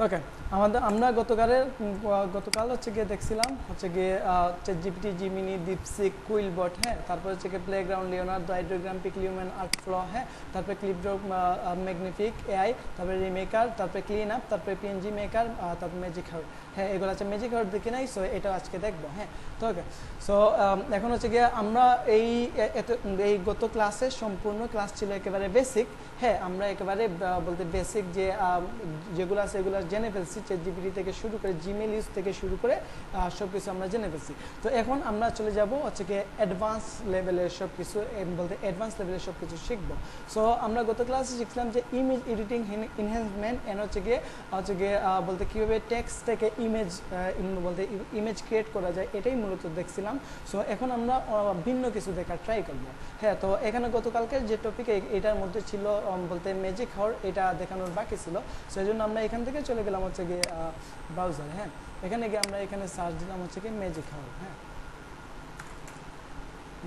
ওকে, আমরা গতকাল হচ্ছে গিয়ে দেখছিলাম হচ্ছে গিয়ে চ্যাটজিপিটি, জিমিনি, ডিপসিক, কুইলবট, হ্যাঁ, তারপর হচ্ছে গিয়ে প্লেগ্রাউন্ড, লিওনার্দো, হাইড্রোগ্রাম, পিকলিউমেন, আর্টফ্লো, হ্যাঁ, তারপরে ক্লিপড্রো, ম্যাগনিফিক এআই, তারপরে রিমেকার, তারপরে ক্লিন আপ, তারপরে পিএনজি মেকার, তারপর ম্যাজিক হার্ট, হ্যাঁ, এগুলো আছে। ম্যাজিক হার্ট দেখি নাই, সো এটা আজকে দেখবো, হ্যাঁ। তো ওকে, সো এখন হচ্ছে গিয়ে আমরা এই গত ক্লাসে সম্পূর্ণ ক্লাস ছিল একেবারে বেসিক, হ্যাঁ, আমরা একেবারে বলতে বেসিক যেগুলো আছে এগুলো জেনে ফেলছি, চ্যাটজিপিটি থেকে শুরু করে, জিমেল ইউজ থেকে শুরু করে সব কিছু আমরা জেনে ফেলছি। তো এখন আমরা চলে যাব হচ্ছে গিয়ে অ্যাডভান্স লেভেলের সব কিছু, বলতে অ্যাডভান্স লেভেলের সব কিছু শিখবো। সো আমরা গত ক্লাসে শিখলাম যে ইমেজ এডিটিং, এনহ্যান্সমেন্ট, এন্ড হচ্ছে গিয়ে বলতে কীভাবে টেক্সট থেকে বলতে ইমেজ ক্রিয়েট করা যায়, এটাই মূলত দেখছিলাম। সো এখন আমরা ভিন্ন কিছু দেখার ট্রাই করবো, হ্যাঁ। তো এখানে গতকালকে যে টপিক এটার মধ্যে ছিল বলতে ম্যাজিক হাওয়ার, এটা দেখানোর বাকি ছিল। সেই জন্য আমরা এখান থেকে চলে গেলাম হচ্ছে গিয়ে ব্রাউজার, হ্যাঁ। এখানে গিয়ে আমরা এখানে সার্চ দিলাম হচ্ছে গিয়ে ম্যাজিক হাওয়ার, হ্যাঁ,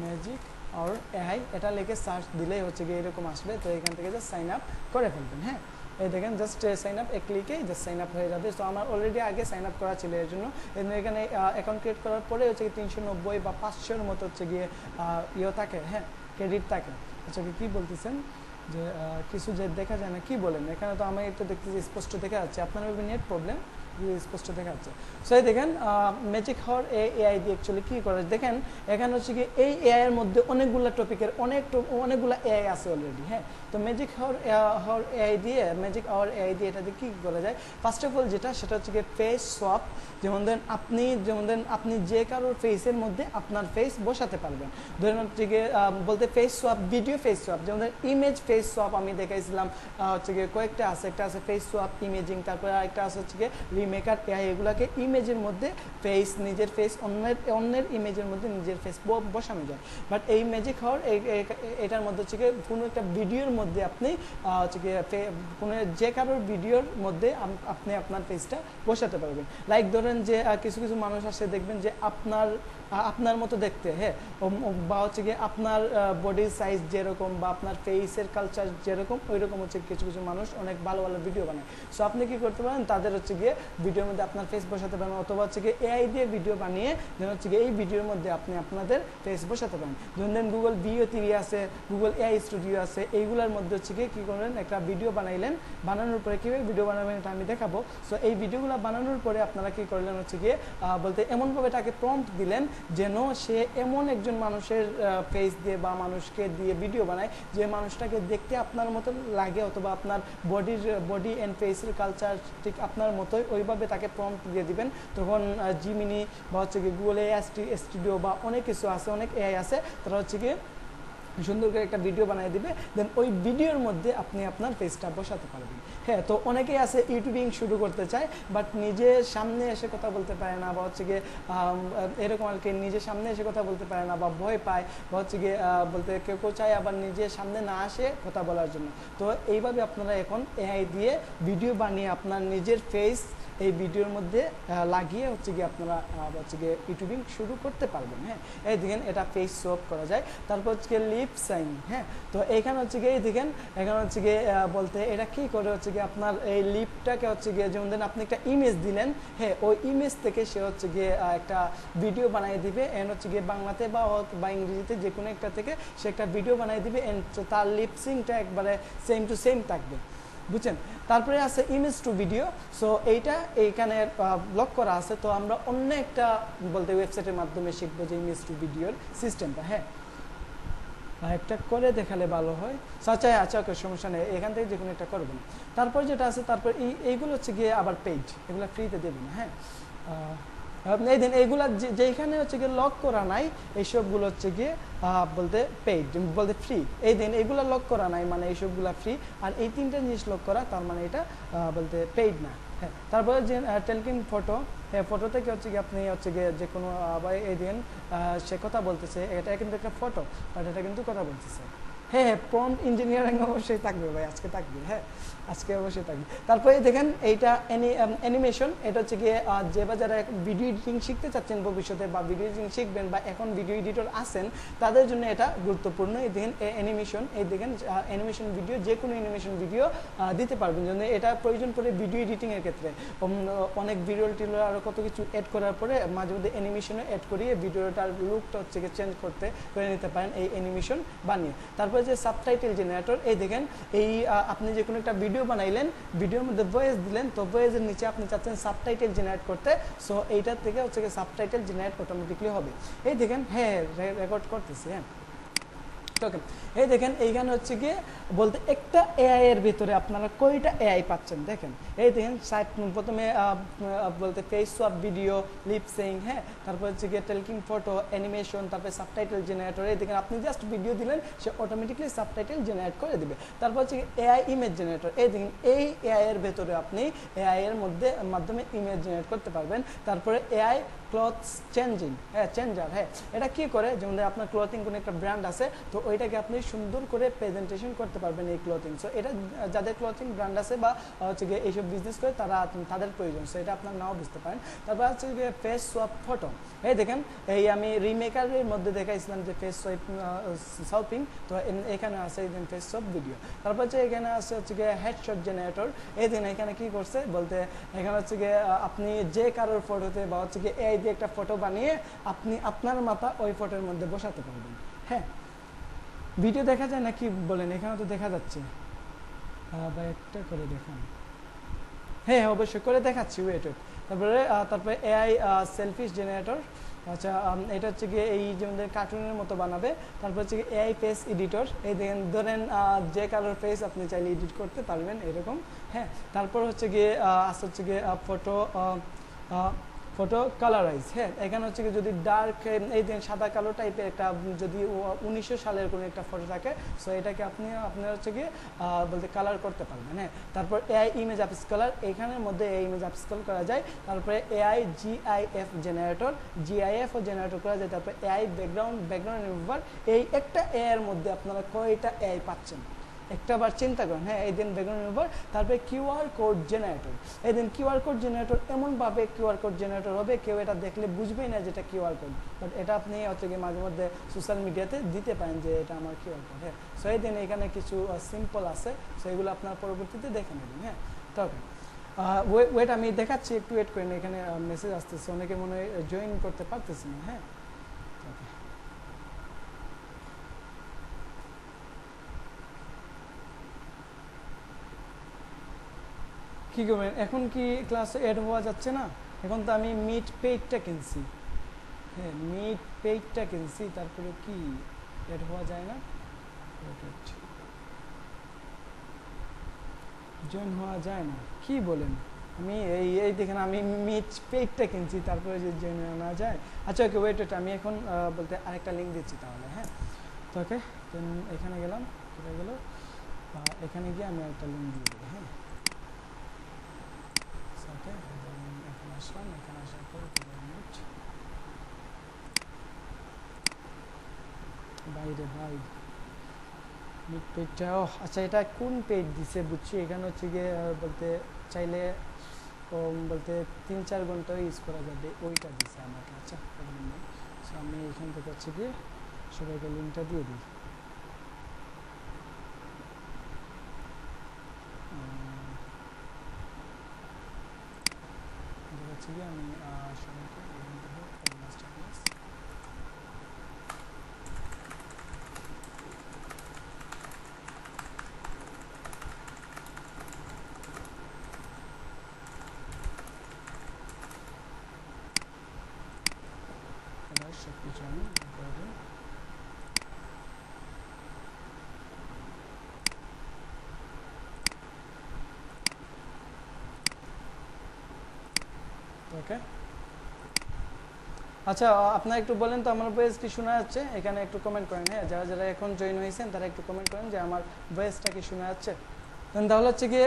ম্যাজিক আর এআই, এটা লিখে সার্চ দিলেই হচ্ছে গিয়ে এরকম আসবে। তো এখান থেকে জাস্ট সাইন আপ করে ফেলবেন, হ্যাঁ। এই দেখেন জাস্ট সাইন আপ, এক ক্লিকে জাস্ট সাইন আপ হয়ে যাবে। তো আমার অলরেডি আগে সাইন আপ করা ছিল, এর জন্য এখানে অ্যাকাউন্ট ক্রিয়েট করার পরে হচ্ছে গিয়ে 390 বা 500-এর মতো হচ্ছে গিয়ে ইয়ে থাকে, হ্যাঁ, ক্রেডিট থাকে। আচ্ছা, কি বলতেছেন যে কিছু যে দেখা যায় না, কি বলেন? এখানে তো আমি একটু দেখতেছি স্পষ্ট দেখা যাচ্ছে, আপনার নেট প্রবলেম, স্পষ্ট দেখা যাচ্ছে। সো এই দেখেন ম্যাজিক হাওয়ার এআই দিয়ে অ্যাকচুয়ালি কী করে দেখেন, এখানে হচ্ছে কি এই এআই এর মধ্যে অনেকগুলো টপিকের অনেকগুলো এআই আছে অলরেডি, হ্যাঁ। তো ম্যাজিক হাওয়ার এআই দিয়ে এটা দিয়ে কী করা যায়, ফার্স্ট অফ অল সেটা হচ্ছে কি ফেস সোয়াপ। যেমন ধরেন আপনি যে কারোর ফেসের মধ্যে আপনার ফেস বসাতে পারবেন। ধরেন হচ্ছে গিয়ে বলতে face swap, video face swap, যেমন ইমেজ ফেস সোয়াপ আমি দেখাইছিলাম, হচ্ছে গিয়ে কয়েকটা আছে, একটা আছে ফেস সোয়াপ ইমেজিং, তারপরে আরেকটা আছে হচ্ছে গিয়ে রিমেকার এআই। এগুলাকে ইমেজের মধ্যে নিজের ফেস অন্যের ইমেজের মধ্যে নিজের ফেস বসানো যায়। বাট এই ম্যাজিক হাওয়ার এটার মধ্যে হচ্ছে গিয়ে কোনো একটা ভিডিওর মধ্যে আপনি হচ্ছে গিয়ে কোনো যে কারোর ভিডিওর মধ্যে আপনি আপনার ফেসটা বসাতে পারবেন। লাইক ধরেন যে কিছু কিছু মানুষ আসে, দেখবেন যে আপনার মতো দেখতে, হ্যাঁ, বা হচ্ছে গিয়ে আপনার বডির সাইজ যেরকম বা আপনার ফেসের কালচার যেরকম, ওই রকম হচ্ছে কিছু কিছু মানুষ অনেক ভালো ভালো ভিডিও বানায়। সো আপনি কি করতে পারেন, তাদের হচ্ছে গিয়ে ভিডিওর মধ্যে আপনার ফেস বসাতে পারেন, অথবা হচ্ছে গিয়ে এআই দিয়ে ভিডিও বানিয়ে যেন হচ্ছে গিয়ে এই ভিডিওর মধ্যে আপনি আপনাদের ফেস বসাতে পারেন। ধরেন গুগল VO3 আছে, গুগল এআই স্টুডিও আছে, এইগুলোর মধ্যে হচ্ছে গিয়ে কী করলেন, একটা ভিডিও বানাইলেন, বানানোর পরে কীভাবে ভিডিও বানাবেন এটা আমি দেখাবো। সো এই ভিডিওগুলো বানানোর পরে আপনারা কী করলেন হচ্ছে গিয়ে বলতে এমনভাবে তাকে প্রম্পট দিলেন যেন সে এমন একজন মানুষের ফেস দিয়ে বা মানুষকে দিয়ে ভিডিও বানায় যে মানুষটাকে দেখতে আপনার মতো লাগে, অথবা আপনার বডি অ্যান্ড ফেসের কালচার ঠিক আপনার মতোই, ওইভাবে তাকে প্রম্পট দিয়ে দিবেন। তখন জিমিনি বা হচ্ছে গিয়ে গুগল এআই স্টুডিও বা অনেক কিছু আছে, অনেক এআই আছে, তারা হচ্ছে গিয়ে সুন্দর করে একটা ভিডিও বানিয়ে দিবে, দেন ওই ভিডিওর মধ্যে আপনি আপনার ফেসটা বসাতে পারবেন, হ্যাঁ। তো অনেকেই আছে ইউটিউবিং শুরু করতে চায়, বাট নিজের সামনে এসে কথা বলতে পারে না, বা হচ্ছে গিয়ে এরকম আর কি নিজের সামনে এসে কথা বলতে পারে না, বা ভয় পায়, বা হচ্ছে গিয়ে বলতে কেউ কেউ চায় আবার নিজের সামনে না আসে কথা বলার জন্য। তো এইভাবে আপনারা এখন এআই দিয়ে ভিডিও বানিয়ে আপনার নিজের ফেস এই ভিডিওর মধ্যে লাগিয়ে হচ্ছে গিয়ে আপনারা হচ্ছে গিয়ে ইউটিউবিং শুরু করতে পারবেন, হ্যাঁ। এই দেখেন এটা ফেস সোয়াপ করা যায়। তারপর হচ্ছে গিয়ে লিপ সাইন, হ্যাঁ। তো এইখানে হচ্ছে গিয়ে দেখেন, এখানে হচ্ছে গিয়ে বলতে এটা কী করে হচ্ছে গিয়ে আপনার এই লিপটাকে হচ্ছে গিয়ে যেমন দেন আপনি একটা ইমেজ দিলেন, হ্যাঁ, ওই ইমেজ থেকে সে হচ্ছে গিয়ে একটা ভিডিও বানিয়ে দিবে, এন্ড হচ্ছে গিয়ে বাংলাতে বা ইংরেজিতে যে কোনো একটা থেকে সে একটা ভিডিও বানিয়ে দিবে, এন্ড তার লিপসিংটা একবারে সেম টু সেম থাকবে, বুঝছেন। তারপরে আছে ইমেজ টু ভিডিও। সো এইটা এইখানে ব্লক করা আছে। তো আমরা অন্য একটা বলতে ওয়েবসাইটের মাধ্যমে শিখবো যে ইমেজ টু ভিডিওর সিস্টেমটা, হ্যাঁ, একটা করে দেখালে ভালো হয়। আচ্ছা ওকে, সমস্যা নেই, এখান থেকে যে কোনো একটা করবো না। তারপর যেটা আছে, তারপর এইগুলো হচ্ছে গিয়ে আবার পেইড, এগুলো ফ্রিতে দেবে না, হ্যাঁ। এই দিন এইগুলা যেখানে হচ্ছে গিয়ে লক করা নাই, এইসবগুলো হচ্ছে গিয়ে বলতে পেইড, বলতে ফ্রি। এই দিন এইগুলা লক করা নাই মানে এইসবগুলা ফ্রি, আর এই তিনটা জিনিস লক করা তার মানে এটা বলতে পেইড না, হ্যাঁ। তারপরে যে টেলকিং ফটো, হ্যাঁ, ফটো থেকে হচ্ছে গিয়ে আপনি হচ্ছে গিয়ে যে কোনো আবার এই দিন সে কথা বলতেছে, এটা কিন্তু একটা ফটো, বাট এটা কিন্তু কথা বলতেছে, হ্যাঁ হ্যাঁ, প্রম্পট ইঞ্জিনিয়ারিং অবশ্যই থাকবে ভাই, আজকে থাকবে, হ্যাঁ আজকে অবশ্যই থাকবে। তারপরে দেখেন এইটা অ্যানিমেশন, এটা হচ্ছে গিয়ে যে বা যারা ভিডিও এডিটিং শিখতে চাচ্ছেন ভবিষ্যতে, বা ভিডিও এডিটিং শিখবেন, বা এখন ভিডিও এডিটর আছেন, তাদের জন্য এটা গুরুত্বপূর্ণ। এই দেখেন অ্যানিমেশন, এই দেখেন অ্যানিমেশন ভিডিও, যে কোনো অ্যানিমেশন ভিডিও দিতে পারবেন, জন্য এটা প্রয়োজন পড়ে ভিডিও এডিটিংয়ের ক্ষেত্রে। অনেক ভিডিও টিডিও আরও কত কিছু অ্যাড করার পরে মাঝে মধ্যে অ্যানিমেশনে অ্যাড করিয়ে ভিডিওটার লুকটা হচ্ছে গিয়ে চেঞ্জ করে নিতে পারেন এই অ্যানিমেশন বানিয়ে। তারপরে যে সাবটাইটেল জেনারেটর, এই দেখেন এই আপনি যে কোনো একটা ভিডিও বানাইলেন, ভিডিওর মধ্যে ভয়েস দিলেন, তো ভয়েসের নিচে আপনি চাচ্ছেন সাবটাইটেল জেনারেট করতে, সো এইটার থেকে হচ্ছে গিয়ে সাবটাইটেল জেনারেট অটোমেটিকলি হবে। এই দেখেন হ্যাঁ রেকর্ড করতেছি, হ্যাঁ ওকে। এই দেখেন এইখানে হচ্ছে গিয়ে বলতে একটা এআই এর ভিতরে আপনারা কয়টা এআই পাচ্ছেন দেখেন। এই দেখেন প্রথমে বলতে ফেস সোয়াপ, ভিডিও, লিপসিং, হ্যাঁ তারপর হচ্ছে গিয়ে টেলকিং ফটো, অ্যানিমেশন, তারপরে সাবটাইটেল জেনারেটর। এই দেখেন আপনি জাস্ট ভিডিও দিলেন, সে অটোমেটিকলি সাবটাইটেল জেনারেট করে দিবে। তারপর হচ্ছে এআই ইমেজ জেনারেটর, এই দেখেন এই এআই এর ভেতরে আপনি এআই এর মাধ্যমে ইমেজ জেনারেট করতে পারবেন। তারপরে এআই ক্লথস চেঞ্জিং, হ্যাঁ চেঞ্জার, হ্যাঁ এটা কি করে, যেমন আপনার ক্লথিং কোনো একটা ব্র্যান্ড আছে, তো ওইটাকে আপনি সুন্দর করে প্রেজেন্টেশন করতে পারবেন এই ক্লথিং। সো এটা যাদের ক্লথিং ব্র্যান্ড আছে বা হচ্ছে গিয়ে এইসব বিজনেস করে তাদের প্রয়োজন, সো এটা আপনার নাও বুঝতে পারেন। তারপর হচ্ছে গিয়ে ফেস সোয়াপ ফটো, এই দেখেন এই আমি রিমেকারের মধ্যে দেখাইছিলাম যে ফেস সোয়াপিং, তো এখানে আছে এই ফেস সোয়াপ ভিডিও। তারপর হচ্ছে এখানে আছে হচ্ছে গিয়ে হেডশট জেনারেটর, এই দিন এখানে কি করছে বলতে এখানে হচ্ছে গিয়ে আপনি যে কারোর ফটোতে বা হচ্ছে গিয়ে এই দিয়ে একটা ফটো বানিয়ে আপনি আপনার মাথা ওই ফটোর মধ্যে বসাতে পারবেন। হ্যাঁ ভিডিও দেখা যায় নাকি বলেন, এখানে তো দেখা যাচ্ছে, বা একটা করে দেখান, হ্যাঁ অবশ্যই করে দেখাচ্ছি, ওয়েট। তারপরে এআই সেলফিশ জেনারেটর, আচ্ছা এটা হচ্ছে গিয়ে এই যেমন কার্টুনের মতো বানাবে। তারপর হচ্ছে গিয়ে এআই ফেস এডিটর, এই দেখেন ধরেন যে কারোর ফেস আপনি চাইলে এডিট করতে পারবেন এরকম, হ্যাঁ। তারপর হচ্ছে গিয়ে হচ্ছে গিয়ে ফটো কালারাইজ, হ্যাঁ এখানে হচ্ছে কি যদি ডার্ক এই দিন সাদা কালো টাইপের একটা যদি 1900 সালের কোনো একটা ফটো থাকে, সো এটাকে আপনার হচ্ছে কি বলতে কালার করতে পারবেন, হ্যাঁ। তারপর এআই ইমেজ আপস্কেলার, এখানের মধ্যে এই ইমেজ আপস্কেল করা যায়। তারপরে এআই জিআইএফ জেনারেটর, জিআইএফ ও জেনারেটর করা যায়। তারপরে এআই ব্যাকগ্রাউন্ড রিমুভার, এই একটা এআই এর মধ্যে আপনারা কয়টা এআই পাচ্ছেন একটা বার চিন্তা করেন, হ্যাঁ। এই দিন ব্যাকগ্রাউন্ড রিমুভার, তারপরে কিউআর কোড জেনারেটর, এই দিন কিউআর কোড জেনারেটর এমনভাবে কিউআর কোড জেনারেটর হবে কেউ এটা দেখলে বুঝবেই না যেটা কিউআর কোড, বাট এটা আপনি হচ্ছে কি মাঝে মধ্যে সোশ্যাল মিডিয়াতে দিতে পারেন যে এটা আমার কিউআর কোড, হ্যাঁ। সো এই দিন এখানে কিছু সিম্পল আছে, সো এগুলো আপনার পরবর্তীতে দেখে নেবেন, হ্যাঁ। তো ওয়েট আমি দেখাচ্ছি, একটু ওয়েট করেন, এখানে মেসেজ আসতেছে, অনেকে মনে হয় জয়েন করতে পারতেছে না, হ্যাঁ। কি করবেন এখন, কি ক্লাসে অ্যাড হওয়া যাচ্ছে না? এখন তো আমি মিট পেইডটা কিনছি, হ্যাঁ মিট পেইডটা কিনছি, তারপরে কি অ্যাড হওয়া যায় না, জয়েন হওয়া যায় না, কি বলেন? আমি এই দেখেন আমি মিট পেইডটা কিনছি, তারপরে যে জয়েন হওয়া যায়। আচ্ছা ওকে ওয়েট, আমি এখন বলতে আরেকটা লিঙ্ক দিচ্ছি তাহলে, হ্যাঁ। তো ওকে এখানে গেলাম, কোথায় গেল, এখানে গিয়ে আমি একটা লিঙ্ক দিয়ে দেবো, হ্যাঁ। ওকে এখানে আসলাম, এখানে আসার পর বাইরে ভাই মিট পেজটা, ও আচ্ছা এটা কোন পেজ দিছে বুঝছি, এখানে হচ্ছে গিয়ে বলতে চাইলে বলতে 3-4 ঘন্টা ইউজ করা যাবে, ওইটা দিছে আমাকে। আচ্ছা প্রবলেম নেই, সো আমি এখান থেকে হচ্ছে গিয়ে সবাইকে লিঙ্কটা দিয়ে দিই। হচ্ছে গিয়ে আমি সবাইকে সব কিছু আমি করে দিই। ওকে আচ্ছা আপনারা একটু বলেন তো আমার ভয়েস কি শোনা যাচ্ছে, এখানে একটু কমেন্ট করেন, হ্যাঁ যারা যারা এখন জয়েন হয়েছেন তারা একটু কমেন্ট করেন যে আমার ভয়েসটা কি শোনা যাচ্ছে। তাহলে হচ্ছে গিয়ে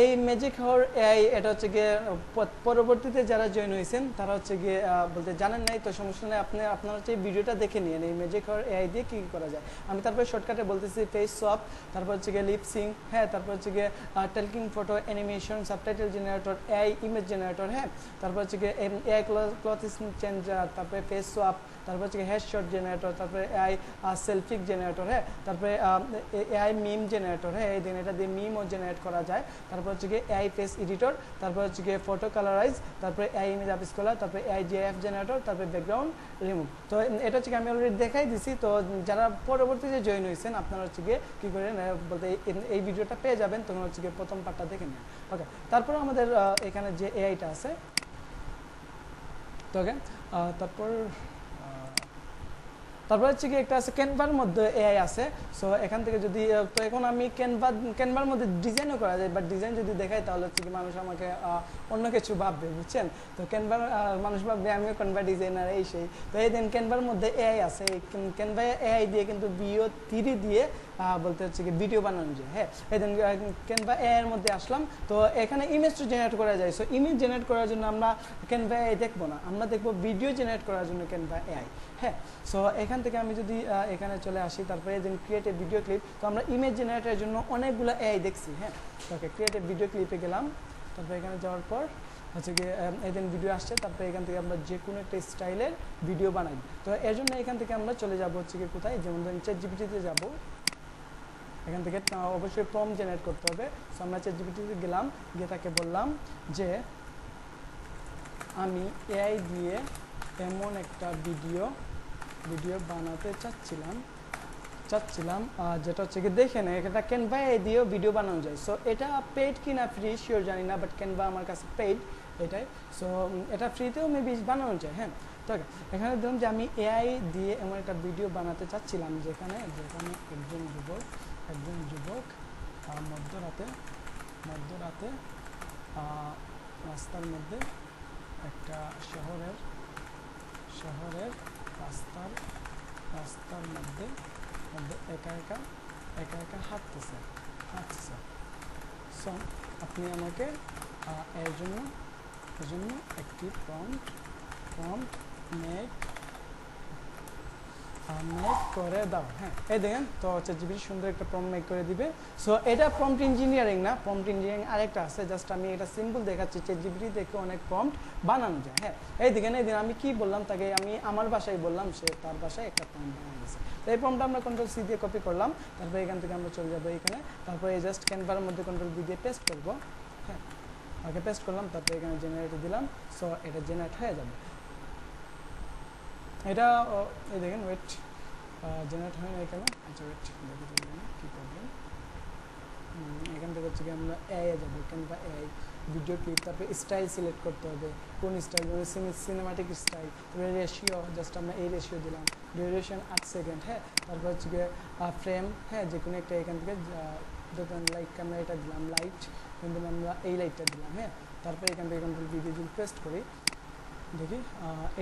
এই ম্যাজিক হাওয়ার এআই এটা হচ্ছে গিয়ে পরবর্তীতে যারা জয়েন হয়েছেন তারা হচ্ছে গিয়ে বলতে জানেন নাই, তো সমস্যা নেই, আপনারা হচ্ছে ভিডিওটা দেখে নিন এই ম্যাজিক হাওয়ার এআই দিয়ে কী করা যায়। আমি তারপরে শর্টকাটে বলতেছি ফেস সোয়াপ, তারপর হচ্ছে গিয়ে লিপসিং, হ্যাঁ, তারপর হচ্ছে গিয়ে talking photo animation, subtitle generator, AI image generator, হ্যাঁ, তারপর হচ্ছে গিয়ে এআই ক্লথ চেঞ্জার, তারপরে ফেস সোয়াপ, তারপর হচ্ছে হেডশট জেনারেটর, তারপরে এআই সেলফি জেনারেটর, হ্যাঁ, তারপরে এআই মিম জেনারেটর, হ্যাঁ, এই দিন এটা দিয়ে মিমও জেনারেট করা যায়। তারপর হচ্ছে গিয়ে এআই ফেস এডিটর, তারপর হচ্ছে গিয়ে ফটো কালারাইজ, তারপরে এআই ইমেজ আপস্কেলার, তারপরে এআই জিআইএফ জেনারেটর, তারপরে ব্যাকগ্রাউন্ড রিমুভ। তো এটা হচ্ছে আমি অলরেডি দেখাই দিছি। তো যারা পরবর্তীতে জয়েন হয়েছেন আপনারা হচ্ছে গিয়ে কী করেন বলতে এই ভিডিওটা পেয়ে যাবেন, তখন হচ্ছে গিয়ে প্রথম পার্টটা দেখে নেন। ওকে, তারপর আমাদের এখানে যে এআইটা আছে, তো ওকে, তারপর হচ্ছে কি একটা আছে ক্যানভার মধ্যে এআই আছে। সো এখান থেকে যদি তো এখন আমি ক্যানভার মধ্যে ডিজাইনও করা যায়, বাট ডিজাইন যদি দেখাই তাহলে হচ্ছে কি মানুষ আমাকে অন্য কিছু ভাববে, বুঝছেন। তো ক্যানভার মানুষ ভাববে আমিও ক্যানভা ডিজাইনার এই সেই। তো এই দিন ক্যানভার মধ্যে এআই আছে, ক্যানভা এআই দিয়ে কিন্তু ভিও 3 দিয়ে বলতে হচ্ছে কি ভিডিও বানানো যায়, হ্যাঁ। এই দিন ক্যানভা এআই এর মধ্যে আসলাম, তো এখানে ইমেজ তো জেনারেট করা যায়। সো ইমেজ জেনারেট করার জন্য আমরা ক্যানভা এআই দেখবো না, আমরা দেখবো ভিডিও জেনারেট করার জন্য ক্যানভা এআই, হ্যাঁ। সো এখান থেকে আমি যদি এখানে চলে আসি, তারপরে দেন ক্রিয়েট এ ভিডিও ক্লিপ। তো আমরা ইমেজ জেনারেটের জন্য অনেকগুলো এআই দেখছি, হ্যাঁ। ওকে, ক্রিয়েট এ ভিডিও ক্লিপে গেলাম, তারপরে এখানে যাওয়ার পর হচ্ছে গিয়ে এই দিন ভিডিও আসছে, তারপরে এখান থেকে আমরা যে কোনো একটা স্টাইলের ভিডিও বানাই। তো এর জন্য এখান থেকে আমরা চলে যাবো হচ্ছে গিয়ে কোথায়, যেমন ধরেন চ্যাটজিপিটিতে যাবো। এখান থেকে অবশ্যই প্রম্পট জেনারেট করতে হবে। সো আমরা চ্যাটজিপিটিতে গেলাম, গিয়ে তাকে বললাম যে আমি এআই দিয়ে এমন একটা ভিডিও বানাতে চাচ্ছিলাম যেটা হচ্ছে কি দেখে নেয় এটা ক্যানভা এআই দিয়েও ভিডিও বানানো যায়। সো এটা পেইড কিনা ফ্রি শিওর জানি না, বাট ক্যানভা আমার কাছে পেইড এটাই। সো এটা ফ্রিতেও মেবি বানানো যায়, হ্যাঁ। তো এখানে ধরুন যে আমি এআই দিয়ে এমন একটা ভিডিও বানাতে চাচ্ছিলাম যেখানে একজন যুবক মধ্যরাতে রাস্তার মধ্যে একটা শহরের রাস্তার মধ্যে একা একা হাঁটতেছে। সো আপনি আমাকে এর জন্য একটি প্রম্পট মেক করে দাও, হ্যাঁ। এই দেখেন, তো চ্যাটজিপিটি সুন্দর একটা প্রম্পট মেক করে দিবে। সো এটা প্রম্পট ইঞ্জিনিয়ারিং না, প্রম্পট ইঞ্জিনিয়ারিং আরেকটা আছে, জাস্ট আমি এটা সিম্পল দেখাচ্ছি। চ্যাটজিপিটি থেকে অনেক প্রম্পট বানানো যায়, হ্যাঁ। এই দেখেন, আমি কি বললাম তাকে, আমি আমার ভাষায় বললাম, সে তার ভাষায় একটা প্রম্পট বানিয়ে দিয়েছে। তো এই প্রম্পটটা আমরা কন্ট্রোল-C দিয়ে কপি করলাম, তারপরে এখান থেকে আমরা চলে যাবো এখানে, তারপরে এই জাস্ট ক্যানভার মধ্যে কন্ট্রোল-V দিয়ে পেস্ট করবো, হ্যাঁ। ওকে, পেস্ট করলাম, তারপরে এখানে জেনারেট দিলাম। সো এটা জেনারেট হয়ে যাবে। এটা এই দেখেন, ওয়েট, জেনারেট হয় না কেন? আচ্ছা, ওয়েট, দেখি কী প্রবলেম। এখান থেকে হচ্ছে কি আমরা এআই যাবো, ক্যানভা এআই ভিডিও ক্লিপ, তারপরে স্টাইল সিলেক্ট করতে হবে, কোন স্টাইল, সিনেমাটিক স্টাইল, তারপরে রেশিও, জাস্ট আমরা এই রেশিও দিলাম, ডিউরেশন 8 সেকেন্ড, হ্যাঁ। তারপর হচ্ছে গিয়ে ফ্রেম, হ্যাঁ, যে কোনো একটা এখান থেকে দেখুন, লাইট আমরা এটা দিলাম, লাইট কিন্তু আমরা এই লাইটটা দিলাম, হ্যাঁ। তারপরে এখান থেকে কন্ট্রোল-V দিয়ে যদি পেস্ট করি, দেখি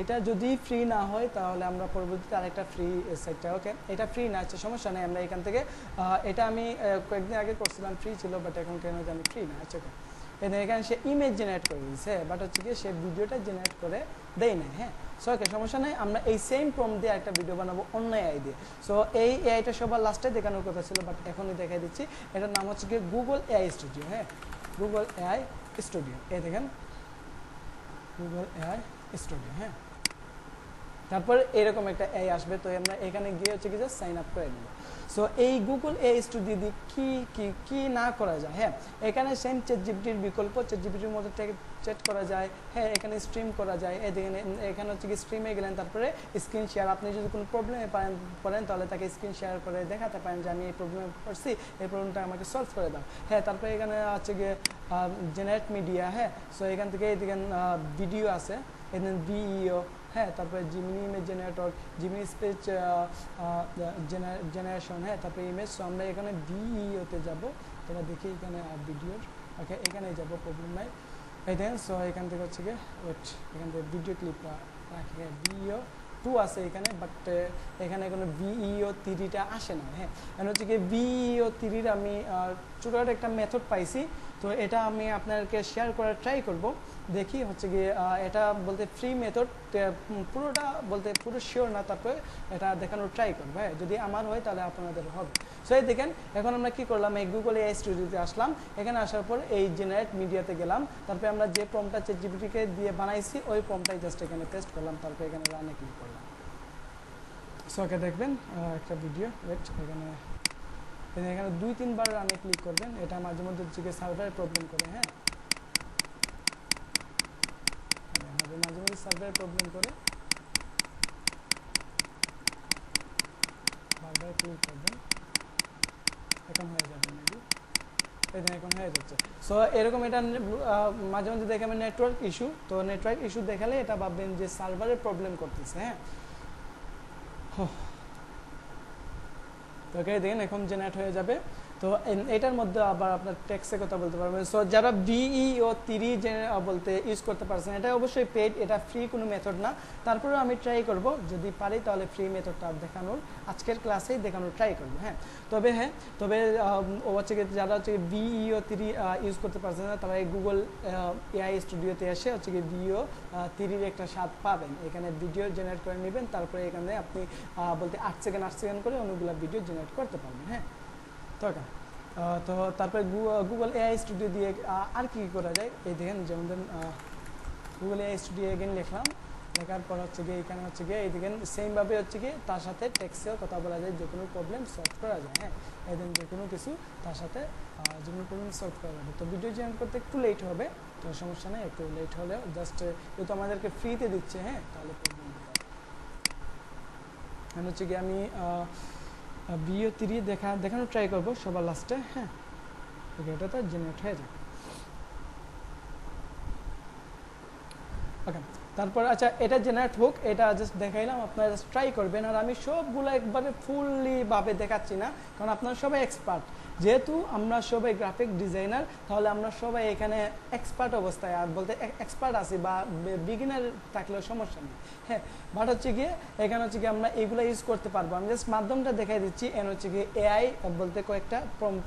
এটা যদি ফ্রি না হয় তাহলে আমরা পরবর্তীতে আরেকটা ফ্রি সাইটটা, ওকে, এটা ফ্রি না, আচ্ছা সমস্যা নেই, আমরা এখান থেকে এটা আমি কয়েকদিন আগে করছিলাম, ফ্রি ছিল, বাট এখন কেন জানি ফ্রি না, আচ্ছা। ওকে, এখানে সে ইমেজ জেনারেট করে দিয়েছে, বাট হচ্ছে কি সে ভিডিওটা জেনারেট করে দেয় না, হ্যাঁ। সো ওকে, সমস্যা নেই, আমরা এই সেম প্রম্পট দিয়ে একটা ভিডিও বানাবো অন্য এআই দিয়ে। সো এই এআইটা সবার লাস্টে দেখানোর কথা ছিল, বাট এখনই দেখাই দিচ্ছি। এটার নাম হচ্ছে কি গুগল এআই স্টুডিও, হ্যাঁ, গুগল এআই স্টুডিও। এই দেখেন, গুগল এআই স্টুডিও, হ্যাঁ। তারপর এরকম একটা এআই আসবে, তো আমরা এখানে গিয়ে হচ্ছে কি যে সাইন আপ করে নেব। সো এই গুগল এআই স্টুডিও দিয়ে কি না করা যায়, হ্যাঁ। এখানে সেম চ্যাটজিপিটির বিকল্প, চ্যাটজিপিটির মধ্যে থেকে চ্যাট করা যায়, হ্যাঁ। এখানে স্ট্রিম করা যায়, এখানে হচ্ছে কি স্ট্রিমে গেলেন, তারপরে স্ক্রিন শেয়ার, আপনি যদি কোনো প্রবলেমে পড়েন তাহলে তাকে স্ক্রিন শেয়ার করে দেখাতে পারেন যে আমি এই প্রবলেমে পড়ছি, এই প্রবলেমটা আমাকে সলভ করে দাও, হ্যাঁ। তারপরে এখানে হচ্ছে গিয়ে জেনারেট মিডিয়া, হ্যাঁ। সো এখান থেকে দেখেন ভিডিও আছে, এখানে ভিইও, হ্যাঁ। তারপরে Gemini image generator, Gemini space generation, হ্যাঁ। তারপরে ইমেজ। সো আমরা এখানে ভিইওতে যাব, তোমরা দেখি এখানে ভিডিওর, ওকে, এখানে যাব, প্রবলেম নাই। এই দেখেন, সো এখান থেকে হচ্ছে গিয়ে ওয়েট, এখান থেকে ভিডিও ক্লিপটা রাখি, ভিইও 2 আছে এখানে, বাট এখানে কোনো ভিইও 3টা আসে না। হ্যাঁ, এখন হচ্ছে কি ভিইও 3 আমি ছোটখাটো একটা মেথড পাইছি, তো এটা আমি আপনাদেরকে শেয়ার করার ট্রাই করব। দেখি হচ্ছে কি এটা বলতে ফ্রি মেথড, পুরোটা বলতে পুরো শিওর না, তারপরে এটা দেখানোর ট্রাই করবো। হ্যাঁ, যদি আমার হয় তাহলে আপনাদের হবে। সো এই দেখেন এখন আমরা কি করলাম, এই গুগল এআই স্টুডিওতে আসলাম। এখানে আসার পর এই জেনারেট মিডিয়াতে গেলাম, তারপরে আমরা যে প্রম্পটটা চ্যাটজিপিটিকে দিয়ে বানাইছি ওই প্রম্পটটাই জাস্ট এখানে পেস্ট করলাম, তারপরে এখানে রানে ক্লিক করলাম। সো ওকে দেখবেন একটা ভিডিও ওয়েট, এখানে 2-3 বার রানে ক্লিক করবেন। এটা মাঝে মধ্যে হচ্ছে সার্ভারের প্রবলেম করে। হ্যাঁ, মাঝে মাঝে সার্ভারের প্রবলেম করে, বারবার ক্লিক করবেন, এখন হয়ে যাবে মেবি, এখন হয়ে যাচ্ছে। সো এরকম এটা মাঝে মাঝে দেখাবেন নেটওয়ার্ক ইস্যু, তো নেটওয়ার্ক ইস্যু দেখালে এটা ভাববেন যে সার্ভারের প্রবলেম করতেছে। হ্যাঁ, তো ওকে দেখেন এখন জেনারেট হয়ে যাবে। তো এটার মধ্যে আবার আপনার ট্যাক্সের কথা বলতে পারবেন। সো যারা ভিইও 3 বলতে ইউজ করতে পারছেন, এটা অবশ্যই পেড, এটা ফ্রি কোনো মেথড না। তারপরেও আমি ট্রাই করব, যদি পারি তাহলে ফ্রি মেথডটা দেখানোর আজকের ক্লাসেই দেখানোর ট্রাই করব। হ্যাঁ, তবে হচ্ছে যারা হচ্ছে ভিইও 3 ইউজ করতে পারছেন না, তারা এই গুগল এআই স্টুডিওতে এসে হচ্ছে কি ভিইও 3 একটা স্বাদ পাবেন। এখানে ভিডিও জেনারেট করে নেবেন, তারপরে এখানে আপনি বলতে 8 সেকেন্ড করে অনেকগুলো ভিডিও জেনারেট করতে পারবেন। হ্যাঁ, তো তারপরে গুগল এআই স্টুডিও দিয়ে আর কি করা যায়, এই দেখেন যেমন গুগল এআই স্টুডিও এগেন লিখলাম, লেখার পর হচ্ছে গিয়ে এখানে হচ্ছে গিয়ে এই দেখেন সেমভাবে হচ্ছে গিয়ে তার সাথে টেক্সটেও কথা বলা যায়, যে কোনো প্রবলেম সলভ করা যায়। হ্যাঁ, এই দিন যে কোনো কিছু তার সাথে যে কোনো প্রবলেম সলভ করা যাবে। তো ভিডিও জেনারেট করতে একটু লেট হবে, তো সমস্যা নেই, একটু লেট হলেও জাস্ট যেহেতু আমাদেরকে ফ্রিতে দিচ্ছে, হ্যাঁ, তাহলে প্রবলেম হবে। এখন হচ্ছে গিয়ে আমি ভিইও 3 দেখানোর ট্রাই করবো সবার লাস্টে। হ্যাঁ, ওকে, এটা তো জেনারেট হয়ে যায়। ওকে, তারপর আচ্ছা এটা জেনারেট হোক, এটা জাস্ট দেখাইলাম, আপনারা জাস্ট ট্রাই করবেন। আর আমি সবগুলো একবারে ফুললি ভাবে দেখাচ্ছি না, কারণ আপনারা সবাই এক্সপার্ট। যেহেতু আমরা সবাই গ্রাফিক ডিজাইনার, তাহলে আমরা সবাই এখানে এক্সপার্ট অবস্থায়, আর বলতে এক্সপার্ট আছি, বা বিগিনার থাকলেও সমস্যা নেই। হ্যাঁ, বাট হচ্ছে গিয়ে এখানে হচ্ছে গিয়ে আমরা এইগুলো ইউজ করতে পারবো। আমি জাস্ট মাধ্যমটা দেখাই দিচ্ছি। এন হচ্ছে গিয়ে এআই বলতে কয়েকটা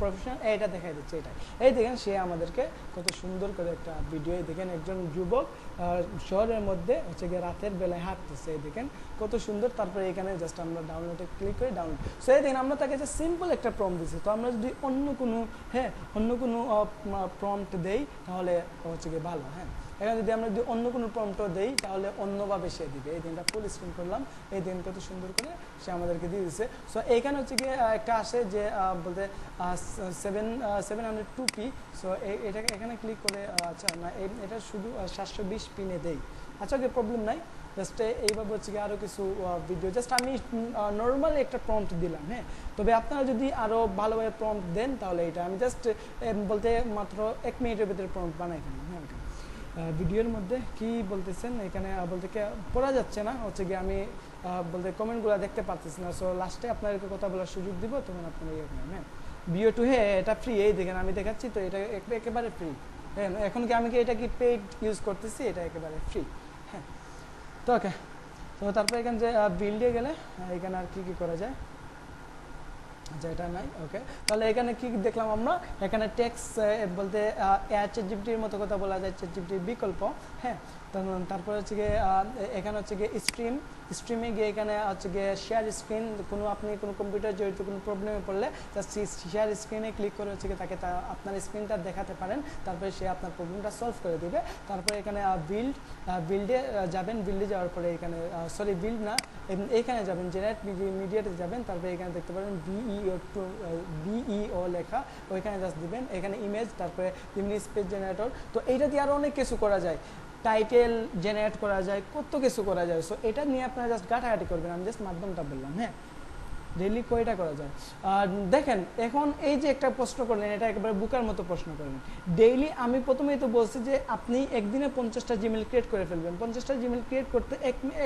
প্রফেশনাল এইটা দেখাই দিচ্ছি। এটাই এই দেখেন, সে আমাদেরকে কত সুন্দর করে একটা ভিডিও, দেখেন একজন যুবক শহরের মধ্যে হচ্ছে গিয়ে রাতের বেলায় হাঁটতেছে, এই দেখেন কত সুন্দর। তারপরে এখানে জাস্ট আমরা ডাউনলোডে ক্লিক করে ডাউনলোড। সো এই দেখেন আমরা তাকে যে সিম্পল একটা প্রম্পট দিচ্ছি। তো আমরা যদি অন্য কোনো প্রম্পট দেই তাহলে হচ্ছে গিয়ে ভালো। হ্যাঁ, এখানে যদি আমরা যদি অন্য কোনো প্রম্পটও দেই তাহলে অন্যভাবে সে দিবে। এই দিনটা ফুল স্ক্রিন করলাম, এই দিন কত সুন্দর করে সে আমাদেরকে দিয়ে দিচ্ছে। সো এইখানে হচ্ছে গিয়ে একটা আসে যে বলতে 702p। সো এটাকে এখানে ক্লিক করে, আচ্ছা না, এটা শুধু 720 পিনে দেই। আচ্ছা, ওকে, প্রবলেম নাই। জাস্ট এইভাবে হচ্ছে গিয়ে আরও কিছু ভিডিও, জাস্ট আমি নর্মাল একটা প্রম্পট দিলাম। হ্যাঁ, তবে আপনারা যদি আরও ভালোভাবে প্রম্পট দেন তাহলে এটা আমি জাস্ট বলতে মাত্র 1 মিনিটের ভিতরে প্রম্পট বানাই ফেলি। হ্যাঁ, ভিডিওর মধ্যে কি বলতেছেন এখানে বলতে পড়া যাচ্ছে না, হচ্ছে গিয়ে আমি বলতে কমেন্টগুলো দেখতে পারতেছি না। সো লাস্টে আপনাদেরকে কথা বলার সুযোগ দিব, তখন আপনারা ইয়ে করেন। হ্যাঁ, ভিও 2, হ্যাঁ এটা ফ্রি, এই দেখেন আমি দেখাচ্ছি, তো এটা একেবারে ফ্রি। হ্যাঁ, এখন কি আমি কি এটা কি পেইড ইউজ করতেছি, এটা একেবারে ফ্রি। হ্যাঁ, তো ওকে, তো তারপরে এখানে যে বিল্ডে গেলে এখানে আর কি করা যায়, যেটা নাই। ওকে, তাহলে এখানে কি দেখলাম আমরা, এখানে টেক্সট বলতে চ্যাটজিপিটির মতো কথা বলা যায়, চ্যাটজিপিটির বিকল্প। হ্যাঁ, তারপরে হচ্ছে গিয়ে এখানে হচ্ছে গিয়ে স্ট্রিমে গিয়ে এখানে হচ্ছে গিয়ে শেয়ার স্ক্রিন, আপনি কোনো কম্পিউটার জড়িত কোনো প্রবলেমে পড়লে জাস্ট শেয়ার স্ক্রিনে ক্লিক করে হচ্ছে গিয়ে তাকে আপনার স্ক্রিনটা দেখাতে পারেন, তারপরে সে আপনার প্রবলেমটা সলভ করে দেবে। তারপরে এখানে বিল্ডে যাবেন, বিল্ডে যাওয়ার পরে এখানে বিল্ড না, এইখানে যাবেন, জেনারেট মিডিয়াতে যাবেন, তারপরে এখানে দেখতে পারেন ভিইও লেখা, ওইখানে জাস্ট দিবেন। এখানে ইমেজ, তারপরে ইমেজ স্পেস জেনারেটর। তো এইটা দিয়ে আরও অনেক কিছু করা যায়, টাইটেল জেনারেট করা যায়, কত কিছু করা যায়। সো এটা নিয়ে আপনারা জাস্ট ঘাটাঘাটি করবেন, আমি জাস্ট মাধ্যমটা বললাম। হ্যাঁ, ডেইলি কয়টা করা যায়। আর দেখেন এখন এই যে একটা প্রশ্ন করলেন, এটা একেবারে বুকার মতো প্রশ্ন করলেন। ডেইলি আমি প্রথমেই তো বলছি যে আপনি একদিনে 50টা জিমেল ক্রিয়েট করে ফেলবেন। 50টা জিমেল ক্রিয়েট করতে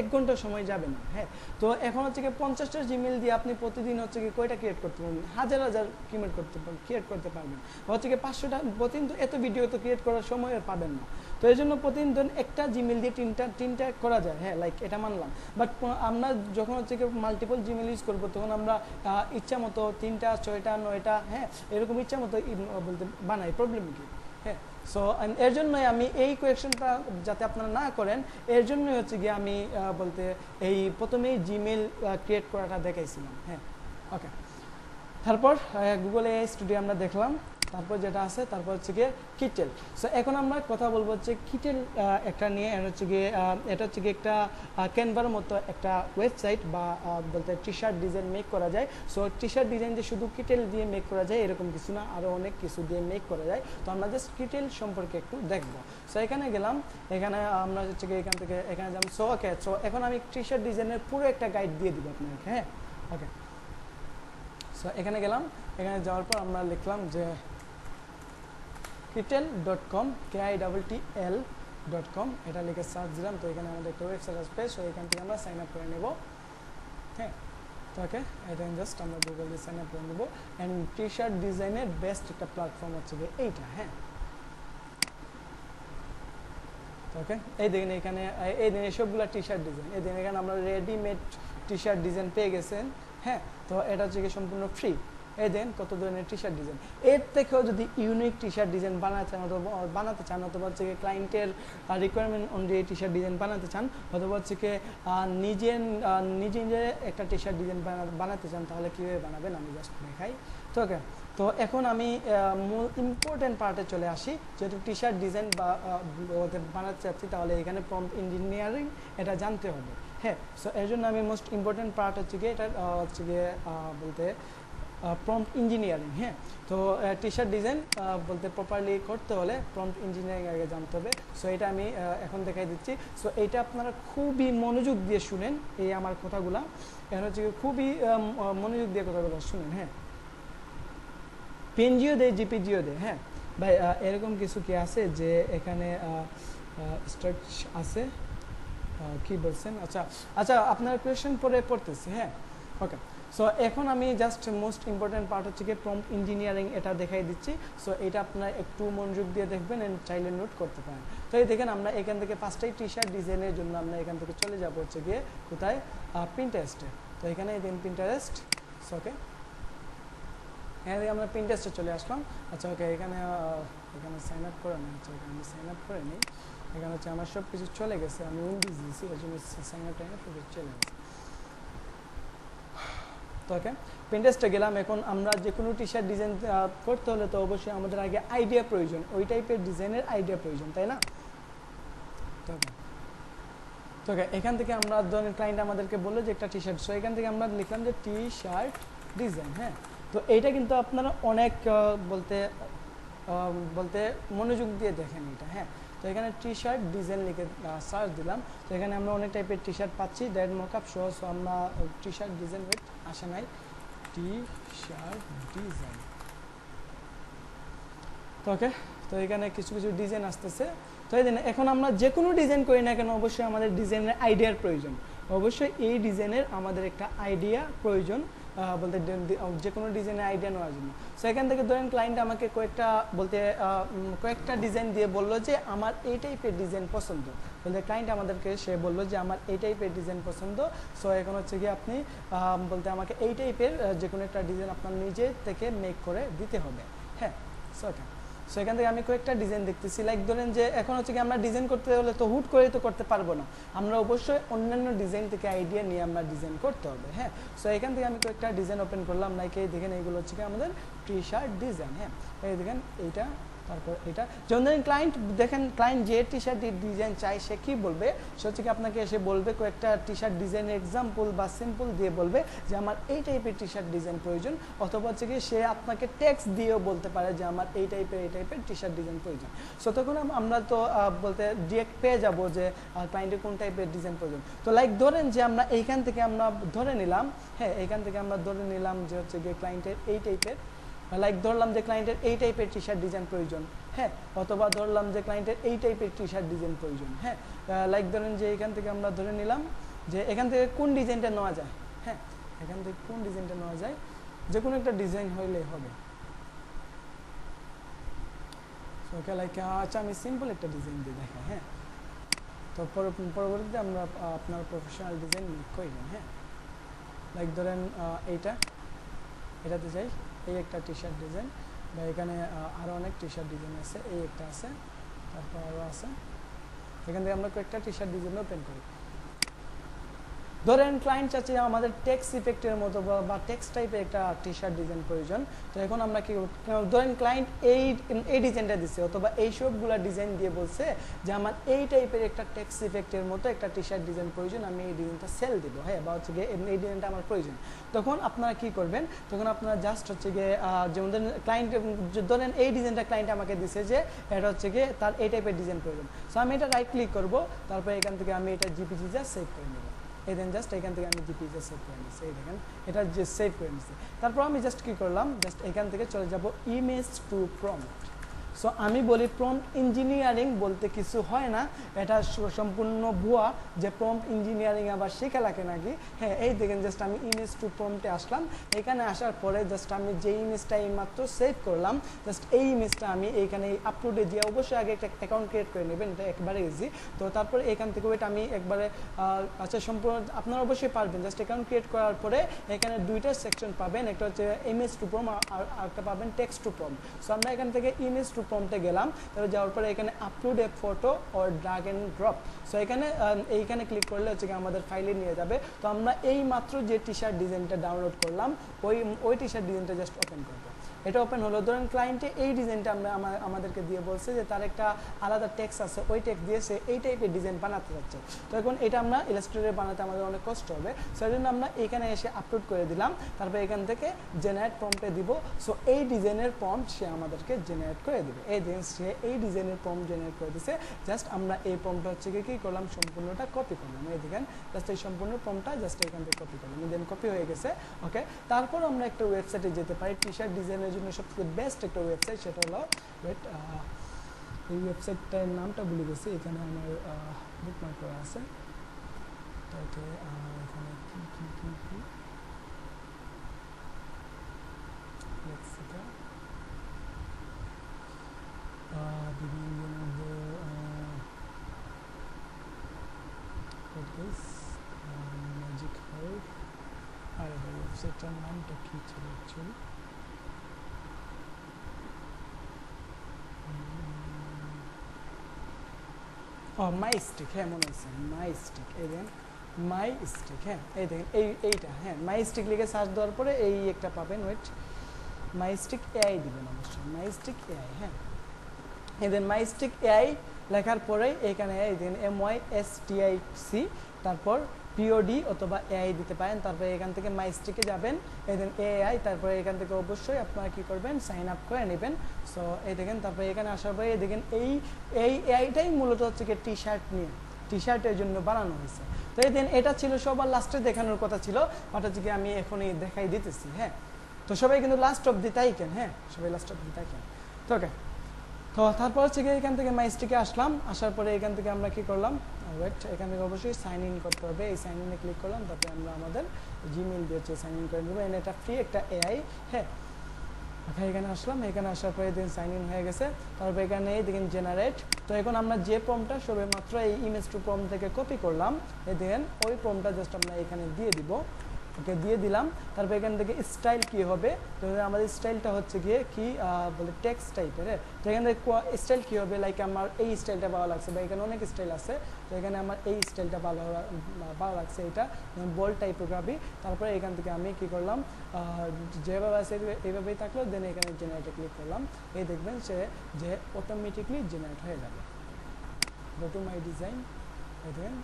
এক ঘন্টা সময় যাবে না। হ্যাঁ, তো এখন হচ্ছে কি 50টা জিমেল দিয়ে আপনি প্রতিদিন হচ্ছে কি কয়টা ক্রিয়েট করতে পারবেন, হাজার ক্রিয়েট করতে পারবেন। হচ্ছে কি 500টা, প্রতিদিন তো এত ভিডিও তো ক্রিয়েট করার সময় পাবেন না। তো এই জন্য প্রতিদিন ধরুন একটা জিমেল দিয়ে তিনটা করা যায়, হ্যাঁ লাইক এটা মানলাম। বাট আমরা যখন হচ্ছে কি মাল্টিপল জিমেল ইউজ করবো তখন আমরা ইচ্ছা মতো 3টা 6টা 9টা হ্যাঁ এরকম ইচ্ছা মতো বলতে বানাই, প্রবলেম কি? হ্যাঁ সো এর জন্যই আমি এই কোয়েকশনটা যাতে আপনারা না করেন এর জন্যই হচ্ছে গিয়ে আমি বলতে এই প্রথমেই জিমেল ক্রিয়েট করাটা দেখাইছিলাম। হ্যাঁ ওকে, তারপর গুগল এআই স্টুডিও আমরা দেখলাম, তারপর যেটা আছে তারপর হচ্ছে গিয়ে কিটেল। সো এখন আমরা কথা বলবো হচ্ছে কিটেল একটা নিয়ে, হচ্ছে গিয়ে এটা হচ্ছে গিয়ে একটা ক্যানভার মতো একটা ওয়েবসাইট বা বলতে টি শার্ট ডিজাইন মেক করা যায়। সো টি শার্ট ডিজাইন যে শুধু কিটেল দিয়ে মেক করা যায় এরকম কিছু না, আরও অনেক কিছু দিয়ে মেক করা যায়। তো আমরা জাস্ট কিটেল সম্পর্কে একটু দেখবো। সো এখানে গেলাম, এখানে আমরা হচ্ছে গিয়ে এখান থেকে এখানে যাম। সো ওকে, সো এখন আমি টি শার্ট ডিজাইনের পুরো একটা গাইড দিয়ে দিব আপনাকে। হ্যাঁ ওকে, সো এখানে গেলাম, এখানে যাওয়ার পর আমরা লিখলাম যে kitel.com KITTL.com এটা লিখে সার্চ দিলাম। তো এখানে আমাদের একটা ওয়েবসাইট আসবে, সো এখান থেকে আমরা সাইন আপ করে নেব। হ্যাঁ তো ওকে, এটা জাস্ট আমরা গুগল দিয়ে সাইন আপ করে নেব। অ্যান্ড টি শার্ট ডিজাইনের বেস্ট একটা প্ল্যাটফর্ম হচ্ছে এইটা। হ্যাঁ ওকে, এই দেখেন এখানে এই দিন সবগুলো টি শার্ট ডিজাইন, এই দিন এখানে আমরা রেডিমেড টি শার্ট ডিজাইন পেয়ে গেছেন। হ্যাঁ তো এটা হচ্ছে কি সম্পূর্ণ ফ্রি। এই দেন কত ধরনের টি শার্ট ডিজাইন, এর থেকেও যদি ইউনিক টি শার্ট ডিজাইন বানাতে চান অথবা হচ্ছে কি ক্লায়েন্টের রিকোয়ারমেন্ট অনুযায়ী টি শার্ট ডিজাইন বানাতে চান অথবা হচ্ছে কি নিজে একটা টি শার্ট ডিজাইন বানাতে চান, তাহলে কীভাবে বানাবেন আমি জাস্ট দেখাই। তো ওকে, তো এখন আমি মূল ইম্পর্টেন্ট পার্টে চলে আসি। যেহেতু টি শার্ট ডিজাইন বানাতে চাচ্ছি তাহলে এখানে প্রম্পট ইঞ্জিনিয়ারিং এটা জানতে হবে। হ্যাঁ সো এর জন্য আমি মোস্ট ইম্পর্টেন্ট পার্ট হচ্ছে গিয়ে এটা হচ্ছে গিয়ে বলতে প্রম্পট ইঞ্জিনিয়ারিং। হ্যাঁ তো টি শার্ট ডিজাইন বলতে প্রপারলি করতে হলে প্রম্পট ইঞ্জিনিয়ারিং আগে জানতে হবে। সো এটা আমি এখন দেখাই দিচ্ছি। সো এইটা আপনারা খুবই মনোযোগ দিয়ে শুনেন, এই আমার কথাগুলা এখন হচ্ছে খুবই মনোযোগ দিয়ে কথাগুলো শুনেন। হ্যাঁ পেনজিও দেয় জিপিজিও দেয়। হ্যাঁ ভাই এরকম কিছু কি আছে যে এখানে স্টার্ট আছে কি বলছেন? আচ্ছা আচ্ছা আপনার কোয়েশ্চেন পরে পড়তেছি। হ্যাঁ ওকে, সো এখন আমি জাস্ট মোস্ট ইম্পর্টেন্ট পার্ট হচ্ছে কি প্রম্পট ইঞ্জিনিয়ারিং এটা দেখাই দিচ্ছি। সো এটা আপনারা একটু মনোযোগ দিয়ে দেখবেন এন্ড চাইলে নোট করতে পারেন। তো এই দেখেন আমরা এখান থেকে ফার্স্টেই টি শার্ট ডিজাইনের জন্য আমরা এখান থেকে চলে যাব হচ্ছে গিয়ে কোথায়, পিন্টারেস্টে। তো এখানে দেন পিন্টারেস্ট। সো ওকে, এখান থেকে আমরা পিন্টারেস্টে চলে আসলাম। আচ্ছা ওকে, এখানে সাইন আপ করে নিই। আচ্ছা এখানে আমি সাইন আপ করে নিই। এখানে হচ্ছে আমার সব কিছু চলে গেছে, আমি উইন্ডোজ দিয়েছি এর জন্য সাইন আপ টাইমে সব কিছু চলে গেছে। তো ওকে, পিন্টারেস্টে গেলাম। এখন আমরা যে কোনো টি শার্ট ডিজাইন করতে হলে তো অবশ্যই আমাদের আগে আইডিয়া প্রয়োজন, ওই টাইপের ডিজাইনের আইডিয়া প্রয়োজন, তাই না? তো ওকে, এখান থেকে আমরা ধরেন ক্লায়েন্ট আমাদেরকে বললো যে একটা টি শার্ট, সো এখান থেকে আমরা লিখলাম যে টি শার্ট ডিজাইন। হ্যাঁ তো এইটা কিন্তু আপনারা অনেক বলতে মনোযোগ দিয়ে দেখেন এটা। হ্যাঁ তো এখানে টি শার্ট ডিজাইন লিখে সার্চ দিলাম। তো এখানে আমরা অনেক টাইপের টি শার্ট পাচ্ছি, দ্যাট মকআপ সহ। সো আমরা টি শার্ট ডিজাইন আসে নাই, টি শার্ট ডিজাইন। তো ওকে, তো এখানে কিছু কিছু ডিজাইন আসতেছে। তো এই দিন এখন আমরা যে কোনো ডিজাইন করি না কেন অবশ্যই আমাদের ডিজাইনের আইডিয়ার প্রয়োজন। অবশ্যই এই ডিজাইনের আমাদের একটা আইডিয়া প্রয়োজন বলতে যে কোনো ডিজাইনের আইডিয়া নেওয়ার জন্য। সো এখান থেকে ধরেন ক্লায়েন্ট আমাকে কয়েকটা ডিজাইন দিয়ে বললো যে আমার এই টাইপের ডিজাইন পছন্দ, বলতে ক্লায়েন্ট আমাদেরকে সে বললো যে আমার এই টাইপের ডিজাইন পছন্দ। সো এখন হচ্ছে গিয়ে আপনি বলতে আমাকে এই টাইপের যে কোনো একটা ডিজাইন আপনার নিজে থেকে মেক করে দিতে হবে। হ্যাঁ সো ওকে, সো এখান থেকে আমি কয়েকটা ডিজাইন দেখতেছি। লাইক ধরেন যে এখন হচ্ছে কি আমরা ডিজাইন করতে হলে তো হুট করে তো করতে পারবো না, আমরা অবশ্যই অন্যান্য ডিজাইন থেকে আইডিয়া নিয়ে আমরা ডিজাইন করতে হবে। হ্যাঁ সো এখান থেকে আমি কয়েকটা ডিজাইন ওপেন করলাম। লাইক এই দেখেন এইগুলো হচ্ছে কি আমাদের টি শার্ট ডিজাইন। হ্যাঁ এই দেখেন এইটা, তারপর এটা। যেমন ধরেন ক্লায়েন্ট দেখেন, ক্লায়েন্ট যে টি শার্ট ডিজাইন চাই সে কী বলবে, সে হচ্ছে কি আপনাকে এসে বলবে কয়েকটা টি শার্ট ডিজাইনের এক্সাম্পল বা সিম্পল দিয়ে বলবে যে আমার এই টাইপের টি শার্ট ডিজাইন প্রয়োজন, অথবা হচ্ছে কি সে আপনাকে টেক্সট দিয়েও বলতে পারে যে আমার এই টাইপের টি শার্ট ডিজাইন প্রয়োজন। সো তখন আমরা তো বলতে ডিরেক্ট পেয়ে যাবো যে ক্লায়েন্টের কোন টাইপের ডিজাইন প্রয়োজন। তো লাইক ধরেন যে আমরা এইখান থেকে আমরা ধরে নিলাম, হ্যাঁ এইখান থেকে আমরা ধরে নিলাম যে হচ্ছে গিয়ে ক্লায়েন্টের এই টাইপের, লাইক ধরলাম যে ক্লায়েন্টের এই টাইপের টি শার্ট ডিজাইন প্রয়োজন। হ্যাঁ অথবা ধরলাম যে ক্লায়েন্টের এই টাইপের টি শার্ট ডিজাইন প্রয়োজন। হ্যাঁ লাইক ধরেন যে এখান থেকে আমরা ধরে নিলাম যে এখান থেকে কোন ডিজাইনটা নেওয়া যায়। হ্যাঁ এখান থেকে কোন ডিজাইনটা নেওয়া যায়, যে কোনো একটা ডিজাইন হইলেই হবে। সো ওকে লাইক আচ্ছা আমি সিম্পল একটা ডিজাইন দিয়ে দেখাই, হ্যাঁ। তো পরবর্তীতে আমরা আপনার প্রফেশনাল ডিজাইন মেক করবেন, হ্যাঁ। লাইক ধরেন এটাতে যাই, এই একটা টি শার্ট ডিজাইন, বা এখানে আরও অনেক টি শার্ট ডিজাইন আছে, এই একটা আছে, তারপর আরও আছে। এখান থেকে আমরা কয়েকটা টি শার্ট ডিজাইন ওপেন করি। ধরেন ক্লায়েন্ট চাচ্ছে আমাদের টেক্সট ইফেক্টের মতো বা টেক্সট টাইপের একটা টি শার্ট ডিজাইন প্রয়োজন। তো এখন আমরা কি ধরেন ক্লায়েন্ট এই ডিজাইনটা দিচ্ছে, অথবা এই সবগুলা ডিজাইন দিয়ে বলছে যে আমার এই টাইপের একটা টেক্সট ইফেক্টের মতো একটা টি শার্ট ডিজাইন প্রয়োজন, আমি এই ডিজাইনটা সেল দিব, হ্যাঁ, বা হচ্ছে গিয়ে এই ডিজাইনটা আমার প্রয়োজন। তখন আপনারা কি করবেন, তখন আপনারা জাস্ট হচ্ছে গিয়ে যেমন ক্লায়েন্ট ধরেন এই ডিজাইনটা ক্লায়েন্ট আমাকে দিছে যে এটা হচ্ছে গিয়ে তার এই টাইপের ডিজাইন প্রয়োজন। সো আমি এটা রাইট ক্লিক করবো, তারপর এখান থেকে আমি এটা জিপিজি জাস্ট সেভ করে নেব। এই দেন জাস্ট এখান থেকে আমি জিপিজি সেভ করে নিচ্ছি, এই দেখেন এটা যে সেভ করে নিচ্ছি। তারপর আমি জাস্ট কী করলাম, জাস্ট এখান থেকে চলে যাব ইমেজ টু প্রম্পট। সো আমি বলি প্রম্পট ইঞ্জিনিয়ারিং বলতে কিছু হয় না, এটা সম্পূর্ণ ভুয়া যে প্রম্পট ইঞ্জিনিয়ারিং আবার শেখা লাগে নাকি। হ্যাঁ, এই দেখেন জাস্ট আমি ইমেজ টু প্রম্পটে আসলাম। এখানে আসার পরে জাস্ট আমি যে ইমেজটা এইমাত্র সেভ করলাম, জাস্ট এই ইমেজটা আমি এইখানে আপলোডে দিয়ে, অবশ্যই আগে একটা অ্যাকাউন্ট ক্রিয়েট করে নেবেন, এটা একবারে ইজি। তো তারপরে এখান থেকে ওইটা আমি একবারে আচ্ছা সম্পূর্ণ আপনারা অবশ্যই পারবেন। জাস্ট অ্যাকাউন্ট ক্রিয়েট করার পরে এখানে দুইটা সেকশন পাবেন, একটা হচ্ছে ইমেজ টু প্রম্পট আর একটা পাবেন টেক্সট টু প্রম্পট। সো আমরা এখান থেকে ইমেজ টু প্রম্পটে গেলাম, তারপর যাওয়ার পরে এখানে upload a photo or drag and drop. So এইখানে ক্লিক করলে হচ্ছে আমাদের ফাইলে নিয়ে যাবে। তো আমরা এই মাত্র যে টি শার্ট ডিজাইনটা ডাউনলোড করলাম, ওই টি শার্ট ডিজাইনটা জাস্ট ওপেন করবো। এটা ওপেন হলো। ধরেন ক্লায়েন্টে এই ডিজাইনটা আমাদেরকে দিয়ে বলছে যে তার একটা আলাদা টেক্সট আছে, ওই টেক্সট দিয়ে সে এই টাইপের ডিজাইন বানাতে যাচ্ছে। তো এখন এটা আমরা ইলাস্ট্রেটরে বানাতে আমাদের অনেক কষ্ট হবে, সেই জন্য আমরা এখানে এসে আপলোড করে দিলাম। তারপর এখান থেকে জেনারেট প্রম্পটে দিব। সো এই ডিজাইনের প্রম্পট সে আমাদেরকে জেনারেট করে দেবে। সে এই ডিজাইনের প্রম্পট জেনারেট করে দিছে। জাস্ট আমরা এই প্রম্পটটা হচ্ছে কি করলাম, সম্পূর্ণটা কপি করলাম। এই দেখেন জাস্ট এই সম্পূর্ণ প্রম্পটটা জাস্ট এখান থেকে কপি করলাম, দেন কপি হয়ে গেছে। ওকে, তারপর আমরা একটা ওয়েবসাইটে যেতে পারি। টি শার্ট ডিজাইনের জন্য সবথেকে বেস্ট একটা ওয়েবসাইট, সেটা হলো এই ওয়েবসাইটটার নামটা ভুলে গেছি, এখানে আমার বুকমার্ক করা আছে। তো এখানে কি লেক্সিকা বিভিন্ন ম্যাজিক হাউস, আর ওয়েবসাইটটার নামটা কি ছিল অ্যাকচুয়ালি, মাইস্টিক। হ্যাঁ, মনে হচ্ছে মাইস্টিক। এই দেখেন মাইস্টিক, হ্যাঁ এই দেখেন এইটা, হ্যাঁ মাইস্টিক লিখে সার্চ দেওয়ার পরে এই একটা পাবেন। ওয়েট, মাইস্টিক এআই দিবেন অবশ্যই, মাইস্টিক এআই। হ্যাঁ, এই দেন মাইস্টিক এআই লেখার পরে এখানে এই দেখেন MYSTIC, তারপর POD অথবা এআই দিতে পারেন। তারপরে এখান থেকে মাইস্টিকে যাবেন, এই দেন এআই, তারপরে এখান থেকে অবশ্যই আপনারা কী করবেন, সাইন আপ করে নেবেন। সো এই দেখেন, তারপরে এখানে আসার পরে এই দেখেন এই এআইটাই মূলত হচ্ছে কি টি শার্ট নিয়ে, টি শার্টের জন্য বানানো হয়েছে। তো এই দেন এটা ছিল সবার লাস্টে দেখানোর কথা ছিল, বাট হচ্ছে কি আমি এখনই দেখাই দিতেছি। হ্যাঁ, তো সবাই কিন্তু লাস্ট অব্দি তাই কেন, হ্যাঁ সবাই লাস্ট অব্দি তাই কেন। তো ওকে, তো তারপর হচ্ছে কি এখান থেকে মাইস্টিকে আসলাম। আসার পরে এখান থেকে আমরা কি করলাম, ওয়েট, এখান থেকে অবশ্যই সাইন ইন করতে হবে। এই সাইন ইনে ক্লিক করলাম, তারপরে আমরা আমাদের জিমেইল দিয়ে হচ্ছে সাইন ইন করে নেবো। এটা ফ্রি একটা এআই। হ্যাঁ, এখানে আসলাম, এখানে আসার পরে দিন সাইন ইন হয়ে গেছে। তারপর এখানে দেখেন জেনারেট। তো এখন আমরা যে প্রম্পটটা সবে মাত্র এই ইমেজ টু প্রম্পট থেকে কপি করলাম, এই দেখেন ওই প্রম্পটটা জাস্ট আমরা এখানে দিয়ে দিব। ওকে, দিয়ে দিলাম। তারপর এখান থেকে স্টাইল কি হবে, তো আমাদের স্টাইলটা হচ্ছে গিয়ে কি বলে টেক্সট টাইপের। তো এখানে স্টাইল কী হবে, লাইক আমার এই স্টাইলটা ভালো লাগছে, বা এখানে অনেক স্টাইল আছে। তো এখানে আমার এই স্টাইলটা ভালো লাগছে, এটা বোল্ড টাইপোগ্রাফি। তারপরে এখান থেকে আমি কি করলাম, যেভাবে আছে এইভাবেই থাকলো, দেন এখানে জেনারেটে ক্লিক করলাম। এই দেখবেন যে অটোমেটিকলি জেনারেট হয়ে যাবে। গো টু মাই ডিজাইন, এই দেখেন।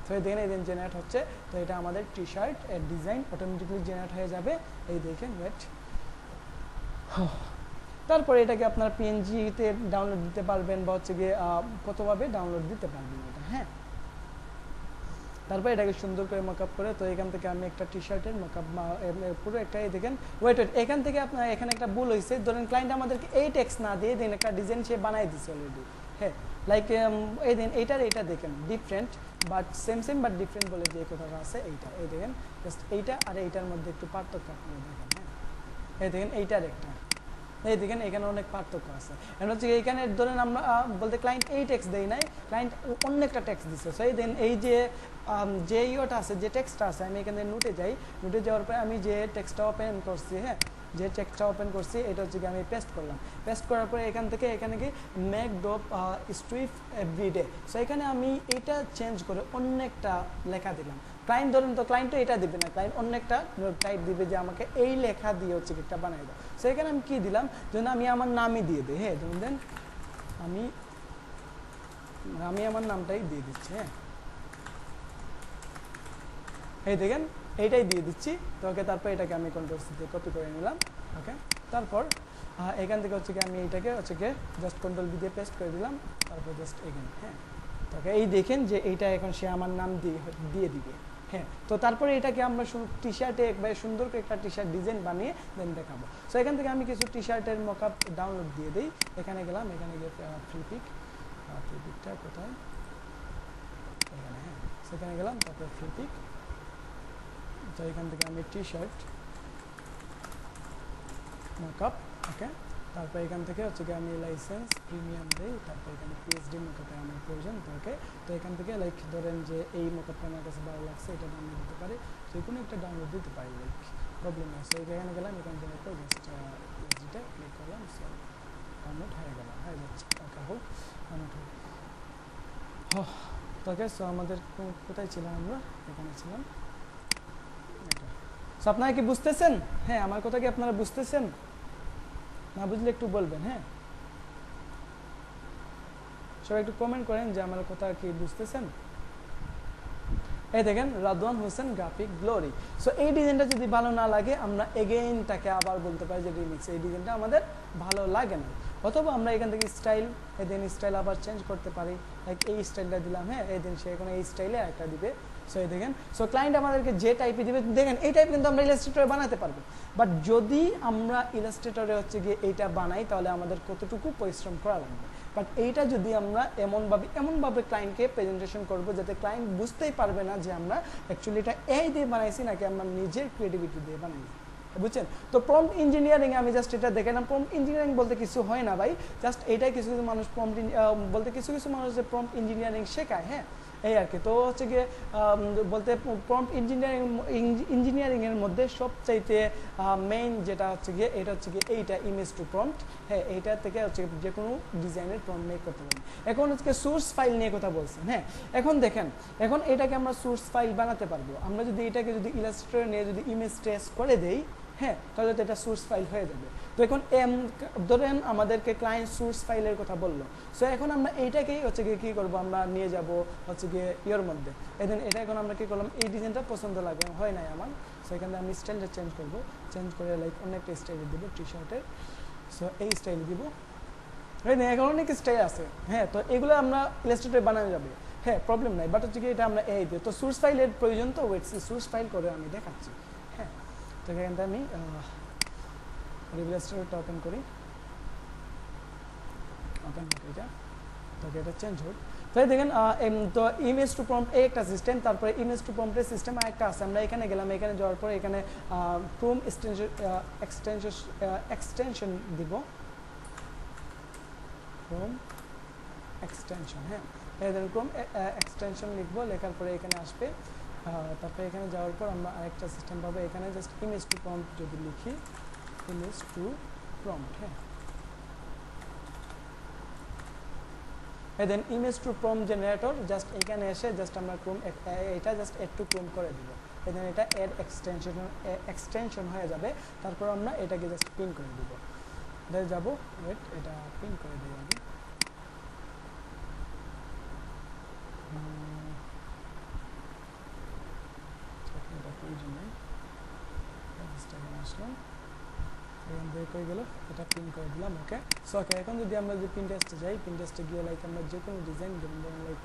তো এই দেখেন এই দিন জেনারেট হচ্ছে। তো এটা আমাদের টি শার্ট এর ডিজাইন অটোমেটিকলি জেনারেট হয়ে যাবে। এই দেখেন, ওয়েট, তারপরে এটাকে আপনার পিএনজিতে ডাউনলোড দিতে পারবেন, বা হচ্ছে গিয়ে কতভাবে ডাউনলোড দিতে পারবেন এটা। হ্যাঁ, তারপর এটাকে সুন্দর করে মেকআপ করে, তো এখান থেকে আমি একটা টি শার্টের মেকআপ পুরো একটা, এই দেখেন ওয়েট, এখান থেকে আপনার এখানে একটা ভুল হয়েছে। ধরেন ক্লায়েন্ট আমাদেরকে এই টেক্সট না দিয়ে দেন একটা ডিজাইন সে বানাই দিচ্ছে অলরেডি। হ্যাঁ, লাইক এই দিন এইটা দেখেন different but same but different বলে যে কথাটা আছে এইটা। এই দেখেন জাস্ট এইটা আর এইটার মধ্যে একটু পার্থক্য আপনারা দেখেন। হ্যাঁ, এই দেখেন এইটার একটা, এই দেখেন এখানে অনেক পার্থক্য আছে। এখন হচ্ছে এখানে ধরেন আমরা বলতে ক্লায়েন্ট এই টেক্সট দেই নাই, ক্লায়েন্ট অন্য একটা টেক্সট দিচ্ছে। সো দেন এই যে যে ইয়েটা আছে, যে টেক্সটটা আছে, আমি এখানে নোটে যাই, নোটে যাওয়ার পরে আমি যে টেক্সটটা ওপেন করছি, হ্যাঁ যে টেক্সটটা ওপেন করছি এটা হচ্ছে কি আমি পেস্ট করলাম। পেস্ট করার পরে এখান থেকে এখানে কি make drop strip everyday. So এখানে আমি এটা চেঞ্জ করে অন্য একটা লেখা দিলাম। ক্লায়েন্ট ধরেন তো ক্লায়েন্ট তো এটা দিবে না, ক্লায়েন্ট অন্য একটা টাইপ দিবে যে আমাকে এই লেখা দিয়ে হচ্ছে একটা বানাই দাও। সো এখানে আমি কি দিলাম, যেন আমি আমার নামই দিয়ে দিই, হ্যাঁ যেমন দেন আমি আমার নামটাই দিয়ে দিচ্ছি। হ্যাঁ এই দেখেন এইটাই দিয়ে দিচ্ছি। তো ওকে তারপর এটাকে আমি কন্ট্রোল সি দিয়ে কপি করে নিলাম। ওকে তারপর এখান থেকে হচ্ছে কি আমি এইটাকে হচ্ছে কি জাস্ট কন্ট্রোল বি দিয়ে পেস্ট করে দিলাম। তারপর জাস্ট এখানে, হ্যাঁ তো এই দেখেন যে এইটা এখন সে আমার নাম দিয়ে দিবে। হ্যাঁ তো তারপরে এটাকে আমরা টি শার্টে একবার সুন্দর করে একটা টি শার্ট ডিজাইন বানিয়ে দেন দেখাবো। সো এখান থেকে আমি কিছু টি শার্টের মকআপ ডাউনলোড দিয়ে দিই। এখানে গেলাম, এখানে গিয়ে ফ্রি পিকটা কোথায়, এখানে, হ্যাঁ সেখানে গেলাম, তারপর ফ্রি পিক। তো এখান থেকে আমি টি শার্ট মকআপ, ওকে তারপর এখান থেকে হচ্ছে কি আমি লাইসেন্স প্রিমিয়াম দিই। তারপর এখানে পিএইচডি মকআপে আমার প্রয়োজন, তো ওকে তো এখান থেকে লাইক ধরেন যে এই মকআপটা আমার কাছে ভালো লাগছে, এটা ডাউনলোড দিতে পারি, যে কোনো একটা ডাউনলোড দিতে পারি, লাইক প্রবলেম নেই। সো এখানে গেলাম, এখান থেকে জাস্ট পিএইচডিটা ক্লিক করলাম, সো ডাউনলোড হয়ে গেল, হয়ে যাচ্ছে। ওকে হোক ডাউনলোড হোক। তো ওকে সো আমাদের কোথায় ছিলাম আমরা, এখানে ছিলাম। সো আপনারা কি বুঝতেছেন? হ্যাঁ আমার কথা কি আপনারা বুঝতেছেন? না বুঝলে একটু বলবেন। হ্যাঁ সবাই একটু কমেন্ট করেন যে আমার কথা কি বুঝতেছেন। এই দেখেন Radwan Hossain graphic glory. So এই ডিজাইনটা যদি ভালো না লাগে আমরা এগেইন তাকে আবার বলতে পারি যে রিমিক্স, এই ডিজাইনটা আমাদের ভালো লাগে না। অথবা আমরা এখান থেকে স্টাইল, এদিন স্টাইল আবার চেঞ্জ করতে পারি, লাইক এই স্টাইলটা দিলাম, হ্যাঁ এদিন সে এখন এই স্টাইলে একটা দিবে। সো এই দেখেন সো ক্লায়েন্ট আমাদেরকে যে টাইপে দিবে, দেখেন এই টাইপ কিন্তু আমরা ইলাস্ট্রেটরে বানাতে পারবো। বাট যদি আমরা ইলাস্ট্রেটরে হচ্ছে গিয়ে এইটা বানাই তাহলে আমাদের কতটুকু পরিশ্রম করা লাগবে। বাট এইটা যদি আমরা এমনভাবে ক্লায়েন্টকে প্রেজেন্টেশন করবো যাতে ক্লায়েন্ট বুঝতেই পারবে না যে আমরা অ্যাকচুয়ালি এটা এই দিয়ে বানাইছি নাকি আমরা নিজের ক্রিয়েটিভিটি দিয়ে বানাইছি, বুঝছেন? তো প্রম্পট ইঞ্জিনিয়ারিং আমি জাস্ট এটা দেখালাম। প্রম্পট ইঞ্জিনিয়ারিং বলতে কিছু হয় না ভাই, জাস্ট এইটাই কিছু কিছু মানুষ বলতে কিছু মানুষ যে প্রম্পট ইঞ্জিনিয়ারিং শেখায়, হ্যাঁ এই আর কি। তো হচ্ছে গিয়ে বলতে প্রম্পট ইঞ্জিনিয়ারিংয়ের মধ্যে সবচাইতে মেইন যেটা হচ্ছে গিয়ে এটা হচ্ছে গিয়ে এইটা ইমেজ টু প্রম্পট, হ্যাঁ এইটা থেকে হচ্ছে যে কোনো ডিজাইনের প্রম্পট মেক করতে পারি। এখন হচ্ছে সোর্স ফাইল নিয়ে কথা বলছেন, হ্যাঁ এখন দেখেন এখন এটাকে আমরা সোর্স ফাইল বানাতে পারবো। আমরা যদি এটাকে যদি ইলাস্ট্রেটর নিয়ে যদি ইমেজ ট্রেস করে দেই, হ্যাঁ তাহলে তো এটা সোর্স ফাইল হয়ে যাবে। তো এখন ধরেন আমাদেরকে ক্লায়েন্ট সোর্স ফাইলের কথা বললো, সো এখন আমরা এইটাকেই হচ্ছে গিয়ে কী করবো, আমরা নিয়ে যাব হচ্ছে গিয়ে ইয়ের মধ্যে। এদিন এটা এখন আমরা কী করলাম, এই ডিজাইনটা পছন্দ লাগে হয় নাই আমার, সো এখানে আমি স্টাইলটা চেঞ্জ করবো, চেঞ্জ করে লাইক অনেকটা স্টাইলে দেবো টি শার্টের। সো এই স্টাইল দিব, এখন অনেক স্টাইল আছে, হ্যাঁ তো এগুলো আমরা ইলাস্ট্রেটরে বানানো যাবে, হ্যাঁ প্রবলেম নাই। বাট হচ্ছে কি এটা আমরা এই দিই, তো সোর্স ফাইলের প্রয়োজন, তো ওয়েট সোর্স ফাইল করে আমি দেখাচ্ছি। হ্যাঁ তো এখানটা আমি ইলাস্ট্রেটরটা ওপেন করি, ওপেন হোক এটা, তো এটা চেঞ্জ হোক। তো দেখেন তো ইমেজ টু প্রম্পট এই একটা সিস্টেম, তারপরে ইমেজ টু প্রম্পটের সিস্টেম আর একটা আছে। আমরা এখানে গেলাম, এখানে যাওয়ার পরে এখানে ক্রোম এক্সটেনশন দিব, ক্রোম এক্সটেনশন, হ্যাঁ এদের ক্রোম এক্সটেনশন লিখবো, লেখার পরে এখানে আসবে। তারপরে এখানে যাওয়ার পর আমরা আরেকটা সিস্টেম পাবো, এখানে জাস্ট ইমেজ টু প্রম্পট যদি লিখি, ইমেজ টু প্রম্পট, হ্যাঁ then image to prompt generator, just এখানে এসে জাস্ট আমরা ক্রোম এটা জাস্ট এড টু ক্রোম করে দিব, দেন এটা এড এক্সটেনশন হয়ে যাবে। তারপর আমরা এটাকে জাস্ট পিন করে দিব, দেন যাবো ওয়েট এটা পিন করে দিই আগে, এটা প্রয়োজন নেই, আসলাম এখান থেকে কই গেল, এটা পিন করে দিলাম। ওকে সো ওকে এখন যদি আমরা যে পিনটেস্টে যাই, পিনটেস্টে গিয়ে লাইক আমরা যে কোনো ডিজাইন যেমন লাইক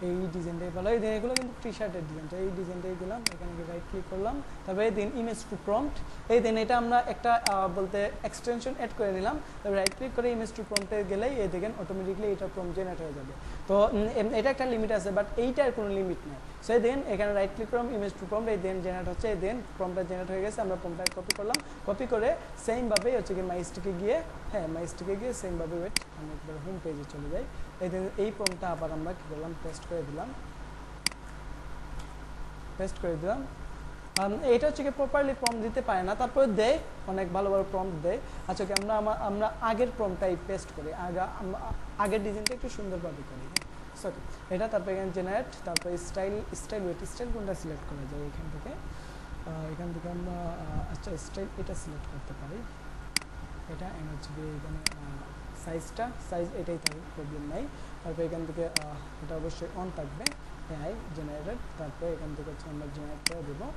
এই ডিজাইনটাই ভালো, এই এগুলো কিন্তু টি শার্টের ডিজাইন। তো এই ডিজাইনটাই দিলাম, এখানে রাইট ক্লিক করলাম, তারপরে এই দিন ইমেজ টু প্রম্পট, এই দিন এটা আমরা একটা বলতে এক্সটেনশন অ্যাড করে নিলাম। তারপরে রাইট ক্লিক করে ইমেজ টু প্রম্পটে গেলেই এই দেখেন অটোমেটিকলি এটা প্রম্পট জেনারেট হয়ে যাবে। তো এটা একটা লিমিট আছে, বাট এইটার কোনো লিমিট নেই। সো এই দেন এখানে রাইট ক্লিক করলাম, ইমেজ টু প্রম্পট, এই দেন জেনারেট হচ্ছে, এই দেন প্রম্পটটা জেনারেট হয়ে গেছে। আমরা প্রম্পটটা কপি করলাম, কপি করে সেমভাবেই হচ্ছে কি মাই স্টিকে গিয়ে, হ্যাঁ মাই স্টিকে গিয়ে সেমভাবে ওয়েট আমি একবার হোম পেজে চলে যাই। এই প্রম্পটটা আবার আমরা কী করলাম, পেস্ট করে দিলাম, পেস্ট করে দিলাম। এটা হচ্ছে কি প্রপারলি প্রম্পট দিতে পারে না, তারপরে দেয় অনেক ভালো ভালো প্রম্পট দেয়। আচ্ছা কি আমরা আগের প্রম্পটটাই পেস্ট করি, আগের ডিজাইনটা একটু সুন্দরভাবে করি। সো এটা তারপরে এখানে জেনারেট, তারপরে স্টাইল ওয়েট, স্টাইল কোনটা সিলেক্ট করা যায় এখান থেকে আমরা আচ্ছা স্টাইল এটা সিলেক্ট করতে পারি, এটা হচ্ছে কি এখানে সাইজ এটাই থাকবে, প্রবলেম নাই। তারপরে এখান থেকে এটা অবশ্যই অন থাকবে, এআই জেনারেটেড। তারপরে এখান থেকে হচ্ছে আমরা জেনারেট করে দেবো।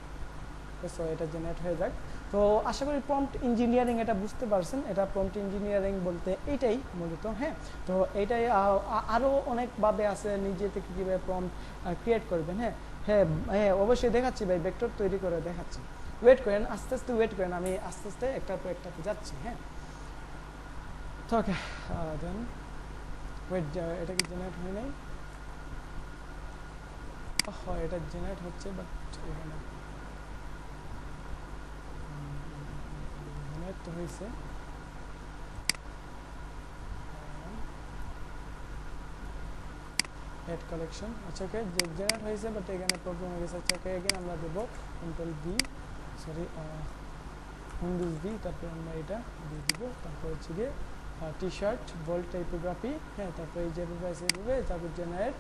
সো এটা জেনারেট হয়ে যাক। তো আশা করি প্রম্পট ইঞ্জিনিয়ারিং এটা বুঝতে পারছেন। এটা প্রম্পট ইঞ্জিনিয়ারিং বলতে এইটাই মূলত। হ্যাঁ, তো এইটাই আরও অনেকভাবে আছে নিজে থেকে কীভাবে প্রম্পট ক্রিয়েট করবেন। হ্যাঁ হ্যাঁ হ্যাঁ অবশ্যই দেখাচ্ছি ভাই, ভেক্টর তৈরি করে দেখাচ্ছি। ওয়েট করেন, আস্তে আস্তে ওয়েট করেন, আমি আস্তে আস্তে একটার পর একটাতে যাচ্ছি। হ্যাঁ, তো ওকে দেন ওয়েট, এটা কি জেনারেট হয় নাই? হয় এটা জেনারেট হচ্ছে, বাট এখানে জেনারেট তো হয়েছে। অ্যাড কালেকশন, আচ্ছা ওকে জেনারেট হয়েছে, বাট এখানে প্রবলেম হয়ে গেছে। আচ্ছা ওকে এখানে আমরা দেবো control V, sorry Windows V, তারপরে আমরা এটা দিয়ে দিব। তারপর হচ্ছে গিয়ে টি শার্ট বোল্ড টাইপোগ্রাফি, হ্যাঁ তারপরে যেভাবে আছে এইভাবে, তারপর জেনারেট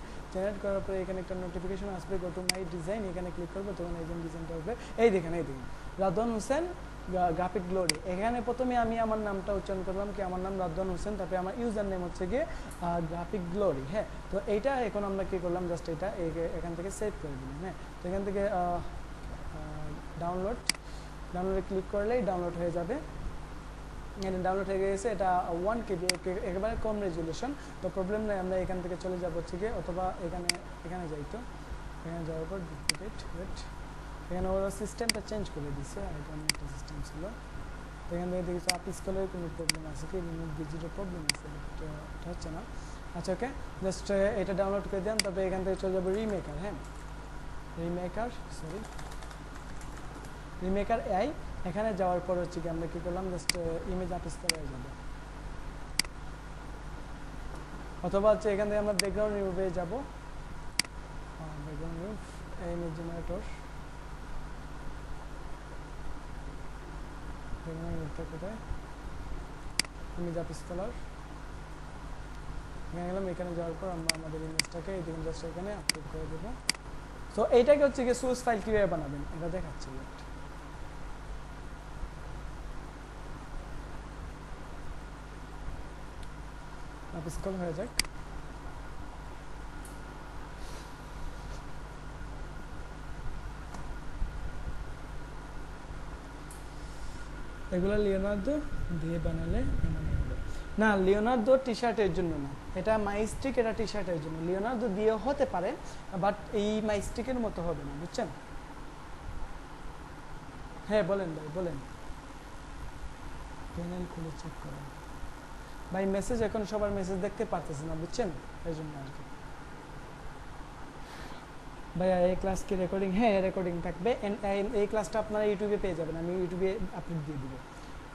করার পরে এখানে একটা নোটিফিকেশন আসবে, গো টু মাই ডিজাইন, এখানে ক্লিক করবো, তখন এই ডিজাইনটা হবে। এই দেখেন রাদওয়ান হোসেন গ্রাফিক গ্লোরি। এখানে প্রথমে আমি আমার নামটা উচ্চারণ করলাম কি, আমার নাম রাদওয়ান হোসেন, তারপরে আমার ইউজার নেম হচ্ছে গিয়ে গ্রাফিক গ্লোরি। হ্যাঁ, তো এইটা এখন আমরা কি করলাম, জাস্ট এটা এখান থেকে সেভ করে দিলাম। হ্যাঁ, তো এখান থেকে ডাউনলোডে ক্লিক করলেই ডাউনলোড হয়ে যাবে। এখানে ডাউনলোড হয়ে গেছে, এটা 1 KB, একেবারে কম রেজুলেশন। তো প্রবলেম নেই, আমরা এখান থেকে চলে যাবো হচ্ছে গিয়ে, অথবা এখানে যাই। তো এখানে যাওয়ার পর ডুপ্লিকেট ওয়েট, এখানে ওরা সিস্টেমটা চেঞ্জ করে দিচ্ছে, আর এটা অন্য একটা সিস্টেম ছিল। তো এখান থেকে দেখেছি আপ স্কলের কোনো প্রবলেম আছে কি, রিমোট ভিজিটের প্রবলেম আছে, এটা হচ্ছে না। আচ্ছা ওকে, জাস্ট এটা ডাউনলোড করে দিলাম। তবে এখান থেকে চলে যাবো রিমেকার। হ্যাঁ, রিমেকার এআই। এখানে যাওয়ার পর হচ্ছে কি আমরা কি করলাম, জাস্ট ইমেজ আপ স্কল হয়ে যাবে, অথবা হচ্ছে এখান থেকে আমরা ব্যাকগ্রাউন্ড রিমুভে যাবো, ব্যাকগ্রাউন্ড রিমুভ, ইমেজ জেনারেটর, কোথায় ইমেজ আপ স্কলার, এখানে গেলাম। এখানে যাওয়ার পর আমরা আমাদের ইমেজটাকে এইদিকে জাস্ট এখানে আপলোড করে দেবো। তো এইটাকে হচ্ছে কি সোর্স ফাইল কীভাবে বানাবেন এটা দেখাচ্ছি। আপ স্কল হয়ে যাক। এগুলো লিওনার্দো দিয়ে বানালে না, লিওনার্দো টি শার্টের জন্য না, এটা মাইস্টিক, এটা টি শার্টের জন্য। লিওনার্দো দিয়ে হতে পারে, বাট এই মাইস্টিকের মতো হবে না, বুঝছেন? হ্যাঁ বলেন ভাই, বলেন। প্যানেল খুলে চেক করেন ভাই, মেসেজ এখন সবার মেসেজ দেখতে পারতেছে না, বুঝছেন? এই জন্য আর কি। ভাইয়া এই ক্লাস কি রেকর্ডিং? হ্যাঁ রেকর্ডিং থাকবে। এই ক্লাসটা আপনারা ইউটিউবে পেয়ে যাবেন, আমি ইউটিউবে আপলোড দিয়ে দিব।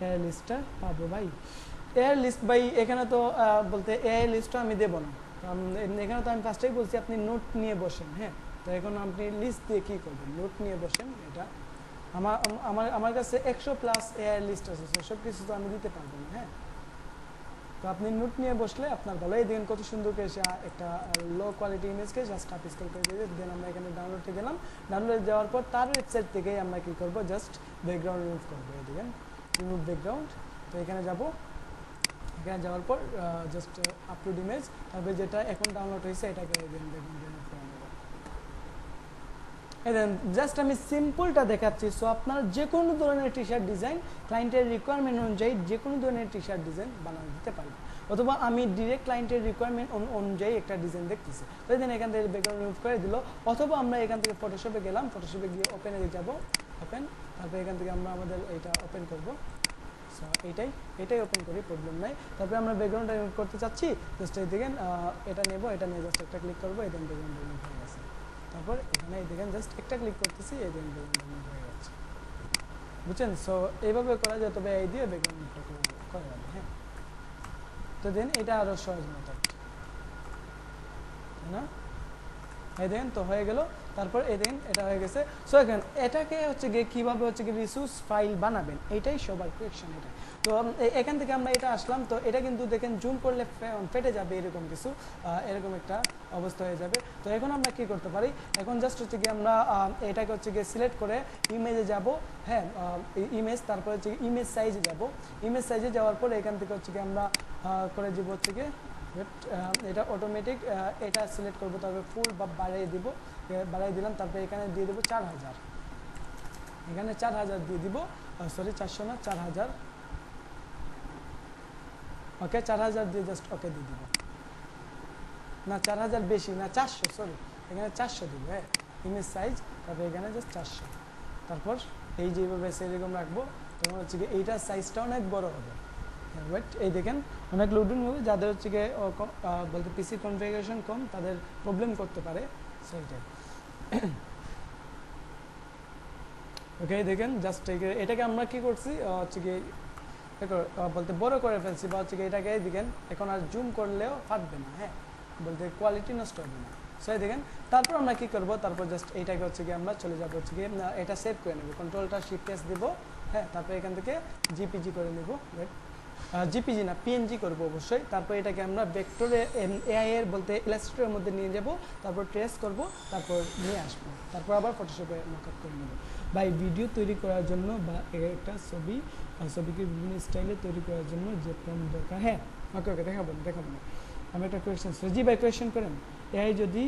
এআই লিস্টটা পাবো ভাই, এআই লিস্ট ভাই এখানে তো বলতে এআই লিস্টটা আমি দেবো না, এখানে তো আমি ফার্স্টেই বলছি আপনি নোট নিয়ে বসেন। হ্যাঁ, তো এখন আপনি লিস্ট দিয়ে কী করবেন, নোট নিয়ে বসেন। এটা আমার কাছে 100+ এআই লিস্ট আছে, সব কিছু তো আমি দিতে পারবো না। হ্যাঁ, তো আপনি নোট নিয়ে বসলে আপনার ভালো। এই দেখেন কত সুন্দর করে সে একটা লো কোয়ালিটি ইমেজকে জাস্ট আপ স্কেল করে দিয়ে দেন। আমরা এখানে ডাউনলোডে গেলাম, ডাউনলোড যাওয়ার পর তার ওয়েবসাইট থেকেই আমরা কী করবো, জাস্ট ব্যাকগ্রাউন্ড রিমুভ করবো। এই দেখেন রিমুভ ব্যাকগ্রাউন্ড। তো এখানে যাব, এখানে যাওয়ার পর জাস্ট আপলোড ইমেজ, তারপরে যেটা এখন ডাউনলোড হয়েছে এটাকে দেন জাস্ট আমি সিম্পলটা দেখাচ্ছি। সো আপনার যে কোনো ধরনের টি শার্ট ডিজাইন ক্লায়েন্টের রিকোয়ারমেন্ট অনুযায়ী যে কোনো ধরনের টি শার্ট ডিজাইন বানানো দিতে পারবেন। অথবা আমি ডিরেক্ট ক্লায়েন্টের রিকোয়ারমেন্ট অনুযায়ী একটা ডিজাইন দেখতেছি, তো দেন এখান থেকে ব্যাকগ্রাউন্ড রিমুভ করে দিল। অথবা আমরা এখান থেকে ফটোশপে গেলাম, ফটোশপে গিয়ে ওপেনে যাব, ওপেন, তারপর এখান থেকে আমরা আমাদের এটা ওপেন করব। সো এটাই ওপেন করি, প্রবলেম নাই। তারপরে আমরা ব্যাকগ্রাউন্ডটা রিমুভ করতে চাচ্ছি, জাস্ট এই দেখেন এটা নেব, এটা নিয়ে জাস্ট একটা ক্লিক করবো, এই দেন ব্যাকগ্রাউন্ড রিমুভ হয়ে গেছে। তারপর এখানে এই দেখেন জাস্ট একটা ক্লিক করতেছি, এই দেন ব্যাকগ্রাউন্ড রিমুভ হয়ে যাচ্ছে, বুঝছেন? সো এইভাবে করা যায়, তবে এই দিয়ে ব্যাকগ্রাউন্ডটা করা যাবে। হ্যাঁ, তো দেন এটা আরও সহজ মেথড, তাই না? এই দেন তো হয়ে গেল। তারপর এই দেন এটা হয়ে গেছে। সো এখন এটাকে হচ্ছে গিয়ে কীভাবে হচ্ছে গিয়ে রিসোর্স ফাইল বানাবেন, এইটাই সবার কোয়েকশন। এটা তো এখান থেকে আমরা এটা আসলাম, তো এটা কিন্তু দেখেন জুম করলে ফেটে যাবে, এরকম কিছু এরকম একটা অবস্থা হয়ে যাবে। তো এখন আমরা কি করতে পারি, এখন জাস্ট হচ্ছে গিয়ে আমরা এটাকে হচ্ছে গিয়ে সিলেক্ট করে ইমেজে যাব। হ্যাঁ, ইমেজ, তারপর হচ্ছে ইমেজ সাইজে যাব। ইমেজ সাইজে যাওয়ার পরে এখান থেকে হচ্ছে গিয়ে আমরা করে দিব হচ্ছে গিয়ে এটা অটোমেটিক, এটা সিলেক্ট করবো, তারপরে ফুল বা বাড়াই দিলাম। তারপরে এখানে দিয়ে দেবো 4000, এখানে 4000 দিয়ে দিব, সরি 400 না 4000, ওকে 4000 দিয়ে জাস্ট ওকে দিয়ে দিব। না 4000 বেশি না, 400, সরি এখানে 400 দিব। হ্যাঁ, ইমেজ সাইজ, তারপরে এখানে জাস্ট 400। তারপর এই যেভাবে সেরকম রাখবো, তখন হচ্ছে কি এইটার সাইজটা অনেক বড় হবে। ওয়েট, এই দেখেন অনেক লোডিং হবে, যাদের হচ্ছে গিয়ে বলতে পিসি কনফিগারেশন কম, তাদের প্রবলেম করতে পারে সেইটাই। ওকে, দেখেন জাস্ট এটাকে আমরা কি করছি হচ্ছে কি বলতে বড় করে ফেলছি, বা হচ্ছে কি এটাকে দেখেন এখন আর জুম করলেও ফাটবে না। হ্যাঁ, বলতে কোয়ালিটি নষ্ট হবে না। সো দেখেন, তারপর আমরা কি করব, তারপর জাস্ট এইটাকে হচ্ছে কি আমরা চলে যাবো হচ্ছে কি এটা সেভ করে নেব, কন্ট্রোলটা শিফট এস দিব। হ্যাঁ, তারপর এখান থেকে জিপিজি করে নেব, জিপিজি না পিএনজি করবো অবশ্যই। তারপর এটাকে আমরা ভেক্টরে এআই এর বলতে ইলাস্ট্রেটরের মধ্যে নিয়ে যাব, তারপর ট্রেস করব, তারপর নিয়ে আসবো, তারপর আবার ফটোশপে মকআপ করে নেব। বা এই ভিডিও তৈরি করার জন্য বা একটা ছবিকে বিভিন্ন স্টাইলে তৈরি করার জন্য যে প্রম্পট দরকার। হ্যাঁ, ওকে ওকে, দেখাবো না। আমি একটা কোয়েশ্চেন, জি ভাই কোয়েশ্চেন করেন। এআই যদি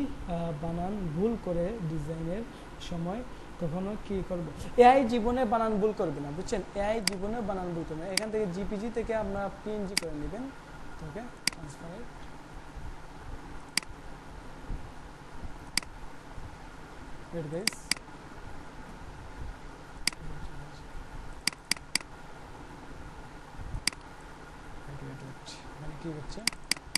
বানান ভুল করে ডিজাইনের সময়, কখনো কি করব? এআই জীবনে বানান ভুল করবে না, বুঝছেন? এআই জীবনে বানান ভুল করবে না। এখান থেকে জিপিজি থেকে আপনারা পিএনজি করে নেবেন। ওকে, ট্রান্সফার ওয়েট গাইস, মানে কি হচ্ছে,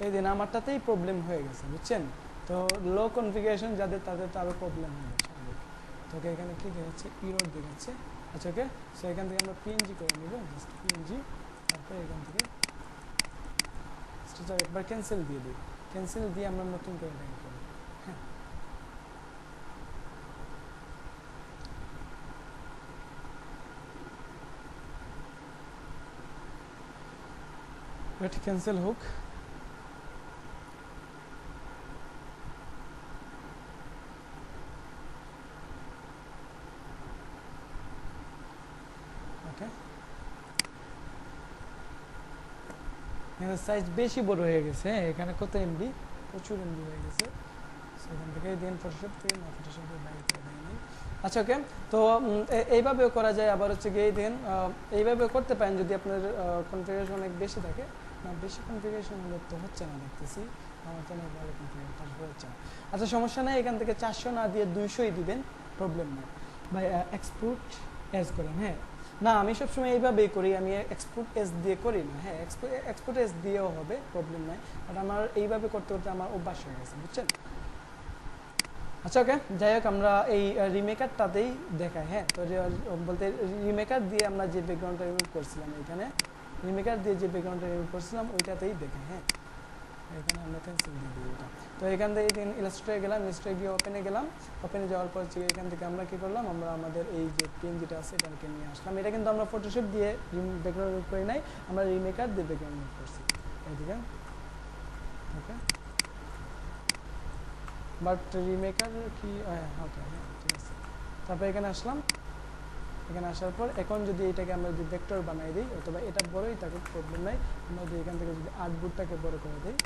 এই দিন আমারটাতেই প্রবলেম হয়ে গেছে, বুঝছেন? তো লো কনফিগারেশন যাদের, তাদের তো আরও প্রবলেম হয়ে গেছে। তোকে এখানে কি দেখাচ্ছে, ইরোড দেখাচ্ছে। আচ্ছা, ওকে, সো এখান থেকে আমরা পিএনজি করে নিব, জাস্ট পিএনজি। তারপর এখান থেকে একবার ক্যান্সেল দিয়ে দিই, ক্যান্সেল দিয়ে আমরা নতুন করে এটাকে করি। হ্যাঁ, ওয়েট, ক্যান্সেল হোক। ওকে, এখানে সাইজ বেশি বড় হয়ে গেছে। এখানে কত এমবি, প্রচুর এমবি হয়ে গেছে। সেখান থেকে দেন ফটোশপ থেকে না, ফটোশপ থেকে বাইরে করে দেয়নি। আচ্ছা, ওকে, তো এইভাবেও করা যায়। আবার হচ্ছে গিয়ে দেন এইভাবেও করতে পারেন যদি আপনার কনফিগারেশন অনেক বেশি থাকে। না, বেশি কনফিগারেশন হলে তো হচ্ছে না, দেখতেছি আমার তো অনেক ভালো কনফিগারেশন, তারপরে হচ্ছে না। আচ্ছা, সমস্যা নাই, এখান থেকে 400 না দিয়ে 200ই দিবেন, প্রবলেম নেই ভাই। এক্সপোর্ট এস করেন। হ্যাঁ, না আমি সবসময় এইভাবেই করি, আমি এক্সপোর্ট এস দিয়ে করি না। হ্যাঁ, এক্সপোর্ট এস দিয়েও হবে, প্রবলেম নাই, বাট আমার এইভাবে করতে করতে আমার অভ্যাস হয়ে গেছে, বুঝছেন? আচ্ছা, ওকে, যাই হোক, আমরা এই রিমেকারটাতেই দেখাই। হ্যাঁ, তো বলতে রিমেকার দিয়ে আমরা যে ব্যাকগ্রাউন্ডটা রিমুভ করছিলাম, এখানে রিমেকার দিয়ে যে ব্যাকগ্রাউন্ডটা রিমুভ করছিলাম ওইটাতেই দেখাই। হ্যাঁ, এখানে আমরা ক্যান্সেল দিয়ে দিই এটা। তো এখান থেকে ইলাস্ট্রেটরে গেলাম, ইলাস্ট্রেটরে গিয়ে ওপেনে গেলাম। ওপেনে যাওয়ার পর এখান থেকে আমরা কী করলাম, আমরা আমাদের এই যে পিএনজিটা আছে এটাকে নিয়ে আসলাম। এটা কিন্তু আমরা ফটোশপ দিয়ে ব্যাকগ্রাউন্ড রিমুভ করি নাই, আমরা রিমেকার দিয়ে ব্যাকগ্রাউন্ড রিমুভ করছি। এইদিকে ওকে, বাট রিমেকার কি, হ্যাঁ ওকে, হ্যাঁ ঠিক আছে। তারপর এখানে আসলাম, এখানে আসার পর এখন যদি এটাকে আমরা যদি ভেক্টর বানাই দিই, অথবা এটা বড়ই থাকুক, প্রবলেম নাই, আমরা যদি এখান থেকে যদি আর্টবোর্ডটাকে বড় করে দিই,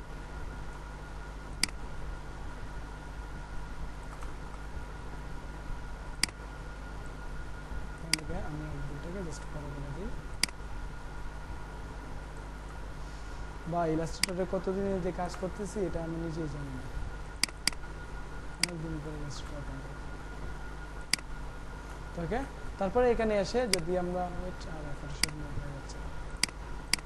আমি আর্টবোর্ডটাকে জাস্ট বড় করে দিই। বা ইলাস্ট্রেটরে কতদিনে যে কাজ করতেছি এটা আমি নিজেই জানি না, অনেকদিন পরে ইলাস্ট্রেটর ওপেন করি। ওকে, তারপরে এখানে এসে যদি আমরা ফটোশপ হয়ে যাচ্ছে,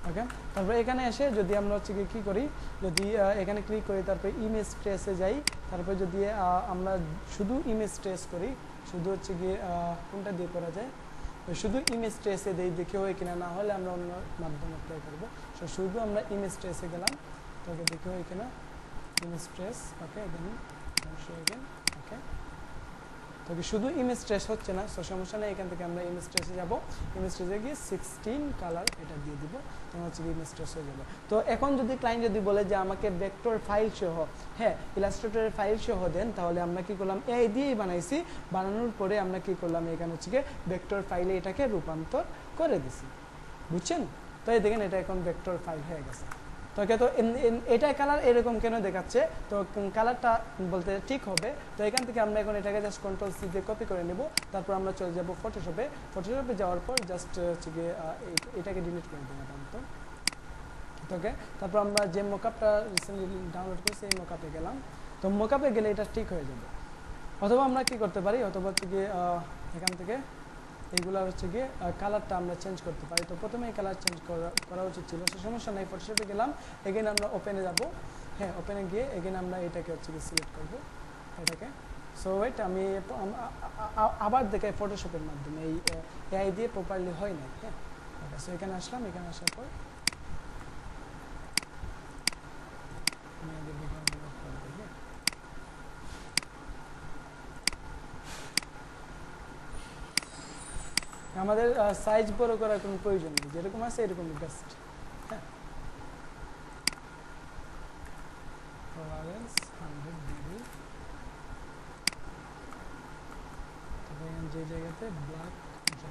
ওকে, তারপরে এখানে এসে যদি আমরা হচ্ছে কি করি, যদি এখানে ক্লিক করি, তারপরে ইমেজ ট্রেসে যাই, তারপরে যদি আমরা শুধু ইমেজ ট্রেস করি, শুধু হচ্ছে গিয়ে কোনটা দিয়ে করা যায়, শুধু ইমেজ ট্রেসে দিই, দেখে হয় কিনা, না হলে আমরা অন্য মাধ্যমে অ্যাপ্লাই করবো। সো শুধু আমরা ইমেজ ট্রেসে গেলাম, তাকে দেখে হয় কিনা, ইমেজ ট্রেস, ওকে, দেন ওকে, তো শুধু ইমেজ ট্রেস হচ্ছে না, সো সমস্যা নেই, এখান থেকে আমরা ইমেজ ট্রেসে যাব, ইমেজ ট্রেসে গিয়ে 16 কালার এটা দিয়ে দিব, তখন হচ্ছে ইমেজ ট্রেস হয়ে যাবে। তো এখন যদি ক্লায়েন্ট যদি বলে যে আমাকে ভেক্টর ফাইল সহ, হ্যাঁ ইলাস্ট্রেটরের ফাইল সহ দেন, তাহলে আমরা কি করলাম, এই দিয়েই বানাইছি, বানানোর পরে আমরা কি করলাম, এখানে হচ্ছে গিয়ে ভেক্টর ফাইলে এটাকে রূপান্তর করে দিছি, বুঝছেন? তো এই দেখেন এটা এখন ভেক্টর ফাইল হয়ে গেছে। তো এটা কালার এরকম কেন দেখাচ্ছে, তো কালারটা বলতে ঠিক হবে। তো এখান থেকে আমরা এখন এটাকে জাস্ট কন্ট্রোল সি দিয়ে কপি করে নেব, তারপর আমরা চলে যাব ফটোশপে, ফটোশপে যাওয়ার পর জাস্ট হচ্ছে গিয়ে এটাকে ডিলিট করে দেবো আপাতত। ওকে, তারপর আমরা যে মোকআপটা রিসেন্টলি ডাউনলোড করেছি এই মোকআপে গেলাম, তো মোকআপে গেলে এটা ঠিক হয়ে যাবে। অথবা আমরা কি করতে পারি, অথবা হচ্ছে গিয়ে এখান থেকে এইগুলো হচ্ছে গিয়ে কালারটা আমরা চেঞ্জ করতে পারি। তো প্রথমে এই কালার চেঞ্জ করা উচিত ছিল, সে সমস্যা নেই, ফটোশপে গেলাম, এগেন আমরা ওপেনে যাব, হ্যাঁ ওপেনে গিয়ে এগেন আমরা এটাকে হচ্ছে গিয়ে সিলেক্ট করবো এটাকে। সো ওয়েট, আমি আবার দেখাই ফটোশপের মাধ্যমে, এই এআই দিয়ে প্রপারলি হয় নাই, হ্যাঁ ওকে। সো এখানে আসলাম, এখানে আসার পর আমাদের সাইজ বড় করার কোনো প্রয়োজন নেই, যেরকম আছে এরকমই বেস্ট, হ্যাঁ। টলারেন্স 100 ডিগ্রি, তারপর যে জায়গাতে ব্ল্যাক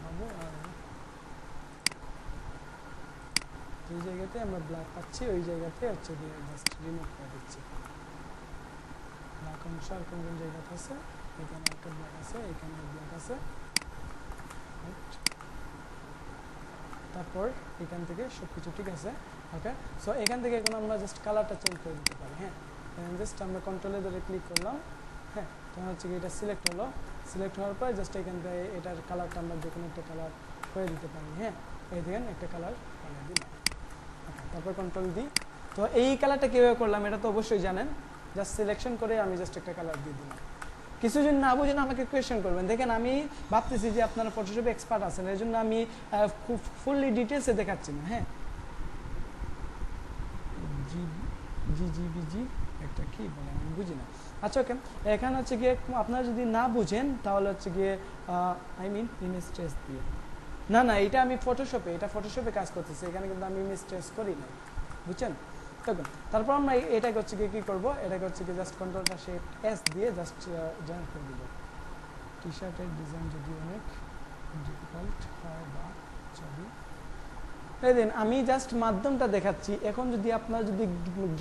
পাবো, আর যে জায়গাতে আমরা ব্ল্যাক পাচ্ছি ওই জায়গাতে হচ্ছে গিয়ে জাস্ট রিমুভ করে দিচ্ছি ব্ল্যাক অংশ। আর কোন কোন জায়গাতে আছে, এখানে একটা ব্ল্যাক আছে, এখানে ব্ল্যাক আছে, তারপর এখান থেকে সব কিছু ঠিক আছে, ওকে। সো এখান থেকে এখন আমরা জাস্ট কালারটা চেঞ্জ করে দিতে পারি, হ্যাঁ জাস্ট আমরা কন্ট্রোলে ধরে ক্লিক করলাম, হ্যাঁ তখন হচ্ছে কি এটা সিলেক্ট হলো, সিলেক্ট হওয়ার পর জাস্ট এখান থেকে এটার কালারটা আমরা যে কোনো একটা কালার করে দিতে পারি, হ্যাঁ এই দেখেন একটা কালার বানিয়ে দিলাম, ওকে। তারপর কন্ট্রোল দিই, তো এই কালারটা কীভাবে করলাম এটা তো অবশ্যই জানেন, জাস্ট সিলেকশন করে আমি জাস্ট একটা কালার দিয়ে দিলাম। কিছু যদি না বুঝেন আমাকে কোয়েশ্চেন করবেন, দেখেন আমি ভাবতেছি যে আপনারা ফটোশপে এক্সপার্ট আছেন, এর জন্য আমি ফুললি ডিটেলসে দেখাচ্ছি না, হ্যাঁ জিজিবিজি একটা কি বলে আমি বুঝি না, আচ্ছা ওকে। এখানে হচ্ছে গিয়ে আপনারা যদি না বুঝেন তাহলে হচ্ছে গিয়ে আই মিন ইমেজ ট্রেস দিয়ে, না এটা আমি ফটোশপে কাজ করতেছি, এখানে কিন্তু আমি ইমেজ ট্রেস করি না, বুঝছেন? তখন তারপর আমরা এটাকে হচ্ছে গিয়ে কী করবো, এটাকে হচ্ছে গিয়ে জাস্ট কন্ট্রোলটা শিফট এস দিয়ে জাস্ট জয়েন করে দিব। টি শার্টের ডিজাইন যদি অনেক ডিফিকাল্ট হয় বা যদি এই দিন আমি জাস্ট মাধ্যমটা দেখাচ্ছি, এখন যদি আপনার যদি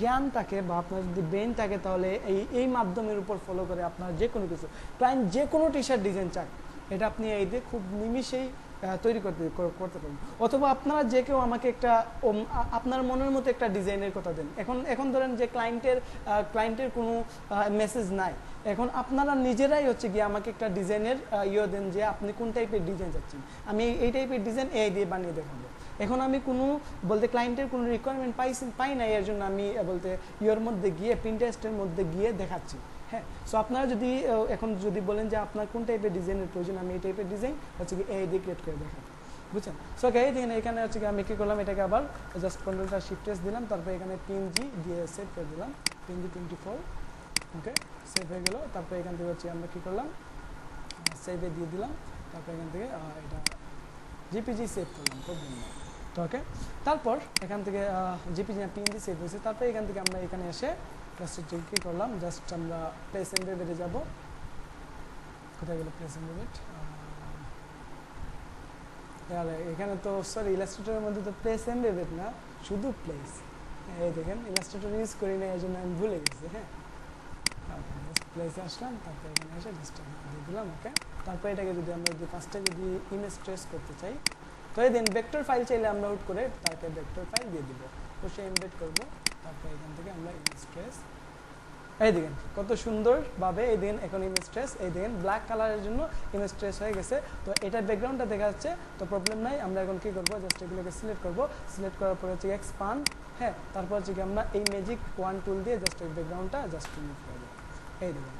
জ্ঞান থাকে বা আপনার যদি ব্রেন থাকে তাহলে এই মাধ্যমের উপর ফলো করে আপনার যে কোনো কিছু ক্লায়েন্ট যে কোনো টি শার্ট ডিজাইন চাক এটা আপনি এই দিয়ে খুব নিমিষেই তৈরি করতে পারবেন। অথবা আপনারা যে কেউ আমাকে একটা আপনার মনের মতো একটা ডিজাইনের কথা দেন, এখন ধরেন যে ক্লায়েন্টের কোনো মেসেজ নাই, এখন আপনারা নিজেরাই হচ্ছে গিয়ে আমাকে একটা ডিজাইনের দেন যে আপনি কোন টাইপের ডিজাইন চাচ্ছেন, আমি এই টাইপের ডিজাইন এই দিয়ে বানিয়ে দেখাবো। এখন আমি কোনো বলতে ক্লায়েন্টের কোনো রিকোয়ারমেন্ট পাই না, এর জন্য আমি বলতে মধ্যে গিয়ে পিন্টারেস্টের মধ্যে গিয়ে দেখাচ্ছি, হ্যাঁ। সো আপনারা যদি এখন যদি বলেন যে আপনার কোন টাইপের ডিজাইনের প্রয়োজন, আমি এই টাইপের ডিজাইন হচ্ছে কি এই দিয়ে ক্রিয়েট করে দেখাবো, বুঝছেন? সো এই দেখেন এখানে হচ্ছে কি আমি কী করলাম, এটাকে আবার জাস্ট কন্ট্রোলটা শিফট এস দিলাম, তারপর এখানে পিএনজি দিয়ে সেভ করে দিলাম, পিএনজি 24, ওকে সেভ হয়ে গেল। তারপর এখান থেকে হচ্ছে আমরা কী করলাম, সেভে দিয়ে দিলাম, তারপর এখান থেকে এটা জিপিজি সেভ করলাম, প্রবলেম নেই, তো ওকে। তারপর এখান থেকে জিপিজি পিএনজি সেভ হয়েছে, তারপর এখান থেকে আমরা এখানে এসে জাস্ট কী করলাম, জাস্ট আমরা প্লেস এমবেডে যাব, কোথায় গেল প্লেস এমবেড, এখানে তো সরি ইলাস্ট্রেটরের মধ্যে তো প্লেস এমবেড না, শুধু প্লেস, এই দেখেন ইলাস্ট্রেটর ইউজ করি না এই জন্য আমি ভুলে গেছি, হ্যাঁ প্লেসে আসলাম, তারপর এখানে এসে জাস্ট দিয়ে দিলাম, ওকে। তারপর এটাকে যদি আমরা যদি ফার্স্টে যদি ইমেজ ট্রেস করতে চাই, তো এই দিন ভেক্টর ফাইল চাইলে আমরা আউট করে তারপরে ভেক্টর ফাইল দিয়ে দিব, বসে এমবেড করব, তারপর এখান থেকে আমরা ইমেজ ট্রেস, এই দেখেন কত সুন্দরভাবে এই দেখেন এখন ইমেজ ট্রেস, এই দেখেন ব্ল্যাক কালারের জন্য ইমেজ ট্রেস হয়ে গেছে। তো এটার ব্যাকগ্রাউন্ডটা দেখা যাচ্ছে, তো প্রবলেম নাই। আমরা এখন কী করবো, জাস্ট এগুলোকে সিলেক্ট করবো, সিলেক্ট করার পরে হচ্ছে এক্সপান্ড, হ্যাঁ, তারপর হচ্ছে কি আমরা এই ম্যাজিক ওয়ান টুল দিয়ে জাস্ট এই ব্যাকগ্রাউন্ডটা জাস্ট রিমুভ করবো, এই দেখেন,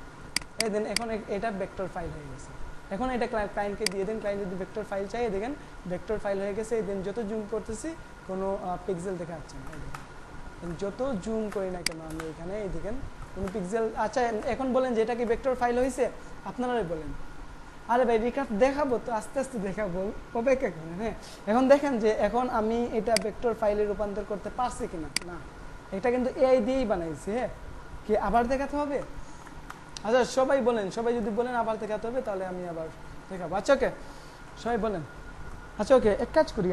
এই দেন এখন এটা ভেক্টর ফাইল হয়ে গেছে। এখন এটা ক্লায়েন্টকে দিয়ে দেন, ক্লায়েন্ট যদি ভেক্টর ফাইল চাই, দেখেন ভেক্টর ফাইল হয়ে গেছে। এই দেন যত জুম করতেছি কোনো পিক্সেল দেখা যাচ্ছে না, এই দেখেন যত জুম করি না কেন আমি এখানে, এই দেখেন কোনো পিক্সেল। আচ্ছা এখন বলেন যে এটা কি ভেক্টর ফাইল হয়েছে, আপনারাই বলেন। আরে ভাই রিক্রাফট দেখাবো তো, আস্তে আস্তে দেখাবো, অপেক্ষা করেন। হ্যাঁ এখন দেখেন যে এখন আমি এটা ভেক্টর ফাইলে রূপান্তর করতে পারছি কিনা, না, এটা কিন্তু এআই দিয়েই বানাইছি। হ্যাঁ কি আবার দেখাতে হবে? আচ্ছা সবাই বলেন, সবাই যদি বলেন আবার দেখাতে হবে তাহলে আমি আবার দেখাবো। আচ্ছা ওকে সবাই বলেন। আচ্ছা ওকে এক কাজ করি,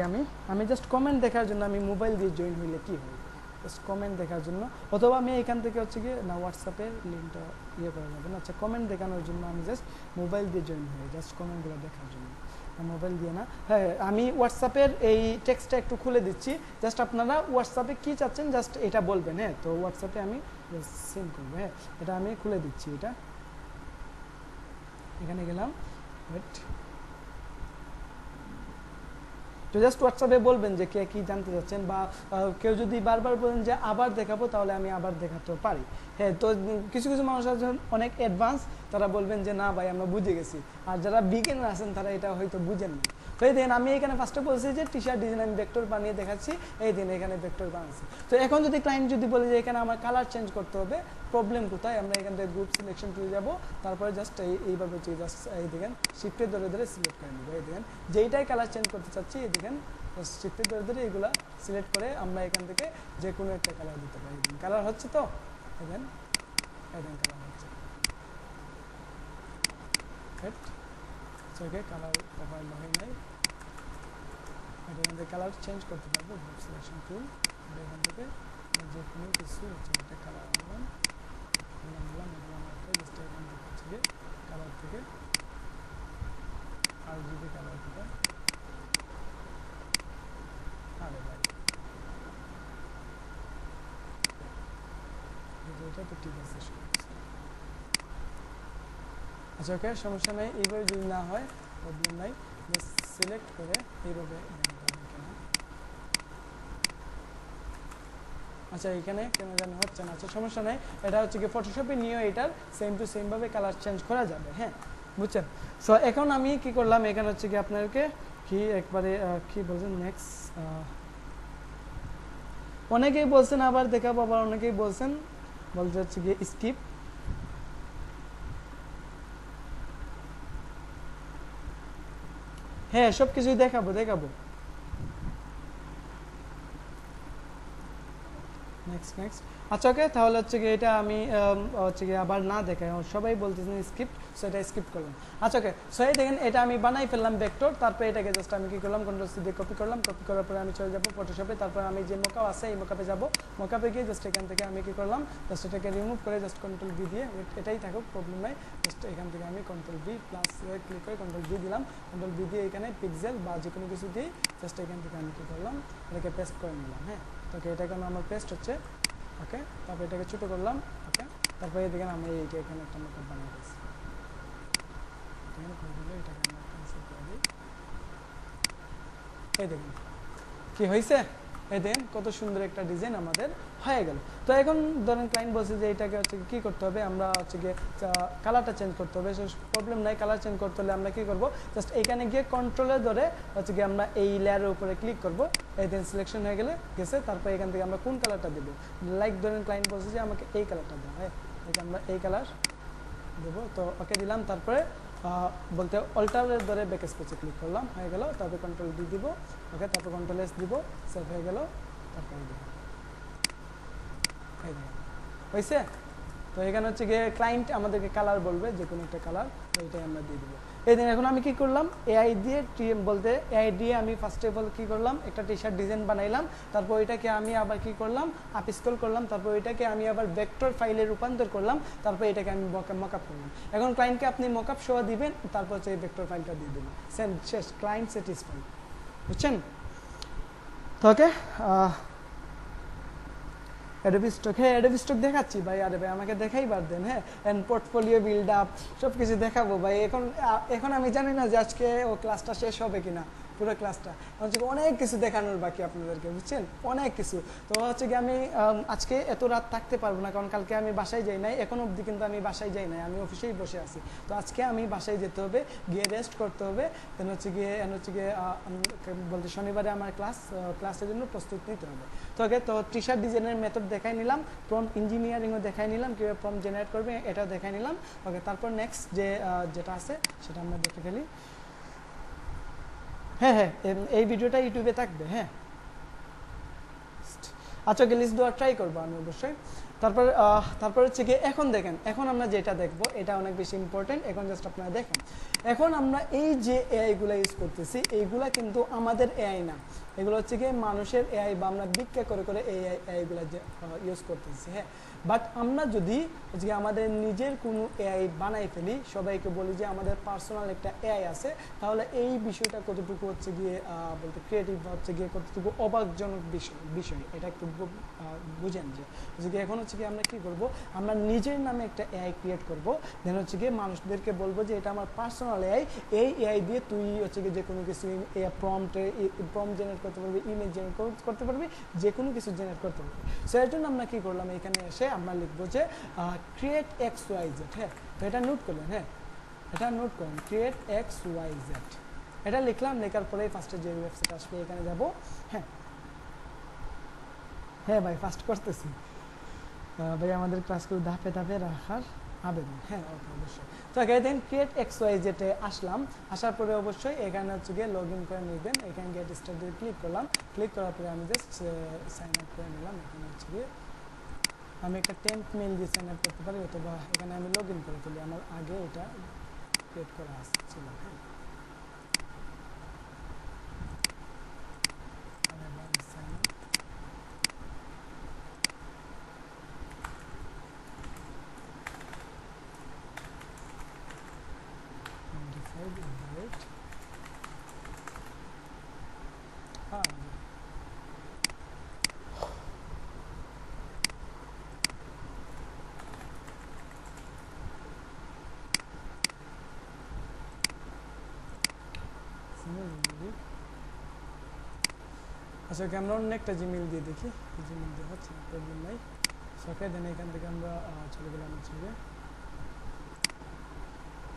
আমি জাস্ট কমেন্ট দেখার জন্য আমি মোবাইল দিয়ে জয়েন হইলে কি হয়, জাস্ট কমেন্ট দেখার জন্য, অথবা আমি এখান থেকে হচ্ছে কি না হোয়াটসঅ্যাপের লিঙ্কটা ইয়ে করা যাবে না। আচ্ছা কমেন্ট দেখানোর জন্য আমি জাস্ট মোবাইল দিয়ে জয়েন হই, জাস্ট কমেন্টগুলো দেখার জন্য, মোবাইল দিয়ে না। হ্যাঁ আমি হোয়াটসঅ্যাপের এই টেক্সটটা একটু খুলে দিচ্ছি, জাস্ট আপনারা হোয়াটসঅ্যাপে কী চাচ্ছেন জাস্ট এটা বলবেন। হ্যাঁ তো হোয়াটসঅ্যাপে আমি সেন্ড করবো, হ্যাঁ এটা আমি খুলে দিচ্ছি, এটা এখানে গেলাম, ওয়েট, তো জাস্ট হোয়াটসঅ্যাপে বলবেন যে কে কী জানতে চাচ্ছেন, বা কেউ যদি বারবার বলেন যে আবার দেখাবো তাহলে আমি আবার দেখাতেও পারি। হ্যাঁ তো কিছু কিছু মানুষ আছেন অনেক অ্যাডভান্স, তারা বলবেন যে না ভাই আমরা বুঝে গেছি, আর যারা বিগিনার আছেন তারা এটা হয়তো বুঝেন না। তো এই দিন আমি এখানে ফার্স্টে বলছি যে টি শার্ট ডিজাইন আমি ভেক্টর বানিয়ে দেখাচ্ছি, এই দিন এখানে ভেক্টর বানাচ্ছি। তো এখন যদি ক্লায়েন্ট যদি বলে যে এখানে আমার কালার চেঞ্জ করতে হবে, প্রবলেম কোথায়, আমরা এখান থেকে গ্রুপ সিলেকশন টুলে যাবো, তারপরে জাস্ট এইভাবে হচ্ছে জাস্ট এই দেখেন শিফটে ধরে ধরে সিলেক্ট করে নেবো, এই দেখেন যেইটাই কালার চেঞ্জ করতে চাচ্ছি, এই দেখেন শিফটে ধরে ধরে এইগুলা সিলেক্ট করে আমরা এখান থেকে যে কোনো একটা কালার দিতে পারি। কালার হচ্ছে তো দেখেন, এই দেখেন কালার হচ্ছে, ওকে কালার প্রোফাইল হয় নাই, এটা এখান থেকে কালার চেঞ্জ করতে পারবো, গ্রুপ সিলেকশন টুল, এখান থেকে যে কোনো কিছু হচ্ছে একটা কালার আনলাম, জাস্ট এখান থেকে হচ্ছে গিয়ে কালার থেকে RGB কালার থেকে, আরে ভাই এটা তো ঠিক আছে। আচ্ছা ওকে সমস্যা নেই, এইভাবে যদি না হয় প্রবলেম নাই, জাস্ট সিলেক্ট করে এইভাবে। আচ্ছা এখানে কেন জানি হচ্ছে না, আচ্ছা সমস্যা নেই, এটা হচ্ছে কি ফটোশপে নিয়েও এটার সেম টু সেম ভাবে কালার চেঞ্জ করা যাবে। হ্যাঁ বুঝছেন। সো এখন আমি কি করলাম, এখানে হচ্ছে কি আপনাদেরকে কি একবারে কি বলছেন নেক্সট, অনেকেই বলছেন আবার দেখাবো, আবার অনেকেই বলছেন বলতে হচ্ছে কি স্কিপ। হ্যাঁ সব কিছুই দেখাবো। নেক্সট আচ্ছা ওকে তাহলে হচ্ছে কি এটা আমি হচ্ছে কি আবার না দেখাই, সবাই বলতেছেন স্কিপ, সো এটা স্কিপ করলাম। আচ্ছা ওকে সো এই দেখেন এটা আমি বানাই ফেললাম ভেক্টর, তারপরে এটাকে জাস্ট আমি কি করলাম কন্ট্রোল সি দিয়ে কপি করলাম, কপি করার পরে আমি চলে যাবো ফটোশপে, তারপর আমি যে মোকাপ আছে এই মোকাপে যাবো, মোকাপে গিয়ে জাস্ট এখান থেকে আমি কি করলাম জাস্ট এটাকে রিমুভ করে জাস্ট কন্ট্রোল বি দিয়ে, এটাই থাকুক প্রবলেম নাই, জাস্ট এখান থেকে আমি কন্ট্রোল বি প্লাস ক্লিক করে কন্ট্রোল বি দিলাম, কন্ট্রোল বি দিয়ে এখানে পিক্সেল বা যে কোনো কিছু দিয়ে জাস্ট এখান থেকে আমি কি করলাম এটাকে পেস্ট করে নিলাম। হ্যাঁ তো এটা কেন আমার পেস্ট হচ্ছে, ওকে তারপর এটাকে ছোটো করলাম, ওকে তারপরে এই দেখেন আমি এইটা এখানে একটা মোকাপ বানিয়ে দিচ্ছি, এটাকে আমরা ক্যান্সেল করে দিই। এই দেখুন কি হয়েছে, এই দেখেন কত সুন্দর একটা ডিজাইন আমাদের হয়ে গেল। তো এখন ধরেন ক্লায়েন্ট বলছে যে এটাকে হচ্ছে কি করতে হবে, আমরা হচ্ছে গিয়ে কালারটা চেঞ্জ করতে হবে, প্রবলেম নাই, কালার চেঞ্জ করতে হলে আমরা কি করব জাস্ট এখানে গিয়ে কন্ট্রোলে ধরে হচ্ছে গিয়ে আমরা এই লেয়ারের উপরে ক্লিক করব, এই দেন সিলেকশন হয়ে গেছে, তারপর এখান থেকে আমরা কোন কালারটা দেবো, লাইক ধরেন ক্লায়েন্ট বলছে যে আমাকে এই কালারটা দেবো, হ্যাঁ আমরা এই কালার দেবো, তো ওকে দিলাম, তারপরে বলতে অল্টারের ধরে ব্যাক স্পেসে ক্লিক করলাম, হয়ে গেল, তারপর কন্ট্রোল ডি দিব, ওকে তারপর কন্ট্রোল এস দিব, সেভ হয়ে গেল, তারপর হয়েছে। তো এখানে হচ্ছে গিয়ে ক্লায়েন্ট আমাদেরকে কালার বলবে, যে কোনো একটা কালার, তো এটাই আমরা দিয়ে দেবো। এই দিন এখন আমি কি করলাম, এআই দিয়ে বলতে এআই দিয়ে আমি ফার্স্ট অফ অল কি করলাম একটা টি শার্ট ডিজাইন বানাইলাম, তারপর ওইটাকে আমি আবার কি করলাম আপ স্ক্রল করলাম, তারপর ওইটাকে আমি আবার ভেক্টর ফাইলে রূপান্তর করলাম, তারপর এটাকে আমি মকআপ করলাম। এখন ক্লায়েন্টকে আপনি মকআপ সহ দিবেন, তারপর হচ্ছে এই ভেক্টর ফাইলটা দিয়ে দেবেন, শেষ, ক্লায়েন্ট স্যাটিসফাইড, বুঝছেন। তো ওকে অ্যাডোবি স্টক, হ্যাঁ অ্যাডোবি স্টক দেখাচ্ছি ভাই। আরে ভাই আমাকে দেখাইবার দেন। হ্যাঁ, এন্ড পোর্টফোলিও বিল্ড আপ সব কিছু দেখাবো ভাই। এখন আমি জানি না যে আজকে ও ক্লাসটা শেষ হবে কিনা, পুরো ক্লাসটা হচ্ছে অনেক কিছু দেখানোর বাকি আপনাদেরকে, বুঝছেন, অনেক কিছু। তো হচ্ছে কি আমি আজকে এত রাত থাকতে পারবো না, কারণ কালকে আমি বাসায় যাই নাই, এখন অবধি কিন্তু আমি বাসায় যাই নাই, আমি অফিসেই বসে আছি। তো আজকে আমি বাসায় যেতে হবে, গিয়ে রেস্ট করতে হবে, দেন হচ্ছে গিয়ে বলতে শনিবারে আমার ক্লাসের জন্য প্রস্তুত নিতে হবে। তো ওকে, তো টি শার্ট ডিজাইনের মেথড দেখাই নিলাম, প্রম্পট ইঞ্জিনিয়ারিংও দেখাই নিলাম, কীভাবে প্রম্পট জেনারেট করবে এটাও দেখাই নিলাম। ওকে, তারপর নেক্সট যেটা আছে সেটা আমরা দেখে ফেলি। হ্যাঁ হ্যাঁ, এই ভিডিওটা ইউটিউবে থাকবে। হ্যাঁ, আচ্ছা ওকে, লিস্ট দেওয়ার ট্রাই করবো আমি অবশ্যই। তারপর হচ্ছে কি এখন দেখেন, এখন আমরা যেটা দেখবো এটা অনেক বেশি ইম্পর্টেন্ট। এখন জাস্ট আপনারা দেখেন, এখন আমরা এই যে এআইগুলো ইউজ করতেছি, এইগুলা কিন্তু আমাদের এআই না, এগুলো হচ্ছে কি মানুষের এআই, বা আমরা ভিক্ষা করে করে এই এআইগুলো ইউজ করতেছি। হ্যাঁ, বাট আমরা যদি হচ্ছে আমাদের নিজের কোনো এআই বানাই ফেলি, সবাইকে বলি যে আমাদের পার্সোনাল একটা এআই আছে, তাহলে এই বিষয়টা কতটুকু হচ্ছে গিয়ে বলতে ক্রিয়েটিভ, হচ্ছে গিয়ে কতটুকু অবাকজনক বিষয় এটা একটু বুঝেন। যে হচ্ছে গিয়ে এখন হচ্ছে কি আমরা কী করবো, আমরা নিজের নামে একটা এআই ক্রিয়েট করবো, দেন হচ্ছে গিয়ে মানুষদেরকে বলবো যে এটা আমার পার্সোনাল এআই, এই এআই দিয়ে তুই হচ্ছে গিয়ে যে কোনো কিছু প্রম্পট জেনারেট করতে পারবি, ইমেজ জেনারেট করতে পারবি, যে কোনো কিছু জেনারেট করতে পারবি। সো এর জন্য আমরা কী করলাম, এখানে এসে আমরা লিখবো যে ক্রিয়েট এক্স ওয়াই জেড। হ্যাঁ, তো এটা নোট করলেন। হ্যাঁ, এটা নোট করেন, ক্রিয়েট এক্স ওয়াই জেড, এটা লিখলাম। লেখার পরে ফার্স্টে যে ওয়েবসাইট আসবে এখানে যাব। হ্যাঁ হ্যাঁ ভাই, ফার্স্ট করতেছি ভাই, আমাদের ক্লাসগুলো ধাপে ধাপে রাখার আবেদন। হ্যাঁ ওকে, অবশ্যই। তো দেন ক্রিয়েট এক্স ওয়াই জেডে আসলাম, আসার পরে অবশ্যই এখানে হচ্ছে গিয়ে লগ ইন করে নেবেন। এখানে গেট স্টার্টেড ক্লিক করলাম, ক্লিক করার পরে আমি জাস্ট সাইন আপ করে নিলাম। এখানে হচ্ছে গিয়ে আমি একটা টেম্প মেল দিয়ে সাইন আপ করতে পারি, অথবা এখানে আমি লগ ইন করে ফেলি, আমার আগে এটা ক্রিয়েট করা ছিল। হ্যাঁ, আচ্ছা ওকে, আমরা অন্য একটা জিমেল দিয়ে দেখি, জিমেল দিয়ে হচ্ছে প্রবলেম নাই। ওকে, দেন এখান থেকে আমরা চলে গেলাম হচ্ছে গিয়ে,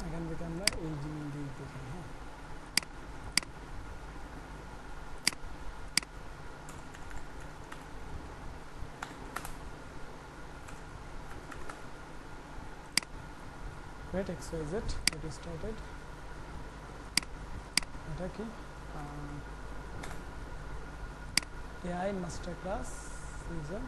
এখান থেকে আমরা এই জিমেল দিয়ে দেখি। হ্যাঁ, Great XYZ, get started. এটা কি AI মাস্টার ক্লাস সিজন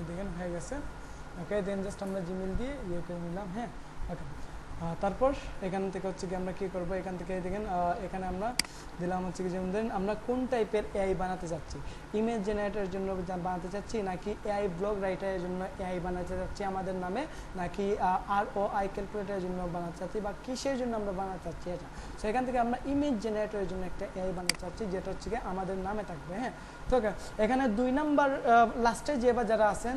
দেখেন হয়ে গেছে। ওকে, দেন জাস্ট আমরা জিমেল দিয়ে ইয়ে করে নিলাম। হ্যাঁ, ওকে। তারপর এখান থেকে হচ্ছে কি আমরা কী করবো, এখান থেকে দেখেন এখানে আমরা দিলাম হচ্ছে কি, যেমন ধরেন আমরা কোন টাইপের এআই বানাতে চাচ্ছি, ইমেজ জেনারেটরের জন্য বানাতে চাচ্ছি, নাকি এআই ব্লগ রাইটারের জন্য এআই বানাতে চাচ্ছি আমাদের নামে, নাকি ROI ক্যালকুলেটারের জন্য বানাতে চাচ্ছি, বা কিসের জন্য আমরা বানাতে চাচ্ছি এটা। সো এখান থেকে আমরা ইমেজ জেনারেটরের জন্য একটা এআই বানাতে চাচ্ছি, যেটা হচ্ছে কি আমাদের নামে থাকবে। হ্যাঁ, তো এখানে 2 নাম্বার লাস্টে যে বা যারা আছেন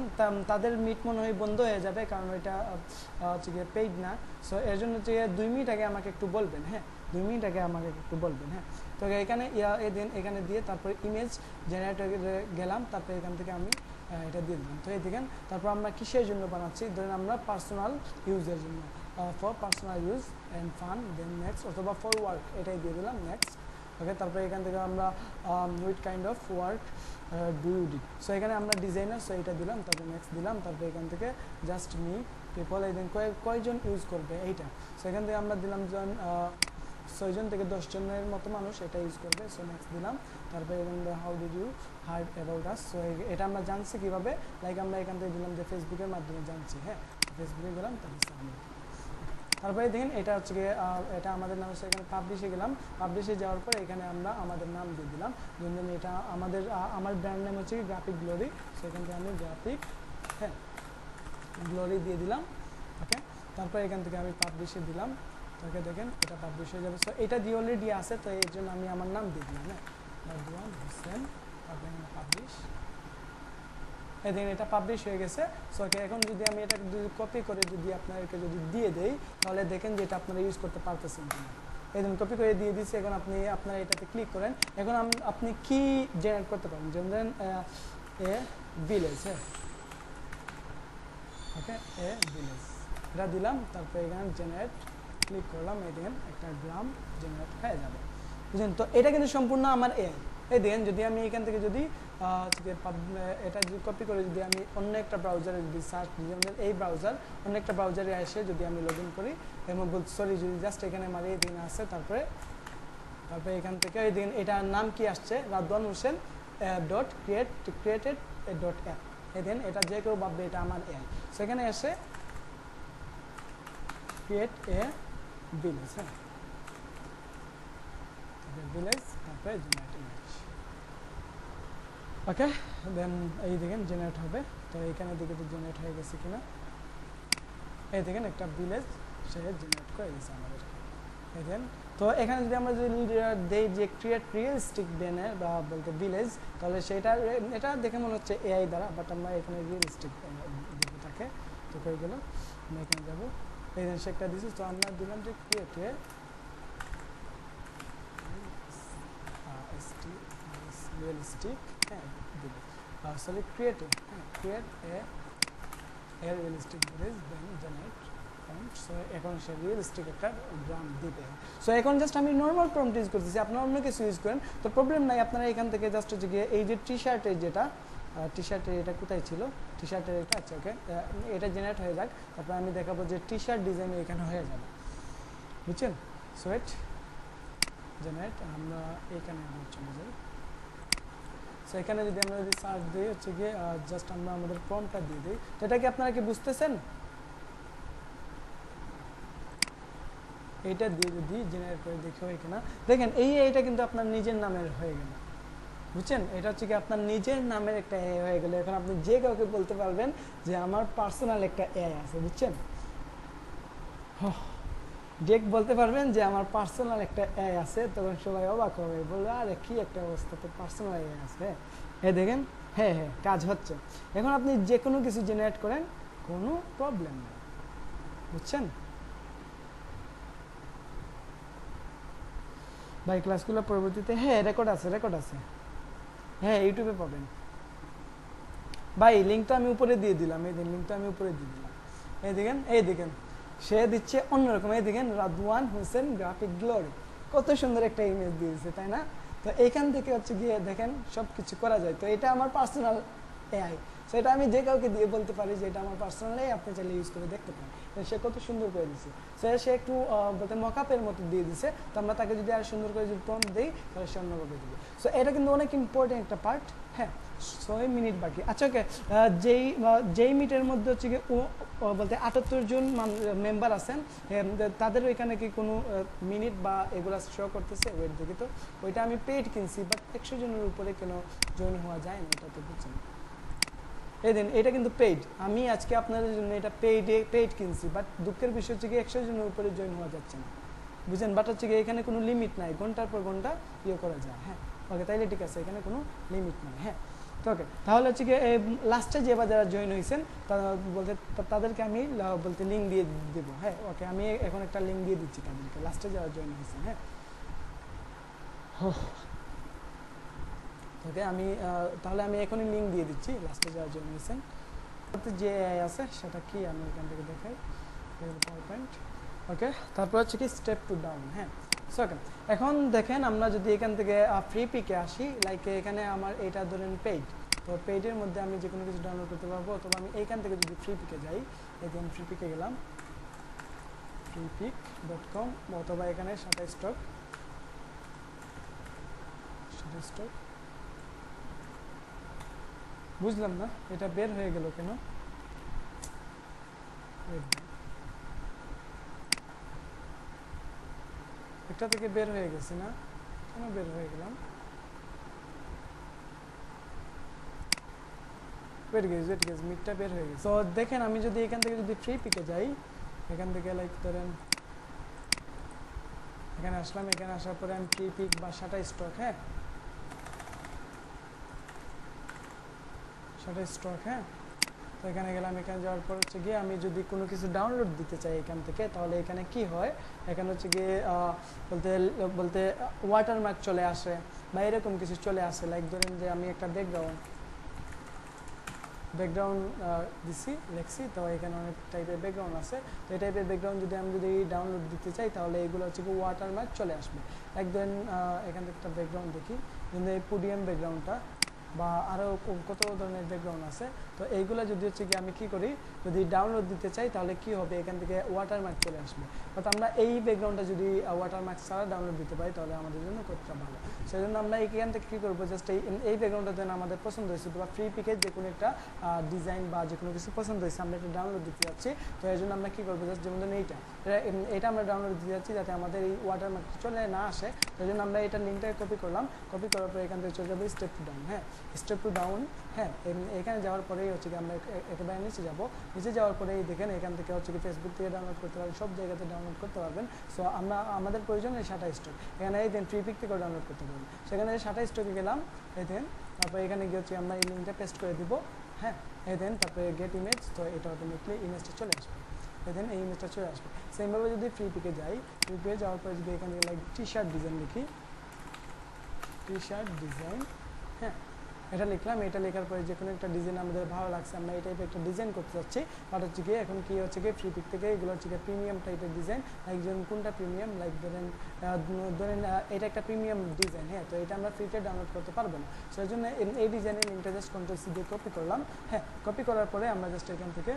তাদের মিট মনে হয় বন্ধ হয়ে যাবে, কারণ এটা হচ্ছে গিয়ে পেইড না। সো এর জন্য হচ্ছে 2 মিনিট আগে আমাকে একটু বলবেন। হ্যাঁ, 2 মিনিট আগে আমাকে একটু বলবেন। হ্যাঁ, তো এখানে এখানে দিয়ে তারপরে ইমেজ জেনারেটরে গেলাম, তারপরে এখান থেকে আমি এটা দিয়ে দিলাম। তো এই দেখেন, তারপর আমরা কিসের জন্য বানাচ্ছি, ধরেন আমরা পার্সোনাল ইউজের জন্য, for personal use and fun, then next, অথবা ফর ওয়ার্ক, এটাই দিয়ে দিলাম, নেক্সট। ওকে, তারপরে এখান থেকে আমরা with kind of work do you did, so এখানে আমরা ডিজাইনার, সো এটা দিলাম, তারপরে নেক্সট দিলাম, তারপরে এখান থেকে জাস্ট মি পিপল, এই দিন কয়জন ইউজ করবে এইটা। সো এখান থেকে আমরা দিলাম 6 জন থেকে 10 জনের মতো মানুষ এটা ইউজ করবে। সো নেক্সট দিলাম, তারপরে এখান থেকে how did you heard about us, so এটা আমরা জানছি কীভাবে, লাইক আমরা এখান থেকে দিলাম যে ফেসবুকের মাধ্যমে জানছি। হ্যাঁ, ফেসবুকে গেলাম, তারপরে দেখেন এটা হচ্ছে গিয়ে এটা আমাদের নাম, এখানে পাবলিশে গেলাম, পাবলিশে যাওয়ার পর এখানে আমরা আমাদের নাম দিয়ে দিলাম, যেমন এটা আমার ব্র্যান্ড নেম হচ্ছে গ্রাফিক গ্লোরি, সেখান থেকে আমি গ্রাফিক, হ্যাঁ, গ্লোরি দিয়ে দিলাম। ওকে, তারপর এখান থেকে আমি পাবলিশে দিলাম, ওকে দেখেন এটা পাবলিশ হয়ে যাবে। সো এটা দিয়ে অলরেডি আছে, তো এর জন্য আমি আমার নাম দিয়ে দিলাম, হ্যাঁ রাদওয়ান হোসেন, তারপরে পাবলিশ, এই দেখেন এটা পাবলিশ হয়ে গেছে। সো এখন যদি আমি এটা যদি কপি করে যদি আপনাদেরকে যদি দিয়ে দেই, তাহলে দেখেন যে এটা আপনারা ইউজ করতে পারতেছেন কিনা। এই দেখুন কপি করে দিয়ে দিচ্ছি। এখন আপনি আপনারা এটাতে ক্লিক করেন। এখন আপনি কি জেনারেট করতে পারেন, যেমন এ ভিলেজ, হ্যাঁ ওকে এ ভিলেজ এটা দিলাম, তারপরে এখানে জেনারেট ক্লিক করলাম, এই দেখেন একটা গ্রাম জেনারেট হয়ে যাবে, বুঝলেন। তো এটা কিন্তু সম্পূর্ণ আমার এআই। এই দেখেন যদি আমি এখান থেকে যদি এটা যদি কপি করে যদি আমি অন্য একটা ব্রাউজারে যদি সার্চ দিই, যেমন এই ব্রাউজার অন্য একটা ব্রাউজারে এসে যদি আমি লগ ইন করি এবং সরি যদি জাস্ট এখানে মারি এই দিন আসে, তারপরে এখান থেকে এই দিন এটার নাম কি আসছে, Radwan Hossain dot created dot app, এই দিন এটা যে কেউ ভাববে এটা আমার এআই। সেখানে এসে ক্রিয়েট এ ভিলেজ, হ্যাঁ ভিলেজ, তারপরে জেনারেট ইমেজ, ওকে দেন এই দেখেন জেনারেট হবে। তো এইখানে দিকে তো জেনারেট হয়ে গেছে কিনা, এই দেখেন একটা ভিলেজ সে জেনারেট করে দিয়েছে আমাদেরকে, এই দেখেন। তো এখানে যদি আমরা যদি দেই যে ক্রিয়েট রিয়েলিস্টিক ব্যানার বা বলতে ভিলেজ, তাহলে সেটা এটা দেখে মনে হচ্ছে এআই দ্বারা, বাট আমরা এখানে রিয়েলিস্টিক দেবো তাকে। তো হয়ে গেল, আমরা এখানে যাবো, এই দেখেন সে একটা দিয়েছি। তো আমরা দিলাম যে ক্রিয়েটে রিয়েলিস্টিক, হ্যাঁ সরি ক্রিয়েটিভ, হ্যাঁ create a realistic village then generate prompt. So এখন সে রিয়েলিস্টিক একটা গ্রাম দিবে। সো এখন জাস্ট আমি নর্মাল প্রম্পট ইউজ করতেছি, আপনারা অন্য কিছু ইউজ করেন তো প্রবলেম নাই। আপনারা এখান থেকে জাস্ট হচ্ছে গিয়ে এই যে টি শার্টের যেটা টি শার্টের এটা কোথায় ছিল, টি শার্টের এটা আচ্ছা ওকে এটা জেনারেট হয়ে যাক, তারপর আমি দেখাবো যে টি শার্ট ডিজাইন এখানে হয়ে যাবে, বুঝছেন। সোয়েট জেনারেট আমরা এখানে চলে যাই। সো এখানে যদি আমরা যদি সার্চ দিই হচ্ছে গিয়ে জাস্ট আমরা আমাদের প্রম্পটটা দিয়ে দিই। তো এটা কি আপনারা কি বুঝতেছেন, এইটা দিয়ে যদি জেনারেট করে দেখি হয় কিনা, দেখেন এইটা কিন্তু আপনার নিজের নামের হয়ে গেল, বুঝছেন। এটা হচ্ছে কি আপনার নিজের নামের একটা এআই হয়ে গেল। এখন আপনি যে কাউকে বলতে পারবেন যে আমার পার্সোনাল একটা এআই আছে, বুঝছেন। ডিরেক্ট বলতে পারবেন যে আমার পার্সোনাল একটা এআই আছে, তখন সবাই অবাক হবে, বলবে আরে কি একটা অবস্থা, তো পার্সোনাল এআই আছে, হ্যাঁ দেখেন হ্যাঁ হ্যাঁ কাজ হচ্ছে। এখন আপনি যে কোনো কিছু জেনারেট করেন, কোনো প্রবলেম নেই, বুঝছেন ভাই। ক্লাসগুলো পরবর্তীতে হ্যাঁ রেকর্ড আছে, হ্যাঁ ইউটিউবে পাবেন ভাই। লিঙ্কটা আমি উপরে দিয়ে দিলাম, এই দিন লিঙ্কটা আমি উপরে দিয়ে দিলাম, এই দেখেন সে দিচ্ছে অন্যরকম, এই দেখেন রাদওয়ান হোসেন গ্রাফিক গ্লোরি, কত সুন্দর একটা ইমেজ দিয়ে দিচ্ছে, তাই না। তো এইখান থেকে হচ্ছে গিয়ে দেখেন সব কিছু করা যায়। তো এটা আমার পার্সোনাল এআই, সেটা আমি যে কাউকে দিয়ে বলতে পারি যে এটা আমার পার্সোনাল এআই, আপনি চাইলে ইউজ করে দেখতে পারেন। সে কত সুন্দর করে দিচ্ছে, সে একটু বলতে মকআপের মতো দিয়ে দিছে। তো আমরা তাকে যদি আর সুন্দর করে যদি প্রম্পট দিই, তাহলে সে অন্যভাবে দিবে। সো এটা কিন্তু অনেক ইম্পর্টেন্ট একটা পার্ট, হ্যাঁ 6 মিনিট বাকি। আচ্ছা ওকে, যেই মিটের মধ্যে হচ্ছে কি বলতে 78 জন মেম্বার আছেন, তাদের ওইখানে কি কোনো মিনিট বা এগুলা শো করতেছে, ওয়েট দেখি তো। ওইটা আমি পেইড কিনছি, বাট 100 জনের উপরে কেন জয়েন হওয়া যায় না, এটা তো বুঝছেন। এই দিন এটা কিন্তু পেইড, আমি আজকে আপনাদের জন্য এটা পেইড কিনছি, বাট দুঃখের বিষয় হচ্ছে কি 100 জনের উপরে জয়েন হওয়া যাচ্ছে না, বুঝছেন। বাট হচ্ছে কি এখানে কোনো লিমিট নাই, ঘন্টার পর ঘন্টা করা যায়, হ্যাঁ ওকে তাইলে ঠিক আছে, এখানে কোনো লিমিট নাই, হ্যাঁ। তো ওকে তাহলে হচ্ছে কি লাস্টে যে যারা জয়েন হয়েছেন বলতে তাদেরকে আমি বলতে লিঙ্ক দিয়ে দেবো, হ্যাঁ ওকে আমি এখন একটা লিঙ্ক দিয়ে দিচ্ছি তাদেরকে, লাস্টে যারা জয়েন হয়েছেন, হ্যাঁ ওকে আমি তাহলে আমি এখনই লিঙ্ক দিয়ে দিচ্ছি লাস্টে যারা জয়েন হয়েছেন। যে এআই আছে সেটা কি আমি এখান থেকে দেখাই, পাওয়ারপয়েন্ট ওকে। তারপর হচ্ছে কি স্টেপ টু ডাউন, হ্যাঁ সো ওকে। এখন দেখেন আমরা যদি এখান থেকে ফ্রি পিকে আসি, লাইক এখানে আমার এটা ধরেন পেইড, তো পেইডের মধ্যে আমি যে কোনো কিছু ডাউনলোড করতে পারবো। অথবা আমি এইখান থেকে যদি ফ্রি পিকে যাই, এই আমি ফ্রি পিকে গেলাম freepik.com, অথবা এখানে শাটারস্টক বুঝলাম না এটা বের হয়ে গেল কেন, একটা থেকে বের হয়ে গেছে না, কেন বের হয়ে গেলাম। ওয়েট গেস মিডটা বের হয়ে গেছে। তো দেখেন আমি যদি এখান থেকে যদি ফ্রি পিকে যাই, এখান থেকে লাইক ধরেন এখানে আসলাম, এখানে আসার পরে আমি ফ্রি পিক বা শাটার স্টক, হ্যাঁ শাটার স্টক, হ্যাঁ তো এখানে গেলাম, এখানে যাওয়ার পর হচ্ছে গিয়ে আমি যদি কোনো কিছু ডাউনলোড দিতে চাই এখান থেকে, তাহলে এখানে কি হয়, এখানে হচ্ছে গিয়ে বলতে বলতে ওয়াটারমার্ক চলে আসে বা এরকম কিছু চলে আসে। লাইক ধরেন যে আমি একটা ব্যাকগ্রাউন্ড দিছি লেখছি, তো এখানে অনেক টাইপের ব্যাকগ্রাউন্ড আছে। তো এই টাইপের ব্যাকগ্রাউন্ড যদি আমি ডাউনলোড দিতে চাই, তাহলে এইগুলো হচ্ছে কি ওয়াটারমার্ক চলে আসবে। একদিন এখান থেকে একটা ব্যাকগ্রাউন্ড দেখি, কিন্তু এই পোডিয়াম ব্যাকগ্রাউন্ডটা বা আরও কত ধরনের ব্যাকগ্রাউন্ড আছে। তো এইগুলো যদি হচ্ছে কি আমি কি করি, যদি ডাউনলোড দিতে চাই, তাহলে কি হবে, এখান থেকে ওয়াটারমার্ক চলে আসবে। বাট আমরা এই ব্যাকগ্রাউন্ডটা যদি ওয়াটারমার্ক ছাড়া ডাউনলোড দিতে পারি, তাহলে আমাদের জন্য কতটা ভালো। সেই জন্য আমরা এখান থেকে কী করবো, জাস্ট এই ব্যাকগ্রাউন্ডটা যেন আমাদের পছন্দ হয়েছে বা ফ্রি পিকে যে কোনো একটা ডিজাইন বা যে কোনো কিছু পছন্দ হয়েছে, আমরা একটা ডাউনলোড দিতে যাচ্ছি। তো এই জন্য আমরা কী করবো, জাস্ট যেমন ধরুন এটা আমরা ডাউনলোড দিতে যাচ্ছি, যাতে আমাদের এই ওয়াটারমার্ক চলে না আসে। সেই জন্য আমরা এটা লিঙ্কটাকে কপি করলাম, কপি করার পরে এখান থেকে চলে যাবো স্টেপ টু ডাউন, হ্যাঁ স্টেপ টু ডাউন, হ্যাঁ এখানে যাওয়ার পরেই হচ্ছে কি আমরা একেবারে নিচে যাবো। নিচে যাওয়ার পরেই দেখেন এখান থেকে হচ্ছে কি ফেসবুক থেকে ডাউনলোড করতে পারবেন, সব জায়গাতে ডাউনলোড করতে পারবেন। সো আমাদের প্রয়োজন এই শাটার স্টক, এখানে এই দেন ফ্রি পিক থেকেও ডাউনলোড করতে পারবেন। সেখানে শাটার স্টকে গেলাম, এই দেন তারপরে এখানে গিয়ে হচ্ছে আমরা এই লিঙ্কটা পেস্ট করে দিব, হ্যাঁ এই দেন তারপরে গেট ইমেজ, তো এটা অটোমেটিকলি ইমেজটা চলে আসবে, এই দেন এই ইমেজটা চলে আসবে। সেমভাবে যদি ফ্রি পিকে যাই, ফ্রি পিকে যাওয়ার পরে যদি এখানে লাইক টি শার্ট ডিজাইন লিখি, টি শার্ট ডিজাইন, হ্যাঁ এটা লিখলাম। এটা লেখার পরে যে কোনো একটা ডিজাইন আমাদের ভালো লাগছে, আমরা এই টাইপের একটা ডিজাইন করতে যাচ্ছি। বাট হচ্ছে গিয়ে এখন কি হচ্ছে গিয়ে ফ্রি পিক থেকে এগুলো হচ্ছে গিয়ে প্রিমিয়াম টাইপের ডিজাইন। লাইক যেমন কোনটা প্রিমিয়াম, লাইক ধরেন এটা একটা প্রিমিয়াম ডিজাইন, হ্যাঁ তো এটা আমরা ফ্রিতে ডাউনলোড করতে পারবো না। সেই জন্য এই ডিজাইনের লিঙ্কটা জাস্ট কন্ট্রোল সি দিয়ে কপি করলাম, হ্যাঁ কপি করার পরে আমরা জাস্ট এখান থেকে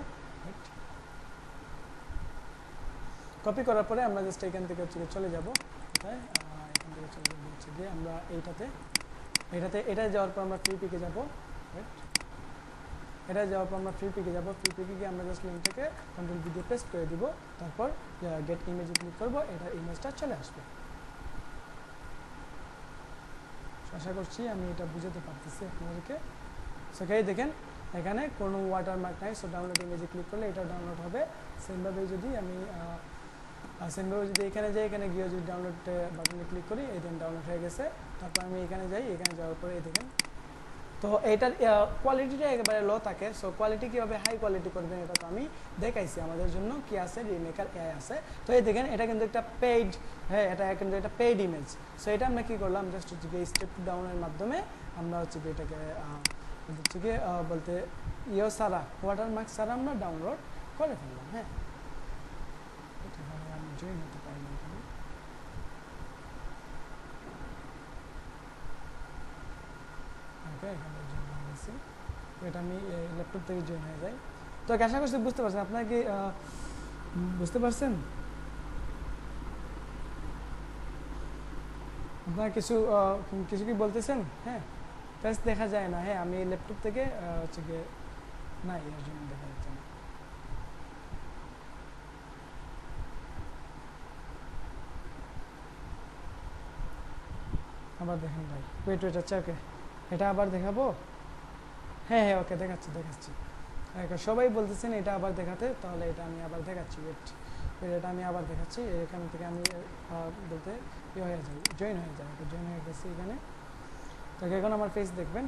কপি করার পরে আমরা জাস্ট এখান থেকে হচ্ছে চলে যাবো কোথায়, এখান থেকে চলে যাবো হচ্ছে গিয়ে আমরা এটা যাওয়ার পর আমরা ফ্রি পিকে যাবো, এটা যাওয়ার পর আমরা ফ্রি পিকে যাবো। ফ্রি পিকে গিয়ে আমরা জাস্ট লিঙ্কটাকে কন্ট্রোল ভি দিয়ে পেস্ট করে দিব, তারপর গেট ইমেজে ক্লিক করবো, এটা ইমেজটা চলে আসবে। আশা করছি আমি এটা বুঝাতে পারতেছি আপনাদেরকে। সো গাইস দেখেন এখানে কোনো ওয়াটারমার্ক নাই, সো ডাউনলোড ইমেজে ক্লিক করলে এটাও ডাউনলোড হবে। সেমভাবে যদি আমি এখানে যাই, এখানে গিয়ে যদি ডাউনলোড বাটনে ক্লিক করি, এই দেন ডাউনলোড হয়ে গেছে। তারপর আমি এখানে যাই, এখানে যাওয়ার পরে এই দেখেন তো এটার কোয়ালিটিটা একেবারে লো থাকে। সো কোয়ালিটি কীভাবে হাই কোয়ালিটি করবেন এটা তো আমি দেখাইছি, আমাদের জন্য কি আছে, রিমেকার এআই আছে। তো এই দেখেন এটা কিন্তু একটা পেইড, হ্যাঁ এটা কিন্তু একটা পেইড ইমেজ। সো এটা আমরা কী করলাম, জাস্ট হচ্ছে গিয়ে স্টেপ ডাউনের মাধ্যমে আমরা হচ্ছে গিয়ে এটাকে হচ্ছে গিয়ে বলতে ছাড়া ওয়াটারমার্ক ছাড়া আমরা ডাউনলোড করে ফেললাম, হ্যাঁ আমি জয়েন হতে পারি না এখানে। ওকে এখানে জয়েন হয়ে গেছি, এটা আমি ল্যাপটপ থেকে জয়েন হয়ে যাই। তো আশা করছি বুঝতে পারছেন, আপনারা কি বুঝতে পারছেন? আপনারা কিছু কি বলতেছেন? হ্যাঁ ফেস দেখা যায় না, হ্যাঁ আমি ল্যাপটপ থেকে হচ্ছে গিয়ে না এর জন্য দেখা যাচ্ছে না। আবার দেখেন ভাই, ওয়েট আচ্ছা ওকে এটা আবার দেখাবো, হ্যাঁ হ্যাঁ ওকে দেখাচ্ছি। সবাই বলতেছেন এটা আবার দেখাতে, তাহলে এটা আমি আবার দেখাচ্ছি, এটা আমি আবার দেখাচ্ছি। এখান থেকে আমি বলতে হয়ে যাই, জয়েন হয়ে যায়, জয়েন হয়ে গেছি এখানে। তো এখন আমার ফেস দেখবেন,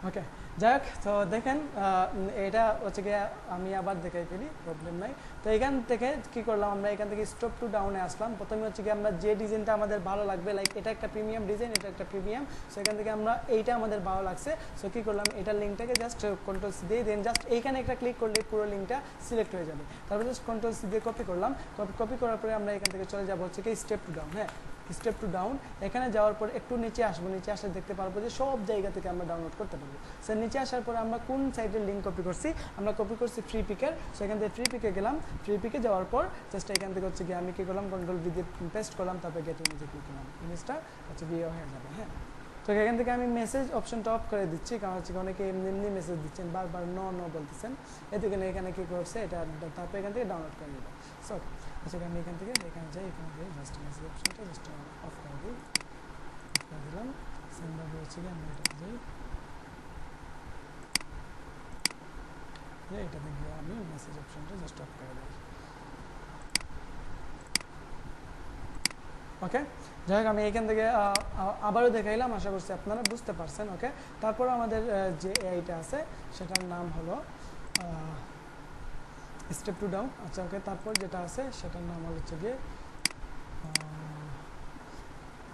ওকে যাই হোক। তো দেখেন এটা হচ্ছে গিয়ে আমি আবার দেখাই ফেলি, প্রবলেম নাই। তো এখান থেকে কি করলাম, আমরা এখান থেকে স্টপ টু ডাউনে আসলাম। প্রথমে হচ্ছে কি আমরা যে ডিজাইনটা আমাদের ভালো লাগবে, লাইক এটা একটা প্রিমিয়াম ডিজাইন, এটা একটা প্রিমিয়াম। সো এখান থেকে আমরা এইটা আমাদের ভালো লাগছে। সো কী করলাম, এটার লিঙ্কটাকে জাস্ট কন্ট্রোল সি দিয়ে দেন জাস্ট এইখানে একটা ক্লিক করলে পুরো লিঙ্কটা সিলেক্ট হয়ে যাবে। তারপর জাস্ট কন্ট্রোল সি দিয়ে কপি করলাম, কপি করার পরে আমরা এখান থেকে চলে যাবো হচ্ছে কি স্টেপ টু ডাউন, হ্যাঁ স্টেপ টু ডাউন। এখানে যাওয়ার পর একটু নিচে আসবো, নিচে আসলে দেখতে পারবো যে সব জায়গা থেকে আমরা ডাউনলোড করতে পারবো। সো নিচে আসার পরে আমরা কোন সাইটের লিঙ্ক কপি করছি, আমরা কপি করছি ফ্রি পিকের। সো এখান থেকে ফ্রি পিকে গেলাম, ফ্রি পিকে যাওয়ার পর জাস্ট এখান থেকে হচ্ছে গিয়ে আমি কী করলাম, কন্ট্রোল ভি দিয়ে পেস্ট করলাম, তারপরে গেট ইমেজে ক্লিক করলাম, ইমেজটা হচ্ছে গিয়ে হয়ে যাবে, হ্যাঁ। তো এখান থেকে আমি মেসেজ অপশনটা অফ করে দিচ্ছি, কারণ হচ্ছে অনেকে এমনি মেসেজ দিচ্ছেন, বারবার নো বলতেছেন। এখানে কী করছে এটা, তারপরে এখান থেকে ডাউনলোড করে নেব। সো আচ্ছা আমি এখানে যাই, এখানে জাস্ট মেসেজ অপশনটা জাস্ট অফ করে দিই। দিলাম সেম ভাবে হচ্ছে কি আমরা এটা যাই এটা দেখবো আমি মেসেজ অপশনটা জাস্ট অফ করে দিই ওকে যাই হোক আমি এখান থেকে আবারও দেখাইলাম আশা করছি আপনারা বুঝতে পারছেন ওকে তারপর আমাদের যে এআইটা আছে সেটার নাম হলো স্টেপ টু ডাউন আচ্ছা ওকে তারপর যেটা আছে সেটার নাম হচ্ছে গিয়ে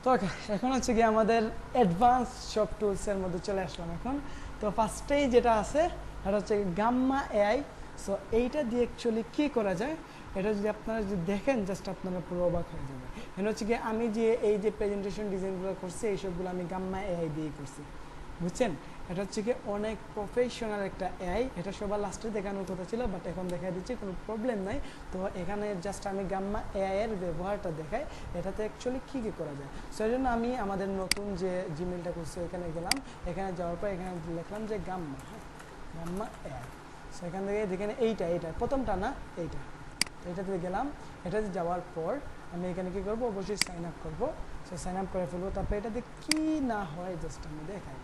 তো ওকে এখন হচ্ছে গিয়ে আমাদের অ্যাডভান্স সব টুলসের মধ্যে চলে আসলাম এখন তো ফার্স্টেই যেটা আছে এটা হচ্ছে গাম্মা এআই সো এইটা দিয়ে অ্যাকচুয়ালি কী করা যায় এটা যদি আপনারা যদি দেখেন জাস্ট আপনারা পুরো অবাক হয়ে যাবে এটা হচ্ছে গিয়ে আমি যে এই যে প্রেজেন্টেশন ডিজাইনগুলো করছি এইসবগুলো আমি গাম্মা এআই দিয়ে করছি বুঝছেন এটা হচ্ছে কি অনেক প্রফেশনাল একটা এআই এটা সবার লাস্টে দেখানোর কথা ছিল বাট এখন দেখাই দিচ্ছি কোনো প্রবলেম নাই তো এখানে জাস্ট আমি গাম্মা এআই এর ব্যবহারটা দেখাই এটাতে অ্যাকচুয়ালি কী কী করা যায় সেই জন্য আমি আমাদের নতুন যে জিমেলটা করছি এখানে গেলাম এখানে যাওয়ার পর এখানে লিখলাম যে গাম্মা গাম্মা এআই সেখান থেকে দেখেন এইটা প্রথমটা না এইটাতে গেলাম এটাতে যাওয়ার পর আমি এখানে কী করবো অবশ্যই সাইন আপ করবো সো সাইন আপ করে ফেলবো তারপরে এটাতে কী না হয় জাস্ট আমি দেখাই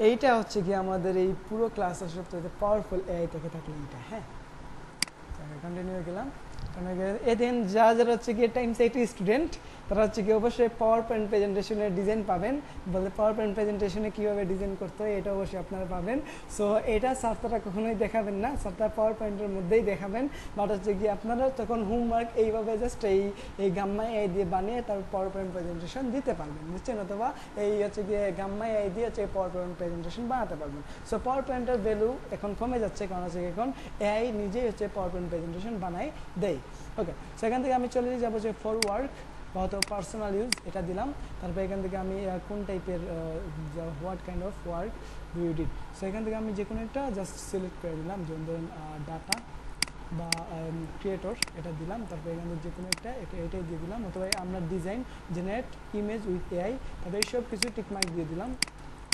এইটা হচ্ছে কি আমাদের এই পুরো ক্লাসের সবথেকে পাওয়ারফুল এআই থেকে থাকলে এইটা হ্যাঁ কন্টিনিউ গেলাম এদিন যারা হচ্ছে গিয়ে টাইমস 80 স্টুডেন্ট তারা হচ্ছে কি অবশ্যই পাওয়ার পয়েন্ট প্রেজেন্টেশনের ডিজাইন পাবেন বলে পাওয়ার পয়েন্ট প্রেজেন্টেশনে কীভাবে ডিজাইন করতে হয় এটা অবশ্যই আপনারা পাবেন সো এটা স্যাররা কখনোই দেখাবেন না স্যাররা পাওয়ার পয়েন্টের মধ্যেই দেখাবেন বাট হচ্ছে কি আপনারা তখন হোমওয়ার্ক এইভাবে জাস্ট এই গাম্মা এআই দিয়ে বানিয়ে তার পাওয়ার পয়েন্ট প্রেজেন্টেশন দিতে পারবেন বুঝছেন অথবা এই হচ্ছে গিয়ে গাম্মা এআই দিয়ে হচ্ছে পাওয়ার পয়েন্ট প্রেজেন্টেশন বানাতে পারবেন সো পাওয়ার পয়েন্টের ভ্যালু এখন কমে যাচ্ছে কারণ হচ্ছে এখন এআই নিজেই হচ্ছে পাওয়ার পয়েন্ট প্রেজেন্টেশন বানাই দেয় ওকে সেখান থেকে আমি চলে যাবো যে ফর ওয়ার্ক বা হয়তো পার্সোনাল ইউজ এটা দিলাম তারপর এখান থেকে আমি কোন টাইপের what kind of work do you did so এখান থেকে আমি যে কোনো একটা জাস্ট সিলেক্ট করে দিলাম যেমন ধরুন ডাটা বা ক্রিয়েটর এটা দিলাম তারপর এখান থেকে যে কোনো একটা এটাই দিয়ে দিলাম অথবা আমরা design generate image with AI তারপর এইসব কিছু টিকমার্ক দিয়ে দিলাম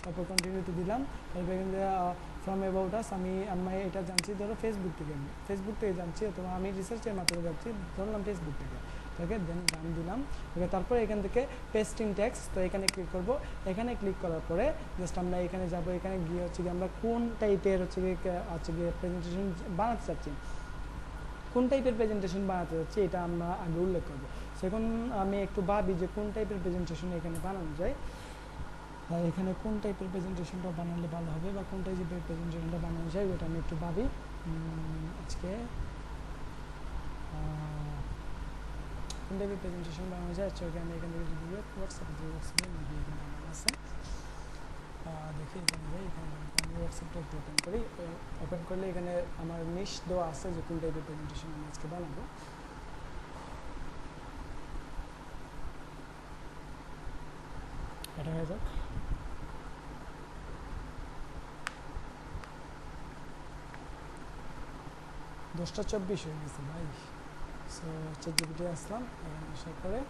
তারপর কন্টিনিউতে দিলাম তারপর এখান থেকে ফ্রম অ্যাবাউট আস আমি এটা জানছি ধরো ফেসবুক থেকে জানছি অথবা আমি রিসার্চের মাধ্যমে যাচ্ছি ধরলাম ফেসবুক থেকে ওকে দেন গান দিলাম ওকে তারপরে এখান থেকে পেস্টিং টেক্সট তো এখানে ক্লিক করব এখানে ক্লিক করার পরে জাস্ট আমরা এখানে যাব এখানে গিয়ে হচ্ছে গিয়ে আমরা কোন টাইপের হচ্ছে গিয়ে প্রেজেন্টেশন বানাতে চাচ্ছি কোন টাইপের প্রেজেন্টেশন বানাতে চাচ্ছি এটা আমরা আগে উল্লেখ করবো সেখন আমি একটু ভাবি যে কোন টাইপের প্রেজেন্টেশন এখানে বানানো যায় এখানে কোন টাইপের প্রেজেন্টেশনটা বানালে ভালো হবে বা কোন টাইপের প্রেজেন্টেশনটা বানানো যায় ওটা আমি একটু ভাবি আজকে কোন টাইপের প্রেজেন্টেশন বানানো যায় আচ্ছা ওকে আমি এখান থেকে যদি হোয়াটসঅ্যাপে এখানে আমার আছে দেখি এখানে যাই এখানে আমি হোয়াটসঅ্যাপটা একটু ওপেন করি ওপেন করলে এখানে আমার নিশ দেওয়া আছে যে কোন টাইপের প্রেজেন্টেশন আমি আজকে বানাবো এটা হয়ে যাক 10:24 হয়ে গেছে ভাই সো চ্যাটজিপিটি আসলাম এখানে আসার পরে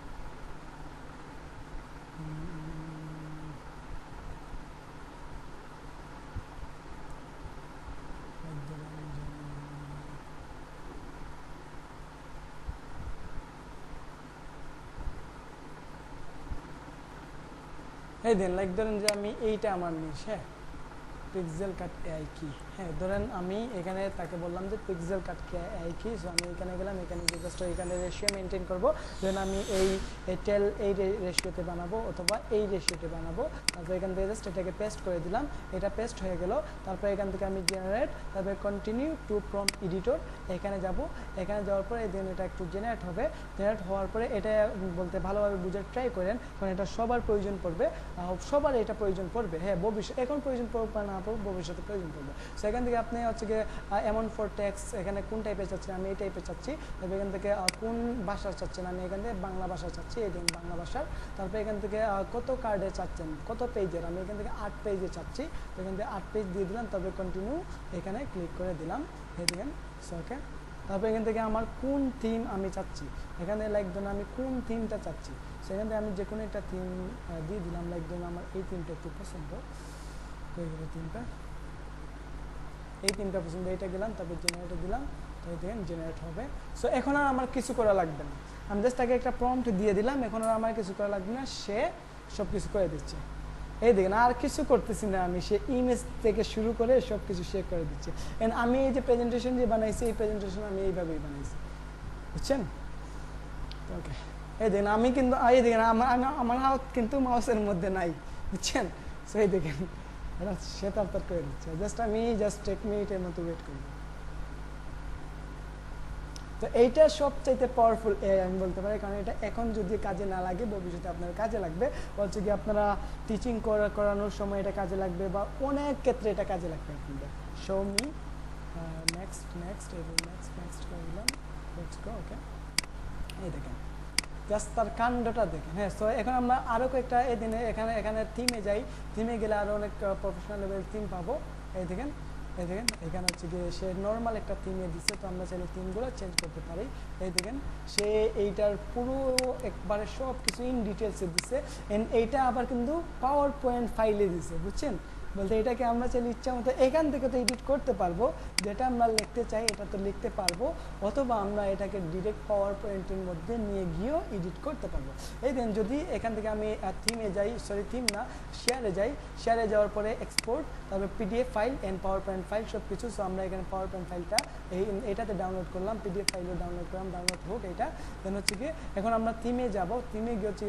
এই দেন লাইক ধরেন যে আমি এইটা আমার নিশ হ্যাঁ পিক্সেল কাট এআই কি হ্যাঁ ধরেন আমি এখানে তাকে বললাম যে পিক্সেল কাট এআই কি সো আমি এখানে গেলাম এখানে জাস্ট এখানে রেশিও মেনটেন করবো দেন আমি এই রেশিওতে বানাবো অথবা এই রেশিওতে বানাবো তারপর এখান থেকে জাস্ট এটাকে পেস্ট করে দিলাম এটা পেস্ট হয়ে গেল তারপর এখান থেকে আমি জেনারেট তারপরে কন্টিনিউ টু প্রম্পট এডিটর এখানে যাব এখানে যাওয়ার পরে দেন এটা একটু জেনারেট হবে জেনারেট হওয়ার পরে এটা বলতে ভালোভাবে বুঝে ট্রাই করেন কারণ এটা সবার প্রয়োজন পড়বে সবার এটা প্রয়োজন পড়বে হ্যাঁ ভবিষ্যৎ এখন প্রয়োজন পড়বে না ভবিষ্যতে প্রয়োজন পড়বে সেখান থেকে আপনি হচ্ছে গিয়ে অ্যামাউন্ট ফর ট্যাক্স এখানে কোন টাইপের চাচ্ছেন আমি এই টাইপের চাচ্ছি তবে এখান থেকে কোন ভাষার চাচ্ছেন আমি এখান থেকে বাংলা ভাষা চাচ্ছি এই দিন বাংলা ভাষার তারপরে এখান থেকে কত কার্ডে চাচ্ছেন কত পেজের আমি এখান থেকে 8 পেজে চাচ্ছি তো এখান থেকে 8 পেজ দিয়ে দিলাম তবে কন্টিনিউ এখানে ক্লিক করে দিলাম এই দেখেন ওকে তারপর এখান থেকে আমার কোন থিম আমি চাচ্ছি এখানে লাইক ধরুন আমি কোন থিমটা চাচ্ছি সেখান থেকে আমি যে কোনো একটা থিম দিয়ে দিলাম লাইক ধরুন আমার এই থিমটা একটু পছন্দ হয়ে গেল থিমটা এই তিনটা পছন্দ, এইটা গেলাম, তারপর জেনারেটর দিলাম, তো এই দেখেন জেনারেট হবে। সো এখন আর আমার কিছু করা লাগবে না, আমি জাস্ট তাকে একটা প্রম্পট দিয়ে দিলাম, এখন আর আমার কিছু করা লাগবে না, সে সব কিছু করে দিচ্ছে। এই দেখেন আর কিছু করতেছি না আমি, সে ইমেজ থেকে শুরু করে সব কিছু সে করে দিচ্ছে। এন্ড আমি এই যে প্রেজেন্টেশন যে বানাইছি, এই প্রেজেন্টেশন আমি এইভাবেই বানাইছি, বুঝছেন? ওকে, এই দেখেন আমি কিন্তু এই দেখেন আমার হাত কিন্তু মাউসের মধ্যে নাই, বুঝছেন? সো এই দেখেন সে তার করে দিচ্ছে, জাস্ট আমি জাস্ট 1 মিনিটের মতো ওয়েট করব। তো এইটা সবচাইতে পাওয়ারফুল এআই আমি বলতে পারি, কারণ এটা এখন যদি কাজে না লাগে ভবিষ্যতে আপনার কাজে লাগবে, হচ্ছে কি আপনারা টিচিং করানোর সময় এটা কাজে লাগবে, বা অনেক ক্ষেত্রে এটা কাজে লাগবে আপনাদের। শো মি নেক্সট করে দিলাম, লেটস গো। ওকে, এই দেখেন জাস্ট তার কাণ্ডটা দেখেন। হ্যাঁ, সো এখন আমরা আরও কয়েকটা এই দিনে এখানে থিমে যাই, থিমে গেলে আরও অনেক প্রফেশনাল লেভেল থিম পাবো। এই দেখেন এখানে হচ্ছে গিয়ে সে নর্মাল একটা থিমে দিচ্ছে, তো আমরা চাইলে থিমগুলো চেঞ্জ করতে পারি। এই দেখেন সে এইটার পুরো একবারে সব কিছু ইন ডিটেলসে দিচ্ছে, এন্ড এইটা আবার কিন্তু পাওয়ার পয়েন্ট ফাইলে দিছে, বুঝছেন? বলতে এটাকে আমরা চাইলে ইচ্ছা মতো এখান থেকে তো এডিট করতে পারবো, যেটা আমরা লিখতে চাই এটা তো লিখতে পারবো, অথবা আমরা এটাকে ডিরেক্ট পাওয়ার পয়েন্টের মধ্যে নিয়ে গিয়েও এডিট করতে পারবো। এই দেন যদি এখান থেকে আমি থিমে যাই, থিম না শেয়ারে যাই, শেয়ারে যাওয়ার পরে এক্সপোর্ট, তারপরে PDF file and PowerPoint file সব কিছু। সো আমরা এখানে পাওয়ার পয়েন্ট ফাইলটা এটাতে ডাউনলোড করলাম, পিডিএফ ফাইলও ডাউনলোড করলাম, ডাউনলোড হোক এটা। দেন হচ্ছে গিয়ে এখন আমরা থিমে যাব, থিমে গিয়ে হচ্ছে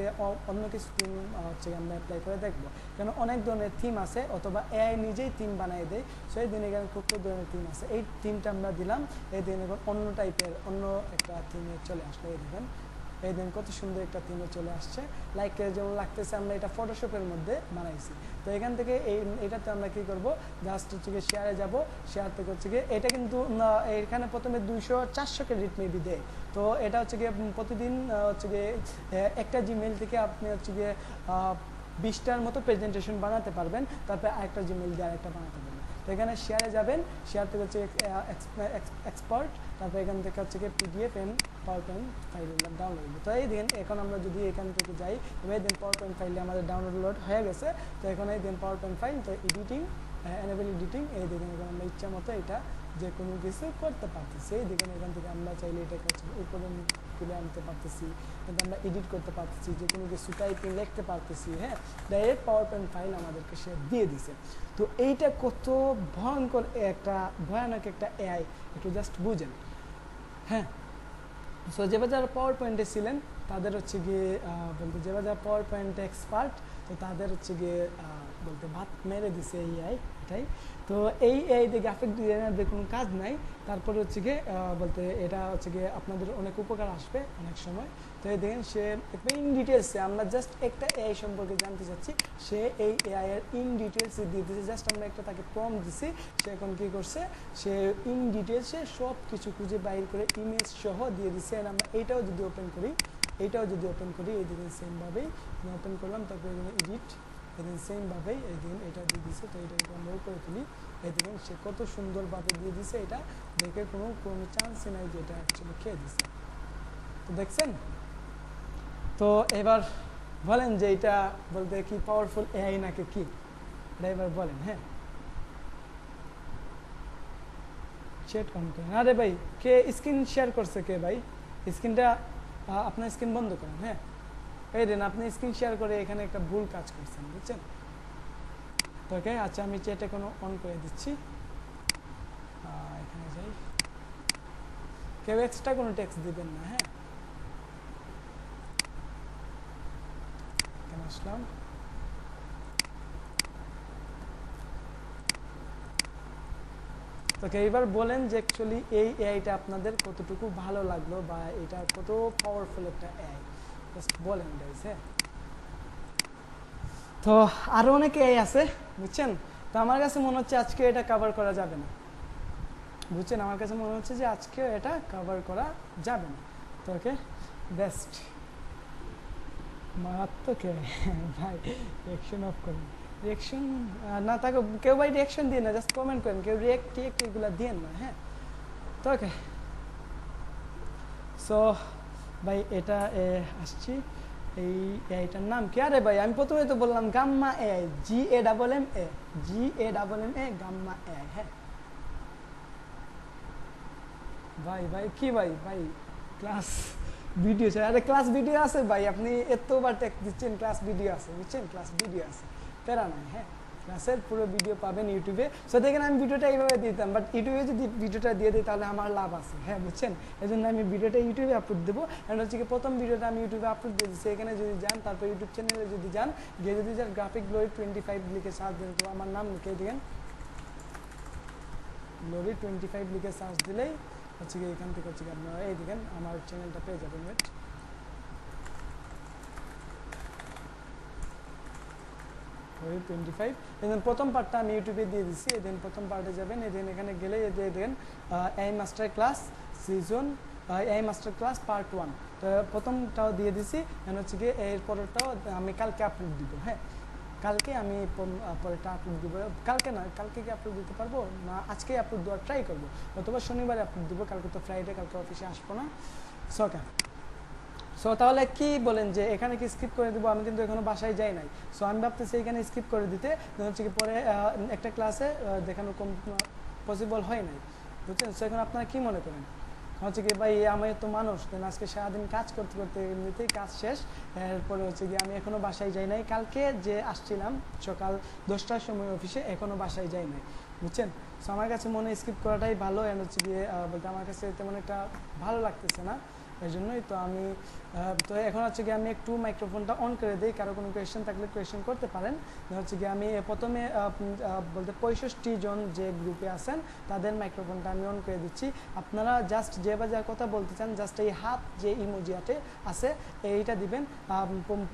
অন্য কিছু থিম হচ্ছে আমরা অ্যাপ্লাই করে দেখবো, কেন অনেক ধরনের থিম আছে, অথবা এআই নিজেই থিম বানিয়ে দেয়। সো এই দিন এখানে কত ধরনের থিম আছে, এই থিমটা আমরা দিলাম, এই দিন এখন অন্য টাইপের অন্য একটা থিমে চলে আসলো। এই দেখেন এই দিন কত সুন্দর একটা থিমে চলে আসছে, লাইক যেমন লাগতেছে আমরা এটা ফটোশপের মধ্যে বানাইছি। তো এখান থেকে এটাতে আমরা কি করব, জাস্ট হচ্ছে গিয়ে শেয়ারে যাব, শেয়ার থেকে হচ্ছে গিয়ে এটা কিন্তু এখানে প্রথমে 200-400 ক্রেডিট মেবি দেয়। তো এটা হচ্ছে গিয়ে প্রতিদিন হচ্ছে গিয়ে একটা জিমেইল থেকে আপনি হচ্ছে গিয়ে 20টার মতো প্রেজেন্টেশন বানাতে পারবেন, তারপরে আরেকটা জিমেইল দিয়ে আরেকটা বানাতে পারবেন। তো এখানে শেয়ারে যাবেন, শেয়ার থেকে হচ্ছে এক্সপার্ট, তারপর এখান থেকে হচ্ছে গিয়ে PDF and PowerPoint file download. তো এই দিন এখন আমরা যদি এখান থেকে যাই, এই দিন পাওয়ার পয়েন্ট ফাইলটা আমাদের ডাউনলোড হয়ে গেছে। তো এখন এই দিন পাওয়ার পয়েন্ট ফাইল, তো এডিটিং, এনেবল এডিটিং, এই দেখেন এখন আমরা ইচ্ছা মতো এটা যে কোনো কিছু করতে পারতেছি। এই দেখেন এখান থেকে আমরা চাইলে এটাকে হচ্ছে উপরে তুলে আনতে পারতেছি, কিন্তু আমরা এডিট করতে পারতেছি, যে কোনো কিছু টাইপিং লিখতে পারতেছি। হ্যাঁ, ডাইরেক্ট পাওয়ার পয়েন্ট ফাইল আমাদেরকে সে দিয়ে দিছে। তো এইটা কত ভয়ঙ্কর ভয়ানক একটা এআই, একটু জাস্ট বুঝেন। হ্যাঁ, সো যারা পাওয়ার পয়েন্টে ছিলেন তাদের হচ্ছে গিয়ে বলতে যারা পাওয়ার পয়েন্টে এক্সপার্ট, তো তাদের হচ্ছে গিয়ে বলতে ভাত মেরে দিছে এই এআই, এটাই। তো এই এআই দিয়ে গ্রাফিক ডিজাইনারদের কোনো কাজ নাই, তারপরে হচ্ছে গিয়ে বলতে এটা হচ্ছে গিয়ে আপনাদের অনেক উপকার আসবে অনেক সময়। তো এই দেখেন সে ইন ডিটেলসে, আমরা জাস্ট একটা এআই সম্পর্কে জানতে চাচ্ছি, সে এই এআই এর ইন ডিটেলসে দিয়ে দিয়েছে, জাস্ট আমরা একটা তাকে প্রম্পট দিছি, সে এখন কী করছে, সে ইন ডিটেলসে সব কিছু খুঁজে বাইর করে ইমেজ সহ দিয়ে দিচ্ছে। আমরা এইটাও যদি ওপেন করি, এই দিকে সেমভাবেই ওপেন করলাম, তারপরে এখানে এডিট, এদিন সেমভাবেই এই দিন এটা দিয়ে দিছে। তো এটা আমরা করে তুলি, এই দেখুন সে কত সুন্দরভাবে দিয়ে দিছে, এটা দেখে কোনো চান্সই নাই যে এটা অ্যাকচুয়ালি খেয়ে দিছে। তো দেখছেন? তো এবার বলেন যে এটা বলতে কি পাওয়ারফুল এআই নাকি কি, এটা এবার বলেন। হ্যাঁ, শেয়ার কমেন্ট করেন। আরে ভাই কে স্ক্রিন শেয়ার করছে, কে ভাই স্ক্রিনটা আপনার স্ক্রিন বন্ধ করেন। হ্যাঁ, এই দেন আপনি স্ক্রিন শেয়ার করে এখানে একটা ভুল কাজ করছেন, বুঝছেন? তো ওকে, আচ্ছা আমি চ্যাটে কোনো অন করে দিচ্ছি, এখানে যাই, কেউ এক্সট্রা কোনো টেক্সট দিবেন না। হ্যাঁ, এখানে আসলাম, তো এইবার বলেন যে অ্যাকচুয়ালি এই এআইটা আপনাদের কতটুকু ভালো লাগলো, বা এটা কত পাওয়ারফুল একটা এআই, জাস্ট বলেন গাইস। হ্যাঁ, তো আরও অনেক এআই আছে, বুঝছেন? তো আমার কাছে মনে হচ্ছে আজকে এটা কভার করা যাবে না, বুঝছেন? আমার কাছে মনে হচ্ছে যে আজকে এটা কভার করা যাবে না। তো ওকে, বেস্ট মারাত্মক ভাই, রিয়াকশন অফ করেন, রিয়াকশন না থাকে কেউ ভাই, রিয়াকশন দিয়ে না, জাস্ট কমেন্ট করেন, কেউ রিয়াক্ট এগুলো দিয়েন না। হ্যাঁ, তো ওকে, সো ভাই এটা আসছি, এই এআইটার নাম কি? আরে ভাই আমি প্রথমে তো বললাম gamma AI, GAMMA, gamma AI. হ্যাঁ, ভাই ভাই কি ভাই ভাই ক্লাস ভিডিও চাই, আরে ক্লাস ভিডিও আছে ভাই, আপনি এতবার ট্যাগ দিচ্ছেন, ক্লাস ভিডিও আছে বুঝছেন, ক্লাস ভিডিও আছে, প্যারা নাই। হ্যাঁ, ক্লাসের পুরো ভিডিও পাবেন ইউটিউবে। সো দেখেন আমি ভিডিওটা এইভাবে দিতাম, বাট ইউটিউবে যদি ভিডিওটা দিয়ে দিই তাহলে আমার লাভ আছে। হ্যাঁ বুঝছেন, এই জন্য আমি ভিডিওটা ইউটিউবে আপলোড দেবো। অ্যান্ড হচ্ছে কি প্রথম ভিডিওটা আমি ইউটিউবে আপলোড দিয়ে দিচ্ছি, এখানে যদি যান, তারপর ইউটিউব চ্যানেলে যদি যান, গিয়ে যদি যান গ্রাফিক গ্লোরি 25 লিখে সার্চ দেন, তো আমার নাম লিখে দিবেন গ্লোরি 25 লিখে সার্চ দিলেই হচ্ছে কি এখান থেকে হচ্ছে কি আপনারা এই দেখেন আমার চ্যানেলটা পেয়ে যাবেন। ওয়েট, গ্লোরি 25, এদিন প্রথম পার্টটা আমি ইউটিউবে দিয়ে দিচ্ছি, এদিন প্রথম পার্টে যাবেন, এদিন এখানে গেলে দেখেন এই মাস্টার ক্লাস সিজন, এই মাস্টার ক্লাস পার্ট 1, তো প্রথমটাও দিয়ে দিছি। এখানে হচ্ছে কি এর পরেরটাও আমি কালকে আপলোড দিব। হ্যাঁ, কালকে আমি পরেরটা আপলোড দিব, কালকে না, কালকে কি আপলোড দিতে পারবো না, আজকেই আপলোড দেওয়ার ট্রাই করবো, অথবা শনিবারে আপলোড দিব, কালকে তো ফ্রাইডে, কালকে অফিসে আসবো না। সো তাহলে কি বলেন যে এখানে কি স্কিপ করে দেবো? আমি কিন্তু এখনো বাসায় যাই নাই, সো আমি ভাবতেছি এখানে স্কিপ করে দিতে, হচ্ছে কি পরে একটা ক্লাসে দেখানো পসিবল হয় নাই, বুঝছেন। সো এখন আপনারা কি মনে করেন? হচ্ছে কি ভাই আমি তো মানুষ, দেন আজকে সারাদিন কাজ করতে করতে এমনিতেই কাজ শেষ, এরপরে হচ্ছে কি আমি এখনো বাসায় যাই নাই, কালকে যে আসছিলাম সকাল 10টার সময় অফিসে, এখনো বাসায় যাই নাই, বুঝছেন। সো আমার কাছে মনে স্কিপ করাটাই ভালো, এন্ড হচ্ছে গিয়ে বলতে আমার কাছে তেমন একটা ভালো লাগতেছে না, এই জন্যই তো আমি তো এখন হচ্ছে গিয়ে আমি একটু মাইক্রোফোনটা অন করে দিই, কারো কোনো কোয়েশ্চেন থাকলে কোয়েশ্চেন করতে পারেন। হচ্ছে গিয়ে আমি প্রথমে বলতে 65 জন যে গ্রুপে আছেন তাদের মাইক্রোফোনটা আমি অন করে দিচ্ছি। আপনারা জাস্ট যে বা যা কথা বলতে চান, জাস্ট এই হাত যে ইমোজিয়াতে আছে এইটা দিবেন।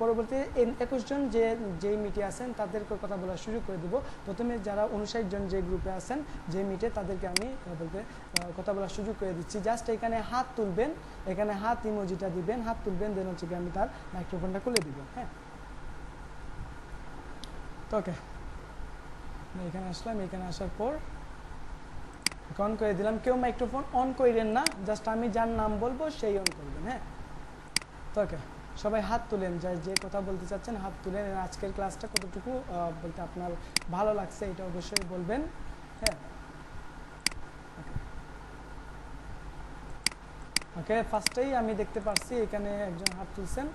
পরবর্তী 21 জন যেই মিটে আছেন তাদেরকে কথা বলার সুযোগ করে দিব। প্রথমে যারা 59 জন যে গ্রুপে আছেন যে মিটে, তাদেরকে আমি বলতে কথা বলার সুযোগ করে দিচ্ছি। জাস্ট এখানে হাত তুলবেন, এখানে হাত ইমোজিটা দিবেন, হাত তুলবেন, দেন হচ্ছে আমি তার মাইক্রোফোনটা খুলে দিব। হ্যাঁ, তো ওকে, এখানে আসলাম, এখানে আসার পর অন করে দিলাম। কেউ মাইক্রোফোন অন করেন না, জাস্ট আমি যার নাম বলবো সেই অন করবেন। হ্যাঁ, তো ওকে, সবাই হাত তুলেন, যে কথা বলতে চাচ্ছেন হাত তুলেন। আজকের ক্লাসটা কতটুকু বলতে আপনার ভালো লাগছে এটা অবশ্যই বলবেন। হ্যাঁ, ওকে, ফার্স্টেই আমি দেখতে পাচ্ছি এখানে একজন হাত তুলছেন।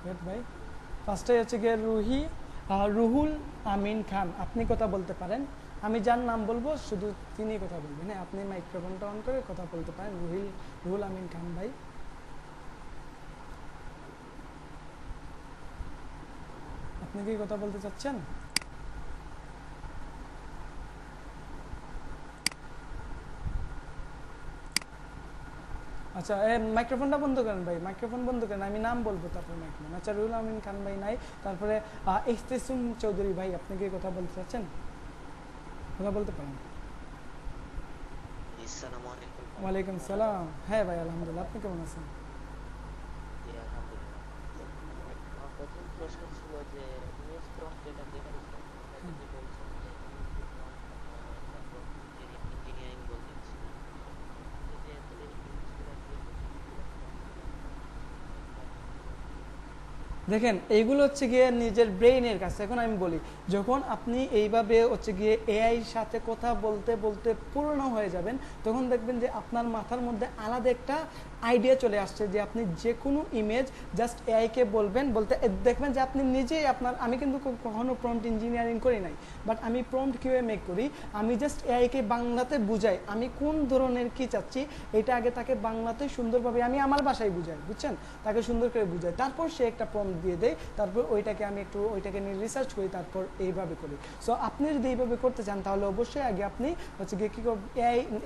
ওয়েট ভাই, ফার্স্টেই হচ্ছে গিয়ে রুহুল আমিন খান, আপনি কথা বলতে পারেন। আমি যার নাম বলবো শুধু তিনি কথা বলবেন। হ্যাঁ, আপনি মাইক্রোফোনটা অন করে কথা বলতে পারেন। রুহুল আমিন খান ভাই, আপনি কি কথা বলতে চাচ্ছেন? আচ্ছা, মাইক্রোফোনটা বন্ধ করেন ভাই, মাইক্রোফোন বন্ধ করেন, আমি নাম বলবো তারপর মাইক্রোফোন। আচ্ছা, রুহুল আমিন খান ভাই নাই, তারপরে ইহতেসুম চৌধুরী ভাই, আপনি কি কথা বলতে চাচ্ছেন? কথা বলতে পারেন। আসসালামু আলাইকুম। ওয়ালাইকুম সালাম। হ্যাঁ ভাই, আলহামদুলিল্লাহ, আপনি কেমন আছেন? জি, আলহামদুলিল্লাহ। আমার প্রথম প্রশ্ন ছিল যে ইমেজ প্রম্পট যেটা দেখাচ্ছেন, এটাতে যে বলছেন যে ইউটিউব তারপর ইঞ্জিনিয়ারিং বলতেছিলেন, এই যে আসলে ইমেজগুলো দিয়ে দেখেন এইগুলো হচ্ছে গিয়ে নিজের ব্রেইনের কাছে। এখন আমি বলি, যখন আপনি এইভাবে হচ্ছে গিয়ে এআইর সাথে কথা বলতে বলতে পুরনো হয়ে যাবেন, তখন দেখবেন যে আপনার মাথার মধ্যে আলাদা একটা আইডিয়া চলে আসছে যে আপনি যে কোনো ইমেজ জাস্ট এআইকে বলবেন, বলতে দেখবেন যে আপনি নিজেই আমি কিন্তু কখনো প্রম্পট ইঞ্জিনিয়ারিং করি নাই, বাট আমি প্রম্পট কিভাবে মেক করি, আমি জাস্ট এআইকে বাংলাতে বুঝাই আমি কোন ধরনের কি চাচ্ছি, এটা আগে তাকে বাংলাতে সুন্দরভাবে আমি আমার ভাষায় বুঝাই, বুঝছেন, তাকে সুন্দর করে বুঝাই, তারপর সে একটা প্রম্পট দিয়ে দেয়, তারপর ওইটাকে নিয়ে রিসার্চ করি, তারপর এইভাবে করি। সো আপনি যদি এইভাবে করতে চান তাহলে অবশ্যই আগে আপনি হচ্ছে গিয়ে কী করবেন,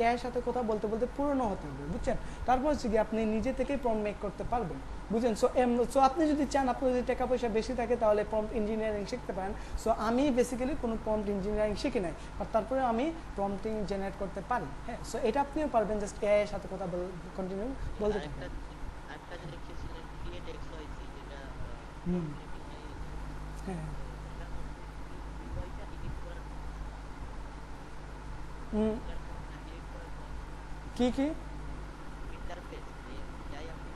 এআইয়ের সাথে কথা বলতে বলতে পুরনো হতে হবে, বুঝছেন, তারপর হচ্ছে গিয়ে আপনি নিজে থেকেই প্রম্পট মেক করতে পারবেন, বুঝছেন। সো আপনি যদি চান, আপনার যদি টাকা পয়সা বেশি থাকে তাহলে প্রম্পট ইঞ্জিনিয়ারিং শিখতে পারেন। সো আমি বেসিক্যালি কোনো প্রম্পট ইঞ্জিনিয়ারিং শিখি নাই, আর তারপরে আমি প্রম্পটিং জেনারেট করতে পারি। হ্যাঁ, সো এটা আপনিও পারবেন, জাস্ট এআইয়ের সাথে কথা কন্টিনিউ বলতে থাকবেন। আরেকটা যে লিখেছিলেন ক্রিয়েট এক্সওয়াইজি, যেটা হুম, হ্যাঁ, এটার মধ্যে বিষয়টা এডিট করার হুম, এডিট করার কি কি ইন্টারফেস যে যাই আপনি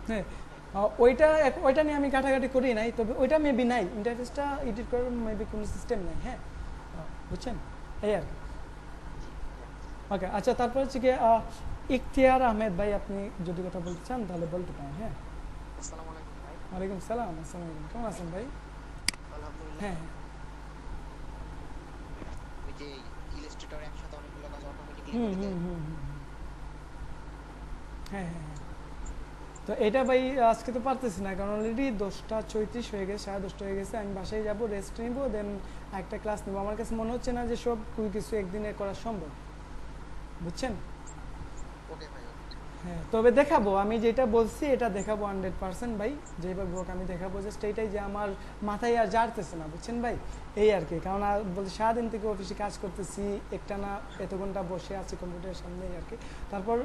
হ্যাঁ, ওইটা নিয়ে আমি ঘাটাঘাটি করি নাই, তবে ওইটা মেবি নাই, ইন্টারফেসটা এডিট করার মেবি কোনো সিস্টেম নাই। হ্যাঁ, বুঝছেন, এই আর কি। ওকে, আচ্ছা, তারপর হচ্ছে গিয়ে ইখতিয়ার আহমেদ ভাই, আপনি যদি কথা বলতে চান তাহলে বলতে পারেন। হ্যাঁ, আসসালামু আলাইকুম ভাই। ওয়ালাইকুম সালাম। আসসালামু আলাইকুম, কেমন আছেন ভাই? আলহামদুলিল্লাহ। হ্যাঁ, ওই যে ইলাস্ট্রেটর একসাথে অনেকগুলো কাজ অটোমেটিক্যালি হুম করে হুম দেয়। হুম হুম হুম। হ্যাঁ হ্যাঁ হ্যাঁ। তো এটা ভাই আজকে তো পারতেছি না, কারণ অলরেডি 10টা 34 হয়ে গেছে, 10:30 হয়ে গেছে। আমি বাসায় যাবো, রেস্ট নিব, দেন একটা ক্লাস নেবো। আমার কাছে মনে হচ্ছে না যে সব কিছু একদিনে করা সম্ভব, বুঝছেন? ওকে ভাই, ওকে। হ্যাঁ, তবে দেখাবো, আমি যেটা বলছি এটা দেখাবো 100% ভাই। যেভাবে হোক আমি দেখাবো, জাস্ট এইটাই যে আমার মাথায় আর জাড়তেছে না, বুঝছেন ভাই? এই আর কি, কারণ আর বলতে সারাদিন থেকে অফিসে কাজ করতেছি, একটা না এত ঘন্টা বসে আছি কম্পিউটারের সামনে আর কি। তারপর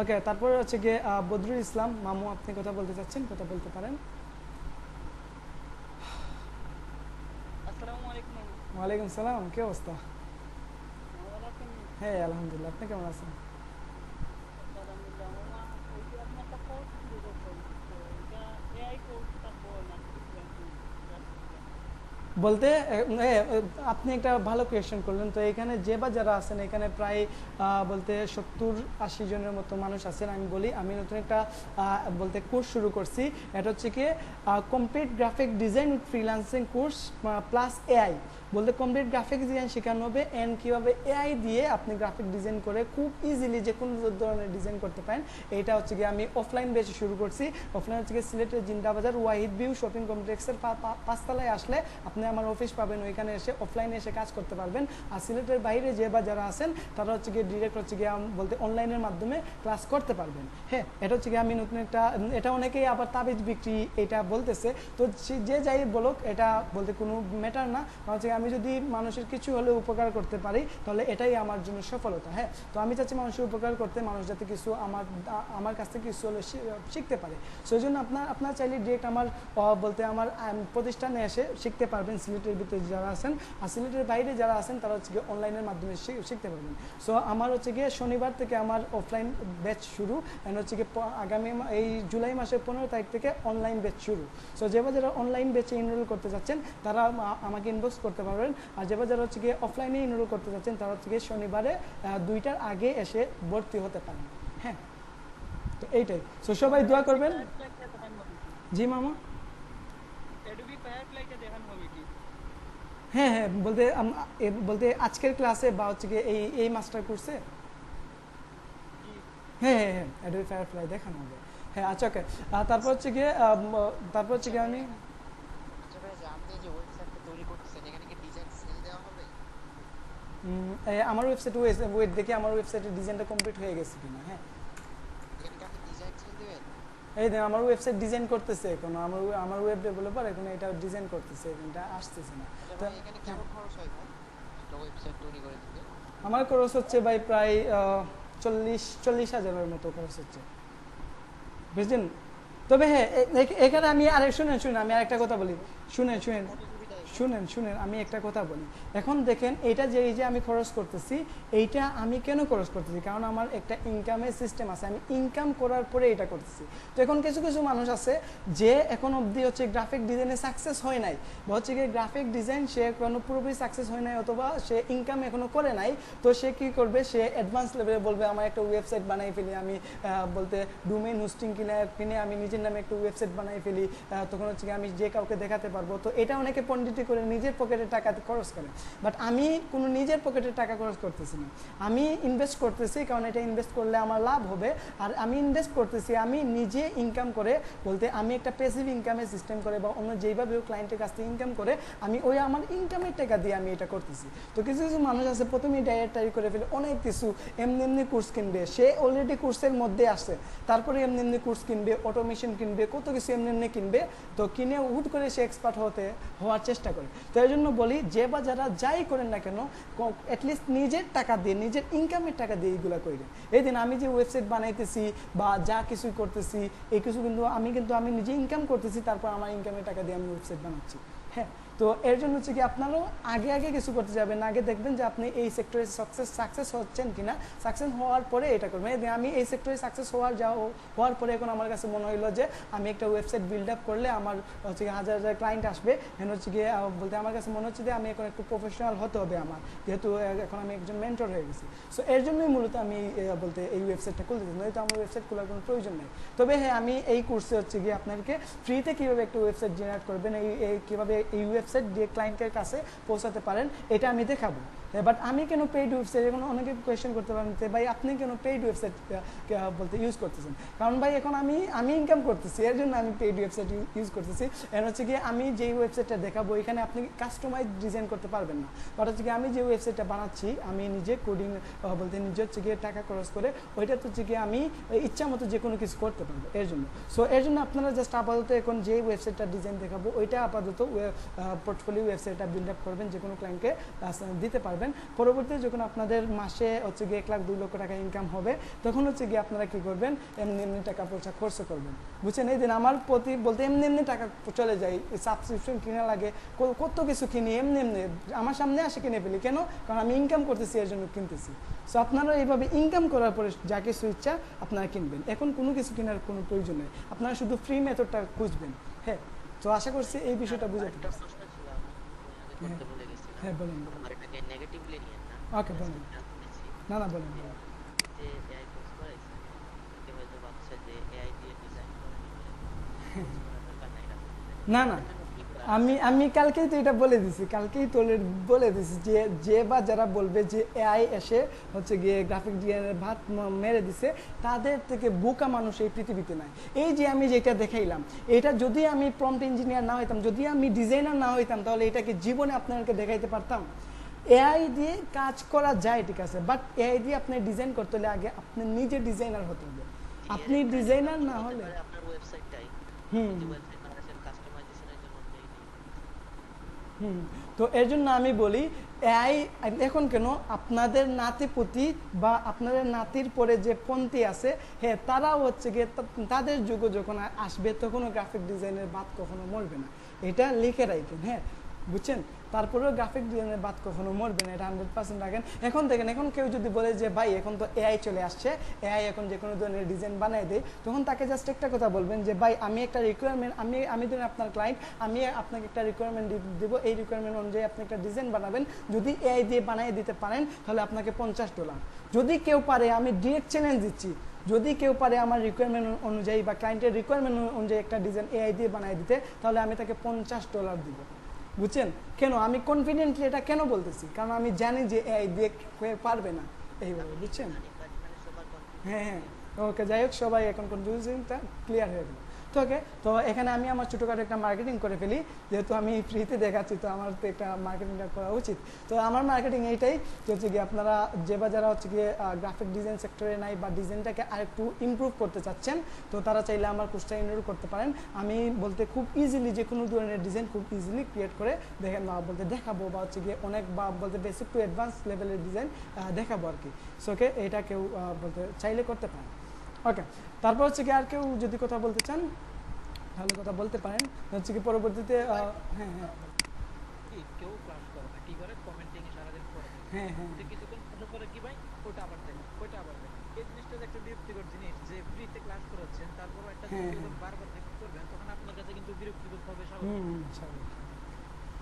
ওকে, তারপর হচ্ছে গিয়ে বদরুল ইসলাম মামু, আপনি কথা বলতে চাচ্ছেন, কথা বলতে পারেন। আসসালামু আলাইকুম। ওয়ালাইকুম সালাম, কি অবস্থা? ভালো আছেন? হ্যাঁ আলহামদুলিল্লাহ, আপনি কেমন আছেন? আলহামদুলিল্লাহ। মামা, ওই যে আপনি একটা কোর্স শুরু করছেন, তো এটা এআই কোর্সটা কোন আর কি বলতে আপনি একটা ভালো কোয়েশ্চেন করলেন। তো এখানে যে বা যারা আছেন, এখানে প্রায় বলতে 70-80 জনের মতো মানুষ আছেন। আমি বলি, আমি নতুন একটা বলতে কোর্স শুরু করছি। এটা হচ্ছে কি complete graphic design with freelancing course plus AI. বলতে কমপ্লিট গ্রাফিক ডিজাইন শেখানো হবে, অ্যান্ড কীভাবে এআই দিয়ে আপনি গ্রাফিক ডিজাইন করে খুব ইজিলি যে কোনো ধরনের ডিজাইন করতে পারেন। এইটা হচ্ছে কি আমি অফলাইন বেসে শুরু করছি। অফলাইন হচ্ছে কি সিলেটের জিন্দাবাজার ওয়াহিদ ভিউ শপিং কমপ্লেক্সের 5তলায় আসলে আপনি আমার অফিস পাবেন, ওইখানে এসে অফলাইনে এসে কাজ করতে পারবেন। আর সিলেটের বাইরে যে বা যারা আছেন তারা হচ্ছে গিয়ে ডিরেক্ট হচ্ছে গিয়ে বলতে অনলাইনের মাধ্যমে ক্লাস করতে পারবেন। হ্যাঁ, এটা হচ্ছে গিয়ে আমি নতুন একটা, এটা অনেকেই আবার তাবিজ বিক্রি এটা বলতেছে। তো যে যাই বলুক, এটা বলতে কোনো ম্যাটার না, কারণ হচ্ছে আমি যদি মানুষের কিছু হলে উপকার করতে পারি তাহলে এটাই আমার জন্য সফলতা। হ্যাঁ, তো আমি চাচ্ছি মানুষের উপকার করতে, মানুষ যাতে কিছু আমার কাছ থেকে কিছু হলে শিখতে পারে। সেই জন্য আপনার চাইলে ডিরেক্ট আমার বলতে আমার প্রতিষ্ঠানে এসে শিখতে পারবেন, সিলেটের ভিতরে যারা আছেন। আর সিলেটের বাইরে যারা আছেন তারা হচ্ছে গিয়ে অনলাইনের মাধ্যমে শিখতে পারবেন। সো আমার হচ্ছে গিয়ে শনিবার থেকে আমার অফলাইন ব্যাচ শুরু, অ্যান্ড হচ্ছে গিয়ে আগামী এই জুলাই মাসের 15 তারিখ থেকে অনলাইন ব্যাচ শুরু। সো যারা অনলাইন ব্যাচে এনরোল করতে চাচ্ছেন তারা আমাকে ইনবক্স করতে পারবেন। আর যারা হচ্ছে গিয়ে অফলাইনে এনরোল করতে চাচ্ছেন তারা হচ্ছে গিয়ে শনিবারে 2টার আগে এসে ভর্তি হতে পারেন। হ্যাঁ, তো এইটাই। সো সবাই দোয়া করবেন। জি মামা। অ্যাডোবি ফায়ারফ্লাইটা দেখানো হবে কি? হ্যাঁ হ্যাঁ, বলতে আজকের ক্লাসে বা হচ্ছে গিয়ে এই মাস্টার কোর্সে। হ্যাঁ হ্যাঁ হ্যাঁ, অ্যাডোবি ফায়ারফ্লাই দেখানো হবে। হ্যাঁ, আচ্ছা ওকে। তারপর হচ্ছে গিয়ে আমি আচ্ছা ভাই, যে আপনি যে ওয়েবসাইটটা তৈরি করতেছেন, এখানে কি ডিজাইন সেল দেওয়া হবে? আমার ওয়েট দেখি আমার ওয়েবসাইটের ডিজাইনটা কমপ্লিট হয়ে গেছে কিনা। হ্যাঁ, এখানে কি আপনি ডিজাইন সেল দিবেন? এই দেখুন আমার ওয়েবসাইট ডিজাইন করতেছে এখন, আমার ওয়েব ডেভেলপার এখন এটা ডিজাইন করতেছে, এটা আসতেছে না। আচ্ছা তো ভাই, এখানে কেমন খরচ হয় ভাই একটা ওয়েবসাইট তৈরি করে দিতে? আমার খরচ হচ্ছে ভাই প্রায় 40,000-40,000-এর মতো খরচ হচ্ছে, বুঝলেন? তবে হ্যাঁ, এখানে আমি শুনেন আমি আরেকটা কথা বলি। শুনেন আমি একটা কথা বলি। এখন দেখেন, এটা যে এই যে আমি খরচ করতেছি, এইটা আমি কেন খরচ করতেছি? কারণ আমার একটা ইনকামের সিস্টেম আছে, আমি ইনকাম করার পরে এটা করতেছি। তো এখন কিছু মানুষ আছে যে এখন অবধি হচ্ছে গ্রাফিক ডিজাইনে সাকসেস হয় নাই, বা হচ্ছে গিয়ে গ্রাফিক ডিজাইন সে এখনো পুরোপুরি সাকসেস হয় নাই, অথবা সে ইনকাম এখনো করে নাই। তো সে কি করবে? সে অ্যাডভান্স লেভেলে বলবে আমার একটা ওয়েবসাইট বানাই ফেলি, আমি বলতে ডোমেইন হোস্টিং কিনে আমি নিজের নামে একটা ওয়েবসাইট বানাই ফেলি, তখন হচ্ছে আমি যে কাউকে দেখাতে পারবো। তো এটা অনেকে পণ্ডিতি করে নিজের পকেটের টাকা খরচ করে, বাট আমি কোনো নিজের পকেটের টাকা খরচ করতেছি না। আমি ইনভেস্ট করতেছি, কারণ এটা ইনভেস্ট করলে আমার লাভ হবে। আর আমি ইনভেস্ট করতেছি আমি নিজে ইনকাম করে, বলতে আমি একটা প্যাসিভ ইনকামের সিস্টেম করে বা অন্য যেইভাবে ক্লায়েন্টের কাছ থেকে ইনকাম করে, আমি ওই আমার ইনকামের টাকা দিয়ে আমি এটা করতেছি। তো কিছু মানুষ আছে প্রথমেই ডাইরেক্টারি করে ফেলে, অনেক কিছু এমনি কোর্স কিনবে, সে অলরেডি কোর্সের মধ্যে আসে, তারপরে এমনি কোর্স কিনবে, অটোমেশন কিনবে, কত কিছু এমনি কিনবে। তো কিনে হুট করে সে এক্সপার্ট হওয়ার চেষ্টা করে। তো এই জন্য বলি, যে বা যারা যাই করেন না কেন, অ্যাটলিস্ট নিজের টাকা দিয়ে, নিজের ইনকামের টাকা দিয়ে এইগুলো করেন। এই দিন আমি যে ওয়েবসাইট বানাইতেছি বা যা কিছুই করতেছি, এই কিছু কিন্তু আমি নিজে ইনকাম করতেছি, তারপর আমার ইনকামের টাকা দিয়ে আমি ওয়েবসাইট বানাচ্ছি। হ্যাঁ, তো তো এর জন্য হচ্ছে কি আপনারও আগে আগে কিছু করতে যাবেন না, আগে দেখবেন যে আপনি এই সেক্টরে সাকসেস হচ্ছেন কিনা, সাকসেস হওয়ার পরে এটা করবেন। আমি এই সেক্টরে সাকসেস হওয়ার পরে এখন আমার কাছে মনে হলো যে আমি একটা ওয়েবসাইট বিল্ড আপ করলে আমার হচ্ছে গিয়ে হাজার হাজার ক্লায়েন্ট আসবে, এখন হচ্ছে গিয়ে বলতে আমার কাছে মনে হচ্ছে যে আমি এখন একটু প্রফেশনাল হতে হবে আমার, যেহেতু এখন আমি একজন মেন্টর হয়ে গেছি। সো এর জন্যই মূলত আমি বলতে এই ওয়েবসাইটটা খুলতে চাই, নয়তো আমার ওয়েবসাইট খোলার কোনো প্রয়োজন নেই। তবে হ্যাঁ, আমি এই কোর্সে হচ্ছে গিয়ে আপনাদেরকে ফ্রিতে কীভাবে একটা ওয়েবসাইট জেনারেট করবেন, কীভাবে এই ওয়েবসাইট দিয়ে ক্লায়েন্টের কাছে পৌঁছাতে পারেন এটা আমি দেখাবো। বাট আমি কেন পেইড ওয়েবসাইট, এখন অনেকে কোয়েশ্চেন করতে পারেন যে ভাই আপনি কেন পেইড ওয়েবসাইট বলতে ইউজ করতেছেন? কারণ ভাই এখন আমি ইনকাম করতেছি, এর জন্য আমি পেইড ওয়েবসাইট ইউজ করতেছি। এর হচ্ছে গিয়ে আমি যেই ওয়েবসাইটটা দেখাবো এখানে আপনি কাস্টমাইজ ডিজাইন করতে পারবেন না, বাট হচ্ছে গিয়ে আমি যে ওয়েবসাইটটা বানাচ্ছি আমি নিজে কোডিং বলতে নিজে হচ্ছে গিয়ে টাকা খরচ করে ওইটা হচ্ছে গিয়ে আমি ইচ্ছা মতো যে কোনো কিছু করতে পারবো এর জন্য। সো এর জন্য আপনারা জাস্ট আপাতত এখন যে ওয়েবসাইটটা ডিজাইন দেখাবো ওইটা আপাতত পোর্টফোলিও ওয়েবসাইটটা বিল্ড আপ করবেন, যে কোনো ক্লায়েন্টকে দিতে পারবেন। পরবর্তীতে যখন আপনাদের মাসে হচ্ছে গিয়ে 1 লাখ 2 লক্ষ টাকা ইনকাম হবে তখন হচ্ছে গিয়ে আপনারা কি করবেন, এমনি এমনি টাকা পয়সা খরচ করবেন, বুঝছেন? এই দিন আমার প্রতি বলতে এমনি এমনি টাকা চলে যায়, সাবস্ক্রিপশন কিনা লাগে, কত কিছু কিনি এমনি এমনি আমার সামনে আসে কিনে ফেলি। কেন? কারণ আমি ইনকাম করতেছি, এর জন্য কিনতেছি। সো আপনারা এইভাবে ইনকাম করার পরে যা কিছু ইচ্ছা আপনারা কিনবেন, এখন কোনো কিছু কেনার কোনো প্রয়োজন নেই, আপনারা শুধু ফ্রি মেথডটা খুঁজবেন। হ্যাঁ, তো আশা করছি এই বিষয়টা বুঝাতে একটা পারছি। প্রশ্ন ছিল আমি আগে করতে ভুলে গেছিলাম। হ্যাঁ বলেন। আমার এটাকে নেগেটিভলি নিয়েন না। ওকে বলেন। শুনেছি না না বলেন। যে এআই কোর্স করাইছে, অনেকে হয়তো ভাবছে যে এআই দিয়ে ডিজাইন করে নিবে, করার দরকার নাই এটা। না না, আমি কালকেই তো এটা বলে দিছি, কালকেই তো বলে দিছি যে বা যারা বলবে যে এআই এসে হচ্ছে গিয়ে গ্রাফিক ডিজাইনের ভাত মেরে দিছে, তাদের থেকে বোকা মানুষ এই পৃথিবীতে নাই। এই যে আমি যেটা দেখাইলাম, এটা যদি আমি প্রম্পট ইঞ্জিনিয়ার না হইতাম, যদি আমি ডিজাইনার না হইতাম, তাহলে এটাকে জীবনে আপনাদেরকে দেখাইতে পারতাম। এআই দিয়ে কাজ করা যায় ঠিক আছে, বাট এআই দিয়ে আপনি ডিজাইন করতে হলে আগে আপনি নিজে ডিজাইনার হতে হবে। আপনি ডিজাইনার না হলে আপনার ওয়েবসাইটটাই ওয়েবসাইট বানাচ্ছেন কাস্টমাইজেশনের জন্য তো এর জন্য আমি বলি এআই এখন কেন আপনাদের নাতিপুতি বা আপনাদের নাতির পরে যে পন্থী আছে, হ্যাঁ তারাও হচ্ছে গিয়ে তাদের যুগ যখন আসবে তখনও গ্রাফিক ডিজাইনের বাদ কখনো মরবে না, এটা লিখে রাখেন। হ্যাঁ বুঝছেন? তারপরেও গ্রাফিক ডিজাইনের বাদ কখনো মরবে না, এটা 100% রাখেন। এখন দেখেন, এখন কেউ যদি বলে যে ভাই এখন তো এআই চলে আসছে, এআই এখন যে কোনো ধরনের ডিজাইন বানাই দেয়, তখন তাকে জাস্ট একটা কথা বলবেন যে ভাই আমি একটা রিকোয়ারমেন্ট, আমি ধরেন আপনার ক্লায়েন্ট, আমি আপনাকে একটা রিকোয়ারমেন্ট দেবো, এই রিকোয়ারমেন্ট অনুযায়ী আপনি একটা ডিজাইন বানাবেন, যদি এআই দিয়ে বানিয়ে দিতে পারেন তাহলে আপনাকে $50। যদি কেউ পারে, আমি ডিরেক্ট চ্যালেঞ্জ দিচ্ছি, যদি কেউ পারে আমার রিকোয়ারমেন্ট অনুযায়ী বা ক্লায়েন্টের রিকোয়ারমেন্ট অনুযায়ী একটা ডিজাইন এআই দিয়ে বানিয়ে দিতে, তাহলে আমি তাকে $50 দিব। বুঝছেন? কেন আমি কনফিডেন্টলি এটা কেন বলতেছি? কারণ আমি জানি যে এআই দিয়ে পারবে না এইভাবে, বুঝছেন? হ্যাঁ হ্যাঁ, ওকে, যাই হোক, সবাই এখন কনফিউশনটা ক্লিয়ার হয়ে গেল। তো ওকে, তো এখানে আমি আমার ছোটোখাটো একটা মার্কেটিং করে ফেলি, যেহেতু আমি ফ্রিতে দেখাচ্ছি তো আমার তো একটা মার্কেটিংটা করা উচিত। তো আমার মার্কেটিং এইটাই যে হচ্ছে গিয়ে আপনারা যারা হচ্ছে গিয়ে গ্রাফিক ডিজাইন সেক্টরে নাই বা ডিজাইনটাকে আরেকটু ইমপ্রুভ করতে চাচ্ছেন, তো তারা চাইলে আমার কোর্সটা এনরোল করতে পারেন। আমি বলতে খুব ইজিলি যে কোনো ধরনের ডিজাইন খুব ইজিলি ক্রিয়েট করে বলতে দেখাবো, বা হচ্ছে গিয়ে অনেক বা বলতে বেসিক টু অ্যাডভান্স লেভেলের ডিজাইন দেখাবো আর কি। সো ওকে, এটা কেউ বলতে চাইলে করতে পারেন। ওকে, তারপর হচ্ছে কি আর কেউ যদি কথা বলতে চান তাহলে কথা বলতে পারেন, হচ্ছে কি পরবর্তীতে হ্যাঁ হ্যাঁ কেউ ক্লাস করে না, কি করে কমেন্টিং এ সারাদিন করে হ্যাঁ হ্যাঁ কিছুক্ষণ ফলো করে কি ভাই ওটা আবার দেখেন, ওইটা আবার দেখেন। এই জিনিসটা একটা বিরক্তিকর জিনিস যে ফ্রিতে ক্লাস করাচ্ছেন, তারপর একটা যখন বারবার দেখতে করবেন তখন আপনার কাছে কিন্তু বিরক্তিকর হবে। স্বাভাবিক।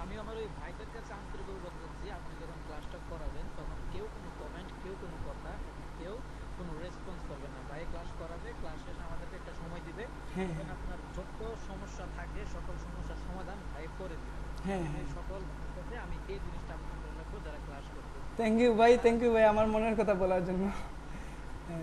আমি আমার ওই ভাইদের কাছে আন্তরিকভাবে বলতে চাচ্ছি, আপনি যখন ক্লাসটা করাবেন তখন কেউ কোনো কমেন্ট, কেউ কোনো কথা, কেউ কোনো রেসপন্স করবে না। ভাই ক্লাস করাবে, ক্লাস শেষে আমাদেরকে একটা সময় দিবে, তখন আপনার যত সমস্যা থাকে সকল সমস্যার সমাধান ভাই করে দিবে। সকল ক্ষেত্রে আমি এই জিনিসটা আপনাদের রাখবো যারা ক্লাস করবে। থ্যাংক ইউ ভাই আমার মনের কথা বলার জন্য।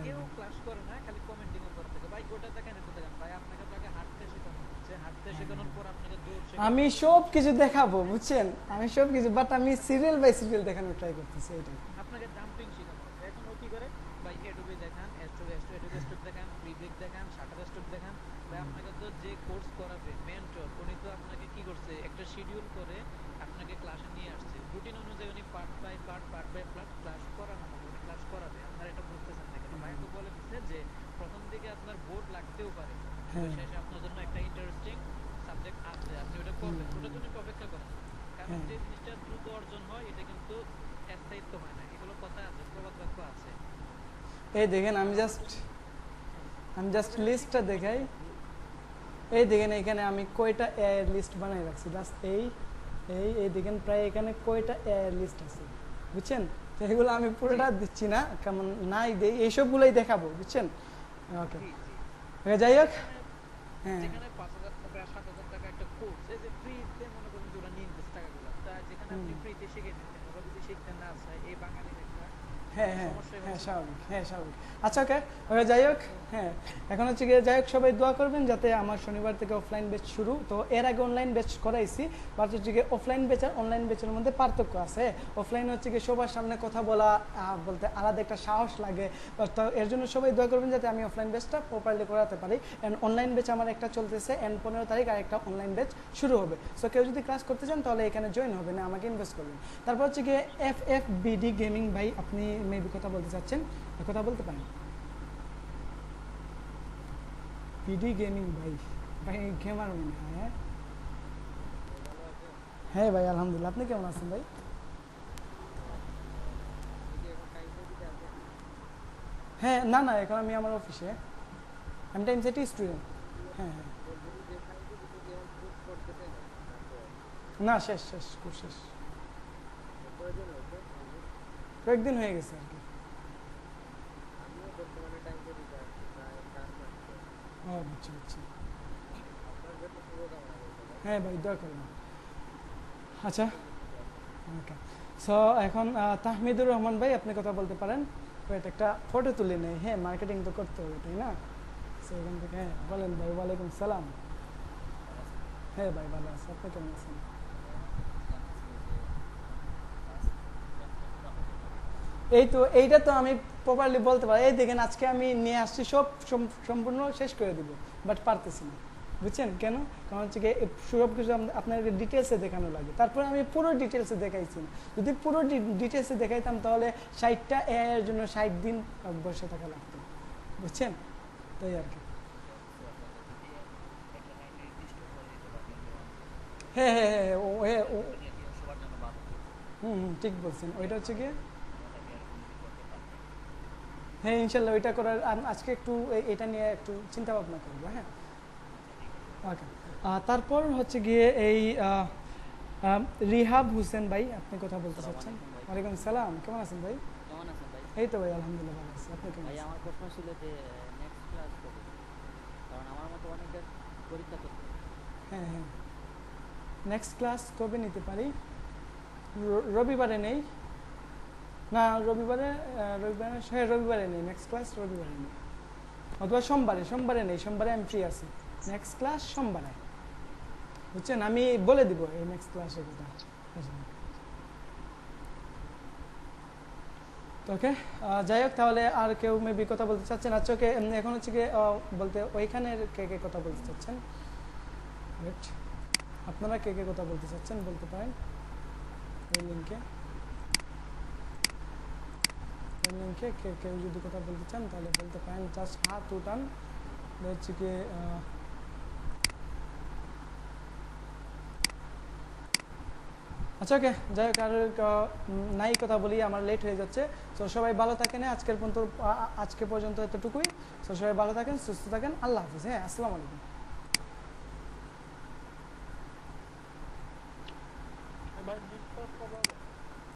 কেউ ক্লাস করে না, খালি কমেন্টিং করে থাকে। ভাই ওটা দেখেন, এটা দেখেন। ভাই আপনাকে আগে হাঁটতে শেখানো হচ্ছে, হাঁটতে শেখানোর পর আপনাকে দৌড় শেখানো। আমি সব কিছু দেখাবো, বুঝছেন? আমি সব কিছু, বাট আমি সিরিয়াল বাই সিরিয়াল দেখানোর ট্রাই করতেছি। এটাই আপনাকে জাম্পিং শেখানো হচ্ছে। এখন ও কি করে, ভাই এডোবি দেখান, এডোবি স্টুড দেখান, প্রিব্রিক দেখান, শাটার স্টুড দেখান। ভাই আপনাকে তো যে কোর্স করাবে মেন্টর, উনি তো আপনাকে কি করছে, একটা শিডিউল করে আপনাকে ক্লাসে নিয়ে আসছে। রুটিন অনুযায়ী উনি পার্ট বাই পার্ট ক্লাস করানো হবে, উনি ক্লাস করাবে। আপনারা এটা বুঝতেছেন না কেন? ভাই তো বলে দিচ্ছে যে প্রথম দিকে আপনার বোর্ড লাগতেও পারে, শেষে আপনার জন্য একটা ইন্টারেস্টিং সাবজেক্ট আছে, আপনি ওটা করবেন, ওটার জন্য অপেক্ষা করেন। যে জিনিসটা দ্রুত অর্জন হয় এটা কিন্তু স্থায়িত্ব হয় না, এগুলো কথা আছে, প্রবাদ বাক্য আছে। এই দেখেন আমি জাস্ট লিস্টটা দেখাই। এই দেখেন এখানে আমি কয়টা এআই এর লিস্ট বানাই রাখছি, জাস্ট এই দেখেন প্রায় এখানে কয়টা এআই এর লিস্ট আছে, বুঝছেন? তো এগুলো আমি পুরোটা দিচ্ছি না, কেমন নাই দেই, এইসবগুলোই দেখাবো, বুঝছেন? ওকে, যাই হোক, হ্যাঁ যেখানে 5,000 টাকা 7,000 টাকা একটা কোর্স, এই যে ফ্রিতে মনে করেন যে ওরা নিয়ে নিতেছে টাকাগুলো, তা যেখানে আপনি ফ্রিতে শিখে নিতেন, ওরা যদি শিখতে না চায়, এই বাঙালির একটা হ্যাঁ হ্যাঁ সমস্যায় হ্যাঁ হচ্ছে। স্বাভাবিক, হ্যাঁ স্বাভাবিক। আচ্ছা ওকে, যাই হোক, হ্যাঁ এখন হচ্ছে গিয়ে যাই হোক, সবাই দোয়া করবেন যাতে আমার শনিবার থেকে অফলাইন ব্যাচ শুরু। তো এর আগে অনলাইন ব্যাচ করাইছি, বাট হচ্ছে গিয়ে অফলাইন ব্যাচ আর অনলাইন ব্যাচের মধ্যে পার্থক্য আছে। অফলাইন হচ্ছে গিয়ে সবার সামনে কথা বলা বলতে আলাদা একটা সাহস লাগে, তো এর জন্য সবাই দোয়া করবেন যাতে আমি অফলাইন ব্যাচটা প্রপারলি করাতে পারি। অ্যান্ড অনলাইন ব্যাচ আমার একটা চলতেছে, অ্যান্ড 15 তারিখ আর একটা অনলাইন ব্যাচ শুরু হবে। সো কেউ যদি ক্লাস করতে চান তাহলে এখানে জয়েন হবে না, আমাকে ইনভেস্ট করবেন। তারপর হচ্ছে গিয়ে FFBD গেমিং ভাই, আপনি মেবি কথা বলতে চাচ্ছেন, কথা বলতে পারেন। বিডি গেমিং ভাই, গেমার মনে হয়। হ্যাঁ হ্যাঁ ভাই আলহামদুলিল্লাহ, আপনি কেমন আছেন ভাই? হ্যাঁ না এখন আমি আমার অফিসে, আমি টাইম সেটি স্টুডেন্ট। হ্যাঁ হ্যাঁ না, শেষ খুব শেষ, কয়েকদিন হয়ে গেছে আর কি। ও বুঝছি। হ্যাঁ ভাই দোয়া করবেন। আচ্ছা ওকে, সো এখন তাহমিদুর রহমান ভাই আপনি কথা বলতে পারেন। ওয়েট একটা ফটো তুলে নেই, হ্যাঁ মার্কেটিং তো করতে হবে তাই না? সো এখান থেকে হ্যাঁ বলেন ভাই। ওয়ালাইকুম সালাম। হ্যাঁ ভাই ভালো আছে, আপনি কেমন আছেন? এই তো এইটা তো আমি প্রপারলি বলতে পারি। এই দেখেন আজকে আমি নিয়ে আসছি, সব সম্পূর্ণ শেষ করে দিব, বাট পারতেছি না, বুঝছেন কেন? কারণ হচ্ছে কি সব কিছু আপনাকে ডিটেলসে দেখানো লাগে, তারপরে আমি পুরো ডিটেলসে দেখাইছি না। যদি পুরো ডিটেলসে দেখাইতাম তাহলে 60টা এআই এর জন্য 60 দিন বসে থাকা লাগতো, বুঝছেন? তাই আর কি। হ্যাঁ হ্যাঁ হ্যাঁ ও হ্যাঁ ও ঠিক বলছেন। ওইটা হচ্ছে গিয়ে হ্যাঁ ইনশাল্লাহ ওইটা করার আজকে একটু এটা নিয়ে একটু চিন্তা ভাবনা করবো। হ্যাঁ ওকে, তারপর হচ্ছে গিয়ে এই রিহাব হোসেন ভাই, আপনি কথা বলতে চাচ্ছেন? ওয়ালাইকুম সালাম, কেমন আছেন ভাই? কেমন আছেন ভাই? এই তো ভাই আলহামদুলিল্লাহ ভালো আছি, আপনি কেমন ভাই আছেন? আমার প্রশ্ন ছিল যে নেক্সট ক্লাস কবে? কারণ আমার মতো অনেকের পরীক্ষা চলছে। হ্যাঁ হ্যাঁ নেক্সট ক্লাস কবে নিতে পারি? রবিবারে নেই না, রবিবারে হ্যাঁ রবিবারে নেই নেক্সট ক্লাস, রবিবারে নেই, অথবা সোমবারে নেই, সোমবারে আমি ফ্রি আছি। নেক্সট ক্লাস সোমবারে, বুঝছেন? আমি বলে দিব এই নেক্সট ক্লাসের কথা। ওকে, যাই হোক তাহলে আর কেউ মেবি কথা বলতে চাচ্ছেন? আচ্ছা ওকে, এখন হচ্ছে কি বলতে ওইখানে কে কথা বলতে চাচ্ছেন? ওয়েট, আপনারা কে কথা বলতে চাচ্ছেন বলতে পারেন এই লিঙ্কে কেউ যদি কথা বলতে চান তাহলে বলতে পারেন, জাস্ট হাত উঠান। হচ্ছে কি আচ্ছা ওকে, যাই হোক আর নাই কথা বলি, আমার লেট হয়ে যাচ্ছে। তো সবাই ভালো থাকেন, আজকে পর্যন্ত এতটুকুই। তো সবাই ভালো থাকেন, সুস্থ থাকেন, আল্লাহ হাফিজ। হ্যাঁ আসসালামু আলাইকুম।